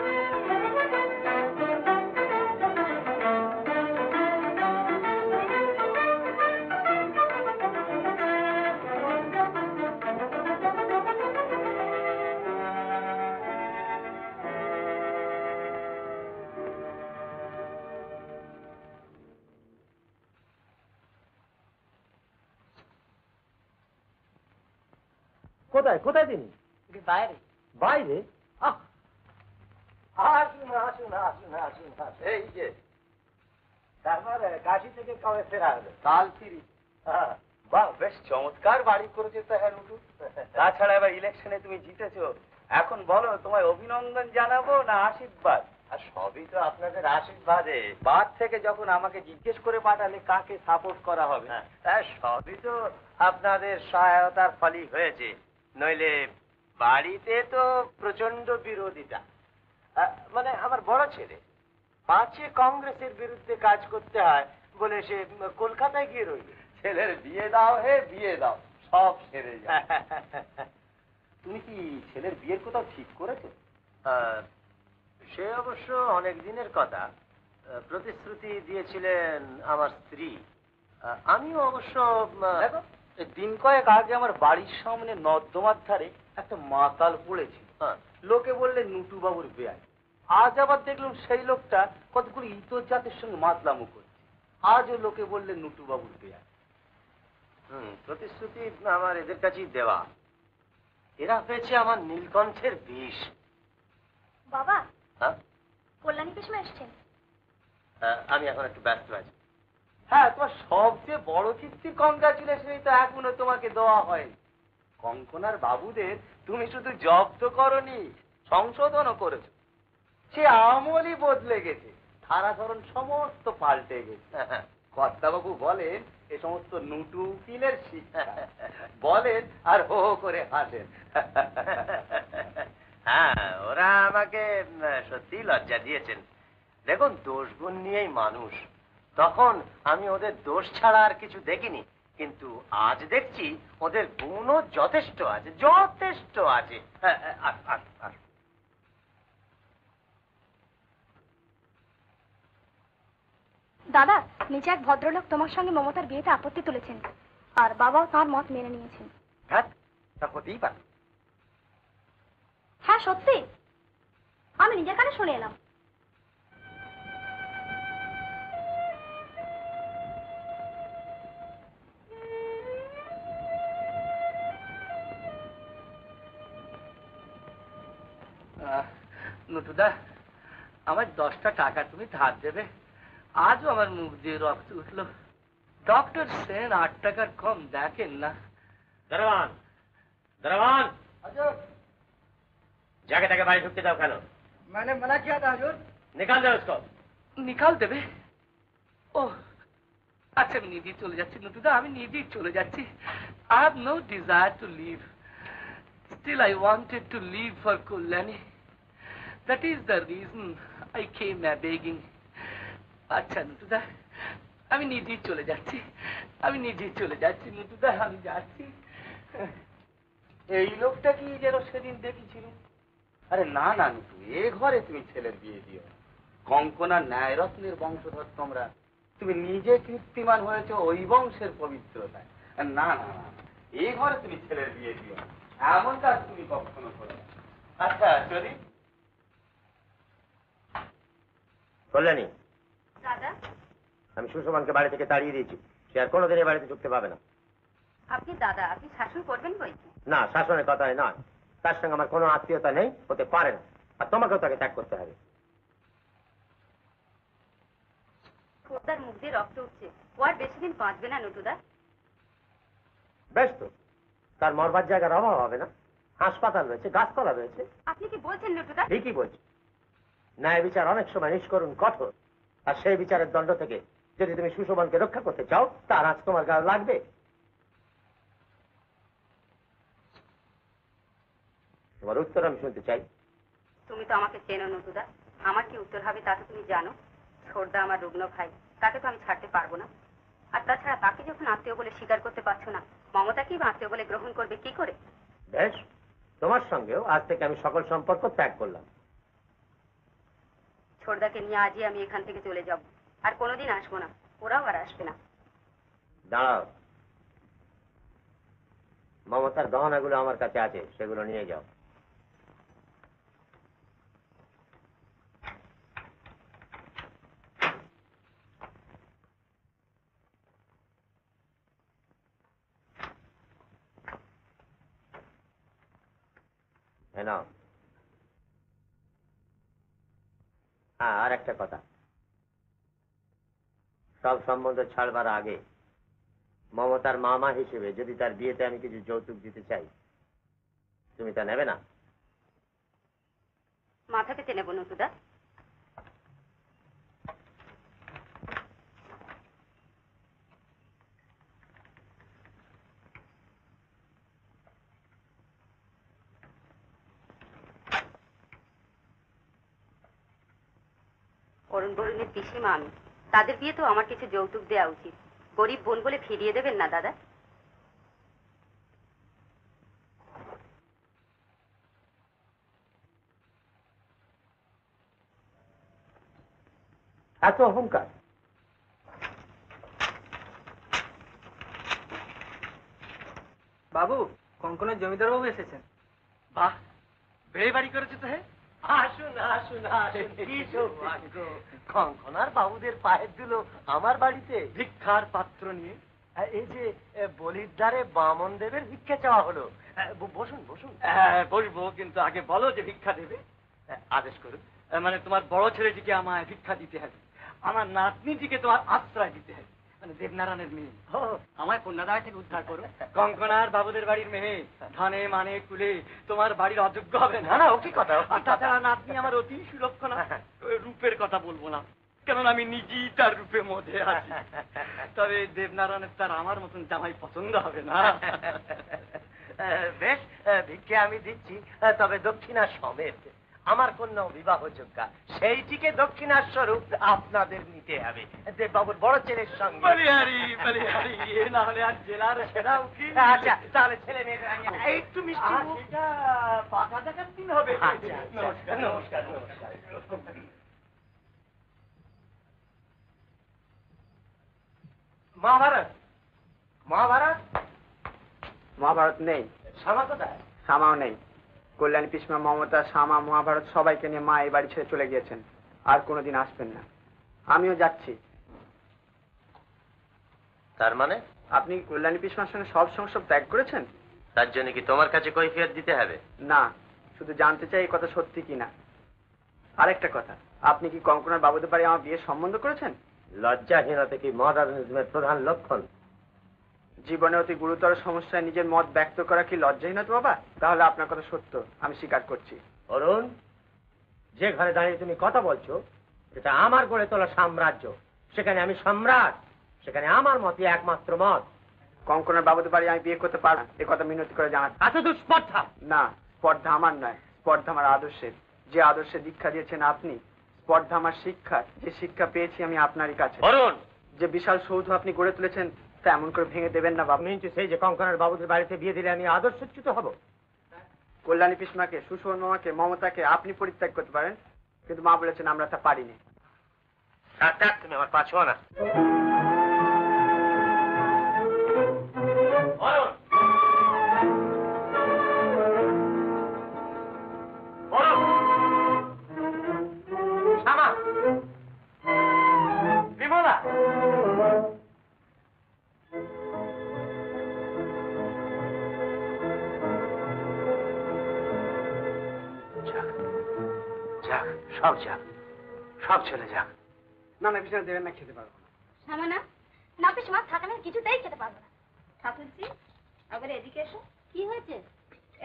কোথায় কোথায় তিনি?
বাইরে।
বাইরে? আসুন আসুন আসুন আসুন। এই যে তারপরে কাশি থেকে কবে ফেরা হলো?
কাল ফিরি।
বাহ, বেশ চমৎকার বাড়ি করেছে তো। হ্যাঁ নুটু, তাছাড়া এবার ইলেকশনে তুমি জিতেছো, এখন বলো তোমায় অভিনন্দন জানাবো না আশীর্বাদ? আর সবই তো আপনাদের আশীর্বাদে। বাদ থেকে যখন আমাকে জিজ্ঞেস করে পাঠালে কাকে সাপোর্ট করা হবে, তা সবই তো আপনাদের সহায়তার ফলই হয়েছে, নইলে বাড়িতে তো প্রচন্ড বিরোধিতা। মানে আমার বড় ছেলে 5 কংগ্রেসের বিরুদ্ধে কাজ করতে হয় বলে সে কলকাতায় গিয়ে রইল। ছেলের বিয়ে দাও হে বিয়ে দাও, সব সেরে যায়। তুমি কি ছেলের বিয়ের কোথাও ঠিক করেছো? সে অবশ্য অনেক দিনের কথা। প্রতিশ্রুতি দিয়েছিলেন আমার স্ত্রী। আমিও অবশ্য দেখো, দিন কয়েক আগে আমার বাড়ির সামনে নর্দমার ধারে একটা মাতাল পড়েছিল। লোকে বললে নুটু বাবুর বেয়াই। আজ আবার দেখলাম সেই লোকটা কতগুলো ইতর জাতের সঙ্গে মাতলামো করছে। আজও লোকে বললে নুটু বাবুর বেয়াই। প্রতিশ্রুতি আমার এদের কাছেই দেওয়া। এরা হয়েছে আমার নীলকণ্ঠের বিষ।
বাবা, কল্যাণী পিসমা এসছেন।
আমি এখন একটু ব্যস্ত আছি। হ্যাঁ, তোমার সবচেয়ে বড় কীর্তি কংগ্রাচুলেশনই তো এখনো তোমাকে দেওয়া হয়নি। কঙ্কনার বাবুদের তুমি শুধু জব্দ করনি, সংশোধনও করেছো। সে আমলই বদলে গেছে, ধারাধরণ সমস্ত পাল্টে গেছে। কর্তাবাবু বলেন এ সমস্ত নুটু উকিলের শিক্ষা। বলেন আর হো হো করে হাসেন। হ্যাঁ, ওরা আমাকে সত্যি লজ্জা দিয়েছেন। দেখুন, দোষ গুণ নিয়েই মানুষ। তখন আমি ওদের দোষ ছাড়া আর কিছু দেখিনি, কিন্তু আজ দেখছি ওদের গুণও যথেষ্ট আছে, যথেষ্ট আছে।
দাদা, নিচে এক ভদ্রলোক তোমার সঙ্গে মমতার বিয়েতে আপত্তি তুলেছেন, আর বাবাও তার মত মেনে নিয়েছেন।
হ্যাঁ, তা হতেই পারে।
হ্যাঁ সত্যি, আমি নিজের কানে শুনে এলাম।
নটুদা, আমার 10টা টাকা তুমি ধার দেবে? আজও আমার মুখ দিয়ে রক্ত উঠলো। ডক্টর সেন 8 টাকার কম দেখেন না।
দারোয়ান, দারোয়ান, जाके ताके बाहर ढुकते जाओ। কেন?
मैंने मना किया था हुजूर।
निकाल दो उसको।
নিকাল দেবে? ও আচ্ছা, আমি নিজেই চলে যাচ্ছি নটুদা, আমি নিজেই চলে যাচ্ছি। I have no desire to leave. Still I wanted to leave for Kalyani. That is the reason I came begging. আচ্ছা নটুদা, আমি নিজেই চলে যাচ্ছি, আমি নিজেই চলে যাচ্ছি নটুদা, আমি যাচ্ছি।
এই লোকটা কি যেন সেদিন দেখেছিল? আরে না না নুটু, এ ঘরে তুমি ছেলের বিয়ে দিও। কঙ্কনা ন্যায়রত্নের বংশধর তোমরা, তুমি নিজে কীর্তিমান হয়েছে ওই বংশের পবিত্রতায়। না না না, এই ঘরে তুমি ছেলের বিয়ে দিও, এমন কাজ তুমি কখনো করো না। আচ্ছা চলি। কল্যাণী,
দাদা,
আমি সুষমানকে বাড়ি থেকে তাড়িয়ে দিয়েছি, সে আর কোনোদিন এই বাড়িতে ঢুকতে পাবে না।
আপনি দাদা, আপনি শাসন করবেন বই?
না, শাসনের কথাই নয়, তার সঙ্গে আমার কোনো আত্মীয়তা নেই, হতে পারে না, আর তোমাকেও তাকে ত্যাগ করতে হবে।
খোদার মুখ দিয়ে রক্ত উঠছে, ও আর বেশি দিন বাঁচবে না নটুদা।
বেশ তো, তার মরবার জায়গার অভাব হবে না, হাসপাতাল রয়েছে, গাছপালা রয়েছে।
আপনি কি বলছেন নটুদা?
ঠিকই বলছি। ন্যায় বিচার অনেক সময় নিষ্করুণ কঠোর, আর সেই বিচারের দণ্ড থেকে যদি তুমি সুশোভনকে রক্ষা করতে চাও, তার আজ তোমার গায়ে লাগবে। তোমার উত্তর আমি শুনতে চাই।
তুমি তো আমাকে চেনো নতুদা, আমার কি উত্তর হবে তা তো তুমি জানো। ছোটদা আমার রুগ্ন ভাই, তাকে তো আমি ছাড়তে পারবো না। আর তাছাড়া তাকে যখন আত্মীয় বলে স্বীকার করতে পারছো না, মমতাকেই বা আত্মীয় বলে গ্রহণ করবে কি করে?
বেশ, তোমার সঙ্গেও আজ থেকে আমি সকল সম্পর্ক ত্যাগ করলাম।
ছোটদাকে নিয়ে আজই আমি এখান থেকে চলে যাব, আর কোনোদিন আসবো না, ওরাও আর আসবে না।
দাঁড়াও, মমতার গহনাগুলো আমার কাছে আছে, সেগুলো নিয়ে যাও। নাও। হ্যাঁ, আর একটা কথা, সব সম্বন্ধ ছাড়বার আগে মমতার মামা হিসেবে যদি তার বিয়েতে আমি কিছু যৌতুক দিতে চাই, তুমি তা নেবে না?
মাথা পেতে নেব নতুদা। অরুণ বরুণের পিসিমা আমি, তাদের বিয়ে তো আমার কিছু যৌতুক দেওয়া উচিত। গরিব বোন বলে ফিরিয়ে দেবেন না দাদা?
এত অহংকার!
বাবু, কঙ্কনের জমিদার বাবু এসেছেন।
বাহ, বিয়ে বাড়ি করেছে তো? হ্যাঁ,
আসুন আসুন আসুন, কি সৌভাগ্য! কঙ্কনার বাবুদের পায়ের ধুলো আমার বাড়িতে।
ভিক্ষার পাত্র নিয়ে।
এই যে বলির দ্বারে বামন দেবের ভিক্ষা চাওয়া হলো। বসুন বসুন।
হ্যাঁ, বসবো, কিন্তু আগে বলো যে ভিক্ষা দেবে। আদেশ করুন। মানে তোমার বড় ছেলেটিকে আমায় ভিক্ষা দিতে হবে, আমার নাতনিটিকে তোমার আশ্রয় দিতে হবে। মানে দেবনারায়ণের মেয়ে আমায় কন্যাদায় থেকে উদ্ধার করো। কঙ্কনার বাবুদের বাড়ির মেয়ে ধানে মানে কুলে তোমার বাড়ির অযোগ্য হবে না।
না, ও কি কথা!
আর তাছাড়া নাতনি আমার অতি সুলক্ষণা। রূপের কথা বলবো না, কেননা আমি নিজেই তার রূপে মধ্যে আছি। তবে দেবনারায়ণের তার আমার মতন জামাই পছন্দ হবে না।
বেশ, ভিক্ষে আমি দিচ্ছি, তবে দক্ষিণা সমেত। আমার কন্যা বিবাহযোগ্যা, সেইটিকে দক্ষিণার স্বরূপ আপনাদের নিতে হবে দেববাবুর বড় ছেলের সঙ্গে।
বলিহারি বলিহারি, এ না হলে আর জেলার সেরা উকিল।
আচ্ছা, তাহলে ছেলে মেয়ে
একটু মিষ্টি সেটা পাকা দেখার দিন হবে।
আচ্ছা, নমস্কার নমস্কার নমস্কার। মহাভারত মহাভারত
মহাভারত নেই,
শ্যামা কোথায়?
শ্যামাও নেই। কল্যাণী পিসমা, মমতা, শ্যামা, মহাভারত সবাইকে নিয়ে মা এই বাড়ি ছেড়ে চলে গিয়েছেন, আর কোনোদিন আসবেন না। আমিও যাচ্ছি।
তার মানে
আপনি কল্যাণী পিসমার সঙ্গে সব সংসার ত্যাগ করেছেন?
তার জন্য কি তোমার কাছে কৈফিয়ত দিতে হবে?
না, শুধু জানতে চাই এই কথা সত্যি কিনা। আরেকটা কথা, আপনি কি কঙ্কনার বাবুদের বাড়ি আমার বিয়ের সম্বন্ধ করেছেন?
লজ্জাহীনতা কি মডার্নিজমের প্রধান লক্ষণ?
জীবনে অতি গুরুতর সমস্যায় নিজের মত ব্যক্ত করা কি লজ্জাহীনতা বাবা? তাহলে আপনার কথা সত্য, আমি স্বীকার করছি।
অরুণ, যে ঘরে দাঁড়িয়ে তুমি কথা বলছো, এটা আমার গড়ে তোলা সাম্রাজ্য। সেখানে আমি সম্রাট, সেখানে আমার মতই একমাত্র মত।
কঙ্কনার বাবুদের বাড়ি আমি বিয়ে করতে পারবো না, এ কথা মিনতি করে জানাচ্ছি।
এত দুঃস্পর্ধা!
না, স্পর্ধা আমার নয়, স্পর্ধা আমার আদর্শের। যে আদর্শে দীক্ষা দিয়েছেন আপনি, স্পর্ধা আমার শিক্ষা, যে শিক্ষা পেয়েছি আমি আপনারই কাছে।
অরুণ,
যে বিশাল সৌধ আপনি গড়ে তুলেছেন, তা এমন করে ভেঙে দেবেন না বাবা।
আপনি সেই যে কঙ্কনার বাবুদের বাড়িতে বিয়ে দিলে আমি আদর্শচ্যুত হব?
কল্যাণী পিসমাকে, সুশোভন মামাকে, মমতাকে আপনি পরিত্যাগ করতে পারেন, কিন্তু মা বলেছেন আমরা তা পারিনি।
তুমি আমার পা ছোঁয়ো না।
বিমলা,
যাক, সব যাক, সব চলে যাক।
না না, বিছানা দেবেন না, খেতে পারবো না।
সামানা না পিসমা, থাকানো কিছুতেই খেতে পারবো না। ঠাকুরজি, আবার এদিকে এসো। কি হয়েছে?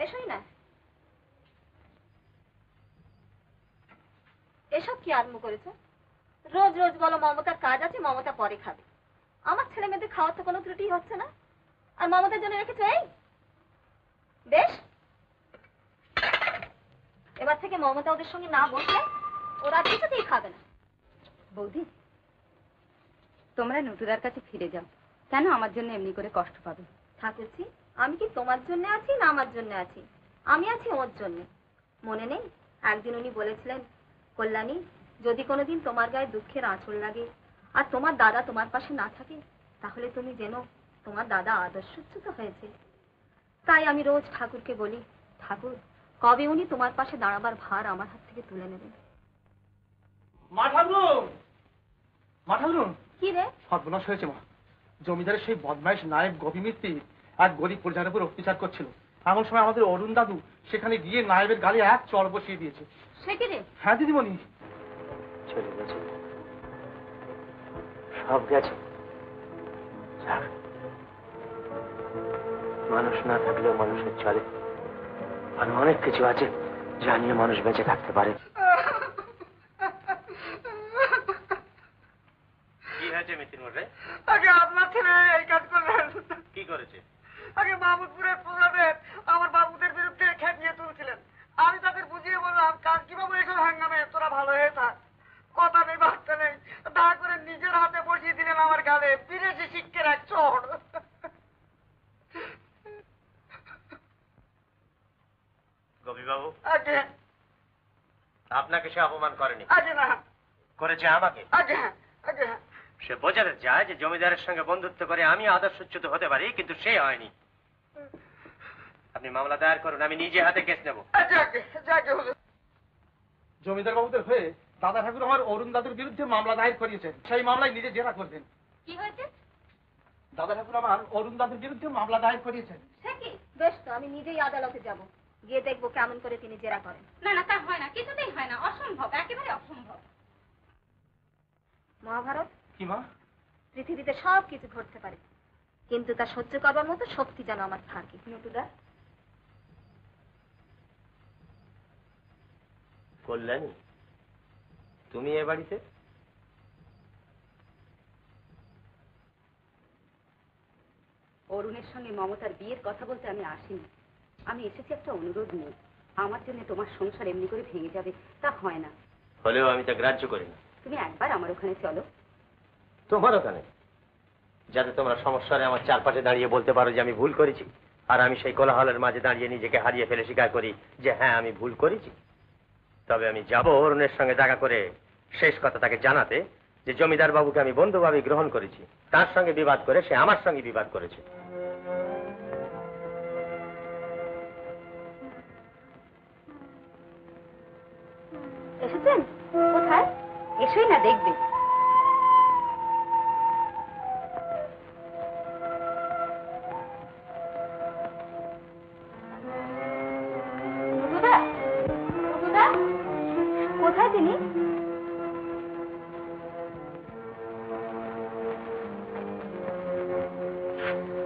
এসোই না। এসব কি আরম্ভ করেছো? রোজ রোজ বলো মমতার কাজ আছে, মমতা পরে খাবে। আমার ছেলে মেয়েদের খাওয়ার তো কোনো ত্রুটি হচ্ছে না, আর মমতার জন্য রেখেছো এই? বেশ,
এবার থেকে মমতা ওদের সঙ্গে না বসলে ওরা কিছুতেই খাবে না। বৌদি, তোমরা নটুদার কাছে ফিরে যাও। কেন আমার জন্য এমনি করে কষ্ট পাবে? থাকেছি, আমি কি তোমার জন্য আছি না আমার জন্য আছি? আমি আছি ওর জন্য। মনে নেই একদিন উনি বলেছিলেন, কল্যাণী, যদি কোনোদিন তোমার গায়ে দুঃখের আঁচড় লাগে আর তোমার দাদা তোমার পাশে না থাকে, তাহলে তুমি জেনো তোমার দাদা আদর্শচ্যুত হয়েছে। তাই আমি রোজ ঠাকুরকে বলি, ঠাকুর, কবে উনি তোমার পাশে দাঁড়াবার ভার আমার হাত থেকে তুলে নেবেন।
মাঠালুন
কি রে?
সর্বনাশ হয়েছে মা। জমিদারের সেই বদমাইশ নায়েব গভীর মিত্তি এক গরিব প্রজার উপর অত্যাচার করছিল। এমন সময় আমাদের অরুণ দাদু সেখানে গিয়ে নায়েবের গালে এক চড় বসিয়ে দিয়েছে।
সে কি রে?
হ্যাঁ দিদিমণি।
চলে গেছে, সব গেছে। মানুষ না থাকলেও মানুষের চলে, আর অনেক কিছু আছে যা নিয়ে মানুষ বেঁচে থাকতে পারে। কি হয়েছে মিতিন মশাই?
আগে আপনার ছেলে এই কাজ করলেন।
কি করেছে?
আগে মাহমুদপুরের প্রজাদের আমার বাবুদের বিরুদ্ধে খেপিয়ে তুলছিলেন। আমি তাদের বুঝিয়ে বললাম, কাজ কিভাবে এসব হাঙ্গামে, তোরা ভালো হয়ে থাক, কথা নেই বার্তা নেই। দয়া করে নিজের হাতে বসিয়ে দিলেন আমার গালে বিদেশি শিক্ষের এক চড়।
গোপীবাবু,
আগে
আপনাকে সে অপমান করেনি,
আগে না,
করেছে আমাকে।
আগে আগে
সে বোঝাতে চায় যে জমিদারের সঙ্গে বন্ধুত্ব করে আমি আদর্শচ্যুত হতে পারি, কিন্তু সে হয়নি। আপনি মামলা দায়ের করুন, আমি নিজে হাতে কেস নেব।
জমিদার বাবুদের হয়ে দাদা ঠাকুর আমার অরুণ দাদুর বিরুদ্ধে মামলা দায়ের করিয়েছেন। সেই মামলায় নিজে জেরা করবেন।
কি হয়েছে?
দাদা ঠাকুর আমার অরুণ দাদুর বিরুদ্ধে মামলা দায়ের করিয়েছেন।
সে কি? বেশ তো, আমি নিজেই আদালতে যাব, গিয়ে দেখবো কেমন করে তিনি জেরা করেন। না না, তা হয় না, কিছুতেই হয় না, অসম্ভব, একেবারে অসম্ভব। মহাভারত,
কি মা?
পৃথিবীতে সব কিছু ঘটতে পারে, কিন্তু তা সহ্য করবার মতো শক্তি যেন আমার থাকে। নটুদা,
কল্যাণী, তুমি এ বাড়িতে?
অরুণের সঙ্গে মমতার বিয়ের কথা বলতে আমি আসিনি। আমি এসেছি একটা অনুরোধ নিয়ে। আমার জন্য তোমার সংসার এমনি করে ভেঙে যাবে তা হয় না।
হলেও আমি তা গ্রাহ্য করি না।
তুমি একবার আমার ওখানে চলো।
তোমার ওখানে? যাতে তোমরা সমস্যারে আমার চারপাশে দাঁড়িয়ে বলতে পারো যে আমি ভুল করেছি, আর আমি সেই কোলাহলের মাঝে দাঁড়িয়ে নিজেকে হারিয়ে ফেলে স্বীকার করি যে হ্যাঁ, আমি ভুল করেছি। তবে আমি যাব অরুণের সঙ্গে দেখা করে শেষ কথা তাকে জানাতে যে জমিদার বাবুকে আমি বন্ধুভাবে গ্রহণ করেছি। তার সঙ্গে বিবাদ করে সে আমার সঙ্গে বিবাদ করেছে।
এসেছেন? কোথায়? এসেই না দেখবে। কোথায় তিনি?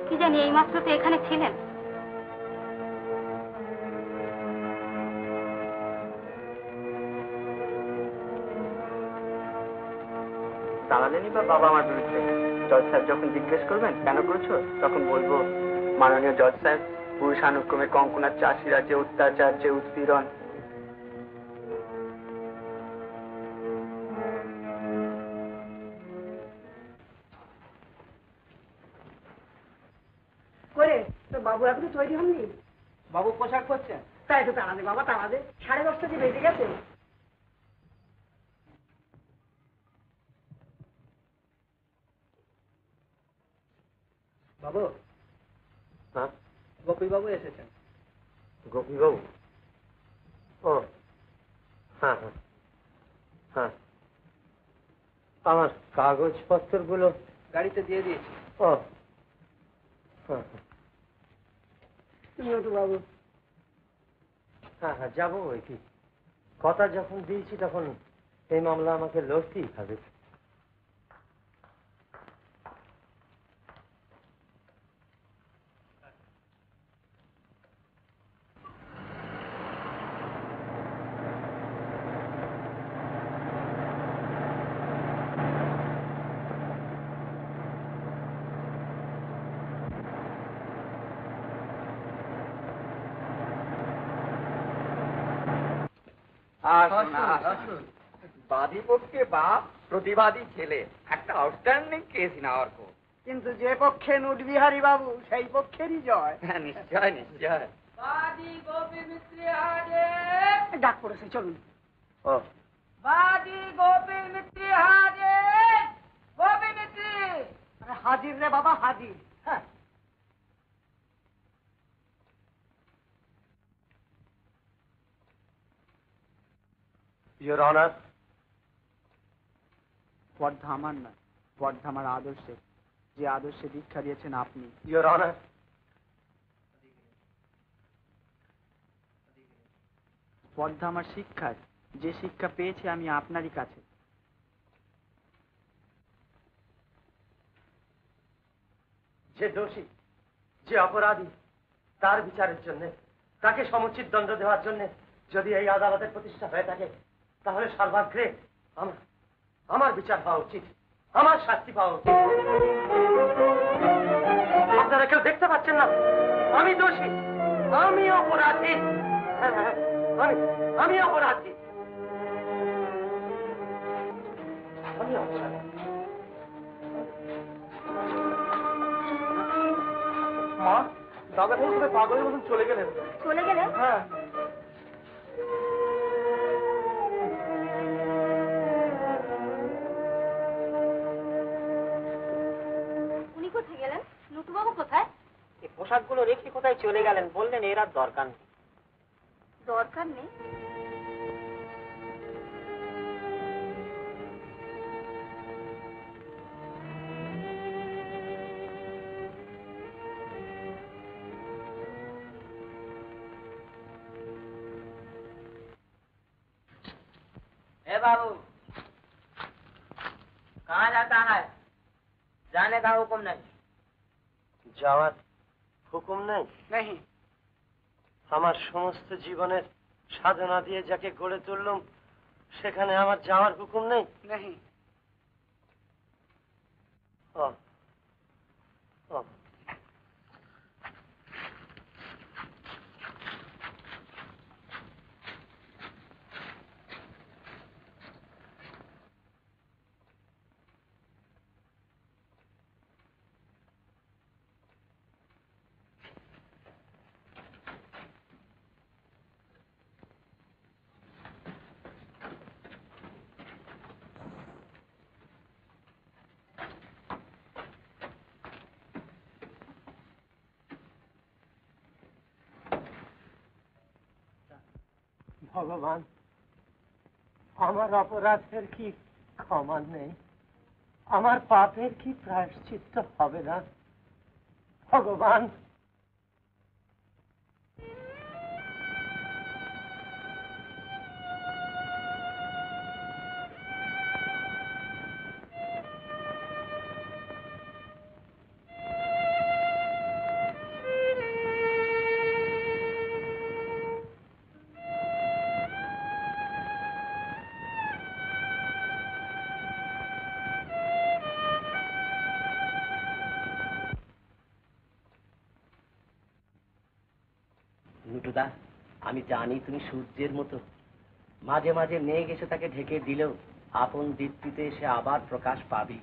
কি জানি, এইমাত্র তো এখানে ছিলেন।
দাঁড়ালেনি বা বাবা আমার বিরুদ্ধে? জজ সাহেব যখন জিজ্ঞেস করবেন কেন করেছো, তখন বলবো, মাননীয় জজ সাহেব, পুরুষানুক্রমে কঙ্কনার চাষিরা যে অত্যাচার, যে উৎপীড়ন।
করে তো বাবু এখনো তৈরি হননি?
বাবু পোশাক করছেন।
তাই তো, তাড়া দে বাবা, তাড়া দে, 10:30 যে বেজে গেছে।
বাবু,
হ্যাঁ,
গোপী বাবু এসেছেন।
গোপীবাবু? ও হ্যাঁ হ্যাঁ হ্যাঁ, আমার কাগজপত্রগুলো
গাড়িতে দিয়ে দিয়েছি।
ও হ্যাঁ
বাবু,
হ্যাঁ হ্যাঁ, যাবো। ওই কি, কথা যখন দিয়েছি তখন এই মামলা আমাকে লড়তেই হবে।
বাদী পক্ষে বাপ, প্রতিবাদী ছেলে, একটা outstanding case in our court.
কিন্তু যে পক্ষে নুটবিহারী বাবু সেই পক্ষেরই জয়।
হ্যাঁ, নিশ্চয় নিশ্চয়।
বাদী গোপী মিত্রি হাজির।
ডাক পড়েছে, চলুন।
ও
বাদী গোপী মিত্রি হাজির। গোপী মিত্রি।
আরে হাজির রে বাবা, হাজির। হ্যাঁ,
ইওর অনার,
স্পর্ধা আমার নয়, স্পর্ধা আমার আদর্শে, যে আদর্শে দীক্ষা দিয়েছেন আপনি।
ইওর অনার,
স্পর্ধা আমার শিক্ষার, যে শিক্ষা পেয়েছি আমি আপনারই কাছে।
যে দোষী, যে অপরাধী, তার বিচারের জন্য, তাকে সমুচিত দণ্ড দেওয়ার জন্য যদি এই আদালতের প্রতিষ্ঠা হয়ে থাকে, তাহলে সর্বাগ্রে আমার বিচার হওয়া উচিত, আমার শাস্তি পাওয়া উচিত। আপনারা কেউ দেখতে পাচ্ছেন না আমি দোষী, আমি অপরাধী। হ্যাঁ, হ্যাঁ, আমি অপরাধী, আমি অপরাধী।
মা, দাদা ঠাকুর কোথায় পাগলের মতন চলে গেলেন?
চলে গেলেন?
হ্যাঁ।
উনি কোথায় গেলেন? নুটুবাবু কোথায়?
এই পোশাকগুলো রেখে কোথায় চলে গেলেন? বললেন এর আর দরকার নেই।
দরকার নেই?
ए बाबू, कहाँ जाता है? जाने का हुक्म नहीं।
যাওয়ার হুকুম নেই?
নেই।
আমার সমস্ত জীবনের সাধনা দিয়ে যাকে গড়ে তুললাম, সেখানে আমার যাওয়ার হুকুম নেই?
নেই।
ও, ও, ভগবান, আমার অপরাধের কি ক্ষমা নেই? আমার পাপের কি প্রায়শ্চিত্ত হবে না? ভগবান,
নুটুদা, আমি জানি তুমি সূর্যের মতো, মাঝে মাঝে মেঘ এসে তাকে ঢেকে দিলেও আপন দীপ্তিতে এসে আবার প্রকাশ পাবি।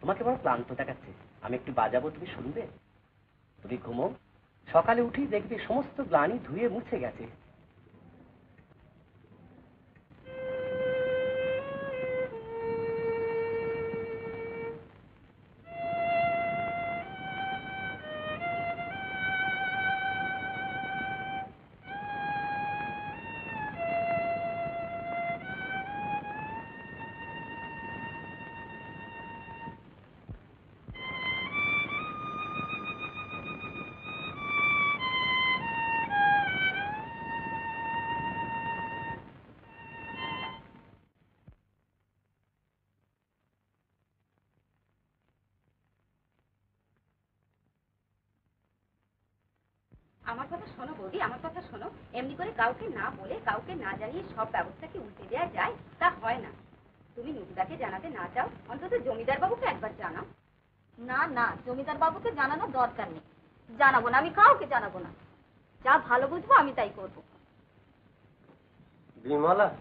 তোমাকে বড় ক্লান্ত দেখাচ্ছে, আমি একটু বাজাবো, তুমি শুনবে? তুমি ঘুমো, সকালে উঠেই দেখবে সমস্ত গ্লানি ধুয়ে মুছে গেছে।
আমার কথা শোনো বৌদি, আমার কথা শোনো। এমনি করে কাউকে না বলে, কাউকে না জানিয়ে সব ব্যবস্থাকে উল্টে দেওয়া যায়? তা হয় না। তুমি নুটুদাকে জানাতে না চাও, অন্তত জমিদার বাবুকে একবার জানাও।
না না, জমিদার বাবুকে জানানোর দরকার নেই। জানাবো না, আমি কাউকে জানাবো না। যা ভালো বুঝবো আমি তাই করবো।
বিমলা,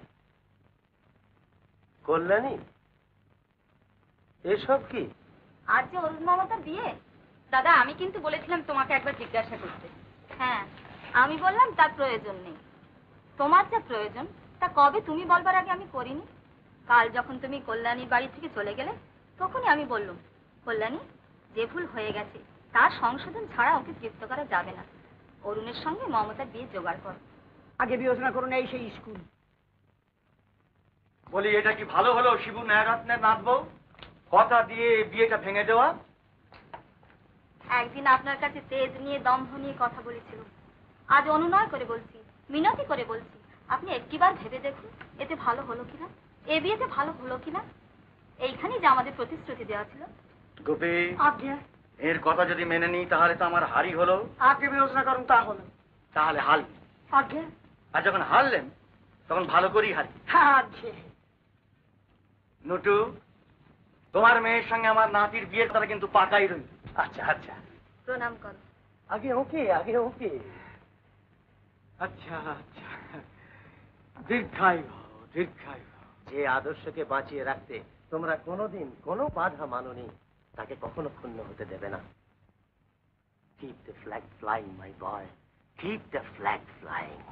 কল্যাণী, এসব কি?
আজ যে অরুণ মমতার বিয়ে। দাদা, আমি কিন্তু বলেছিলাম তোমাকে একবার জিজ্ঞাসা করতে। হ্যাঁ, আমি বললাম তার প্রয়োজন নেই। তোমার যা প্রয়োজন তা কবে তুমি বলবার আগে আমি করিনি। কাল যখন তুমি কল্যাণীর বাড়ি থেকে চলে গেলে তখনই আমি বললাম, কল্যাণী, যে ভুল হয়ে গেছে তার সংশোধন ছাড়া ওকে তৃপ্ত করা যাবে না। অরুণের সঙ্গে মমতার বিয়ে জোগাড় কর।
আগে বিবেচনা করুন এই সেই স্কুল।
বলি, এটা কি ভালো হলো শিবু ন্যায়রত্নের নাচবো? কথা দিয়ে বিয়েটা ভেঙে দেওয়া।
একদিন আপনার কাছে তেজ নিয়ে দম্ভ নিয়ে কথা বলেছিল, আজ অনুনয় করে বলছি, মিনতি করে বলছি, আপনি একটিবার ভেবে দেখুন এতে ভালো হলো কিনা, এ বিয়েতে ভালো হলো কিনা। এইখানেই যে আমাদের প্রতিশ্রুতি দেওয়া ছিল।
গোপী,
আজ্ঞে
এর কথা যদি মেনে নিই তাহলে তো আমার হারি হলো।
আগে বিবেচনা করুন তাহলে।
তাহলে হাল।
আজ্ঞে।
আর যখন হারলেন তখন ভালো করেই হারি।
আজ্ঞে।
নুটু, তোমার মেয়ের সঙ্গে আমার নাতির বিয়ের কথা কিন্তু পাকাই রইল।
আচ্ছা আচ্ছা,
প্রণাম করো।
আগে ওকে, আগে ওকে।
আচ্ছা আচ্ছা, দীর্ঘায়ু দীর্ঘায়ু।
যে আদর্শকে বাঁচিয়ে রাখতে তোমরা কোনোদিন কোনো বাধা মানোনি, তাকে কখনো ক্ষুণ্ণ হতে দেবে না। Keep the flag flying, my boy. Keep the flag flying.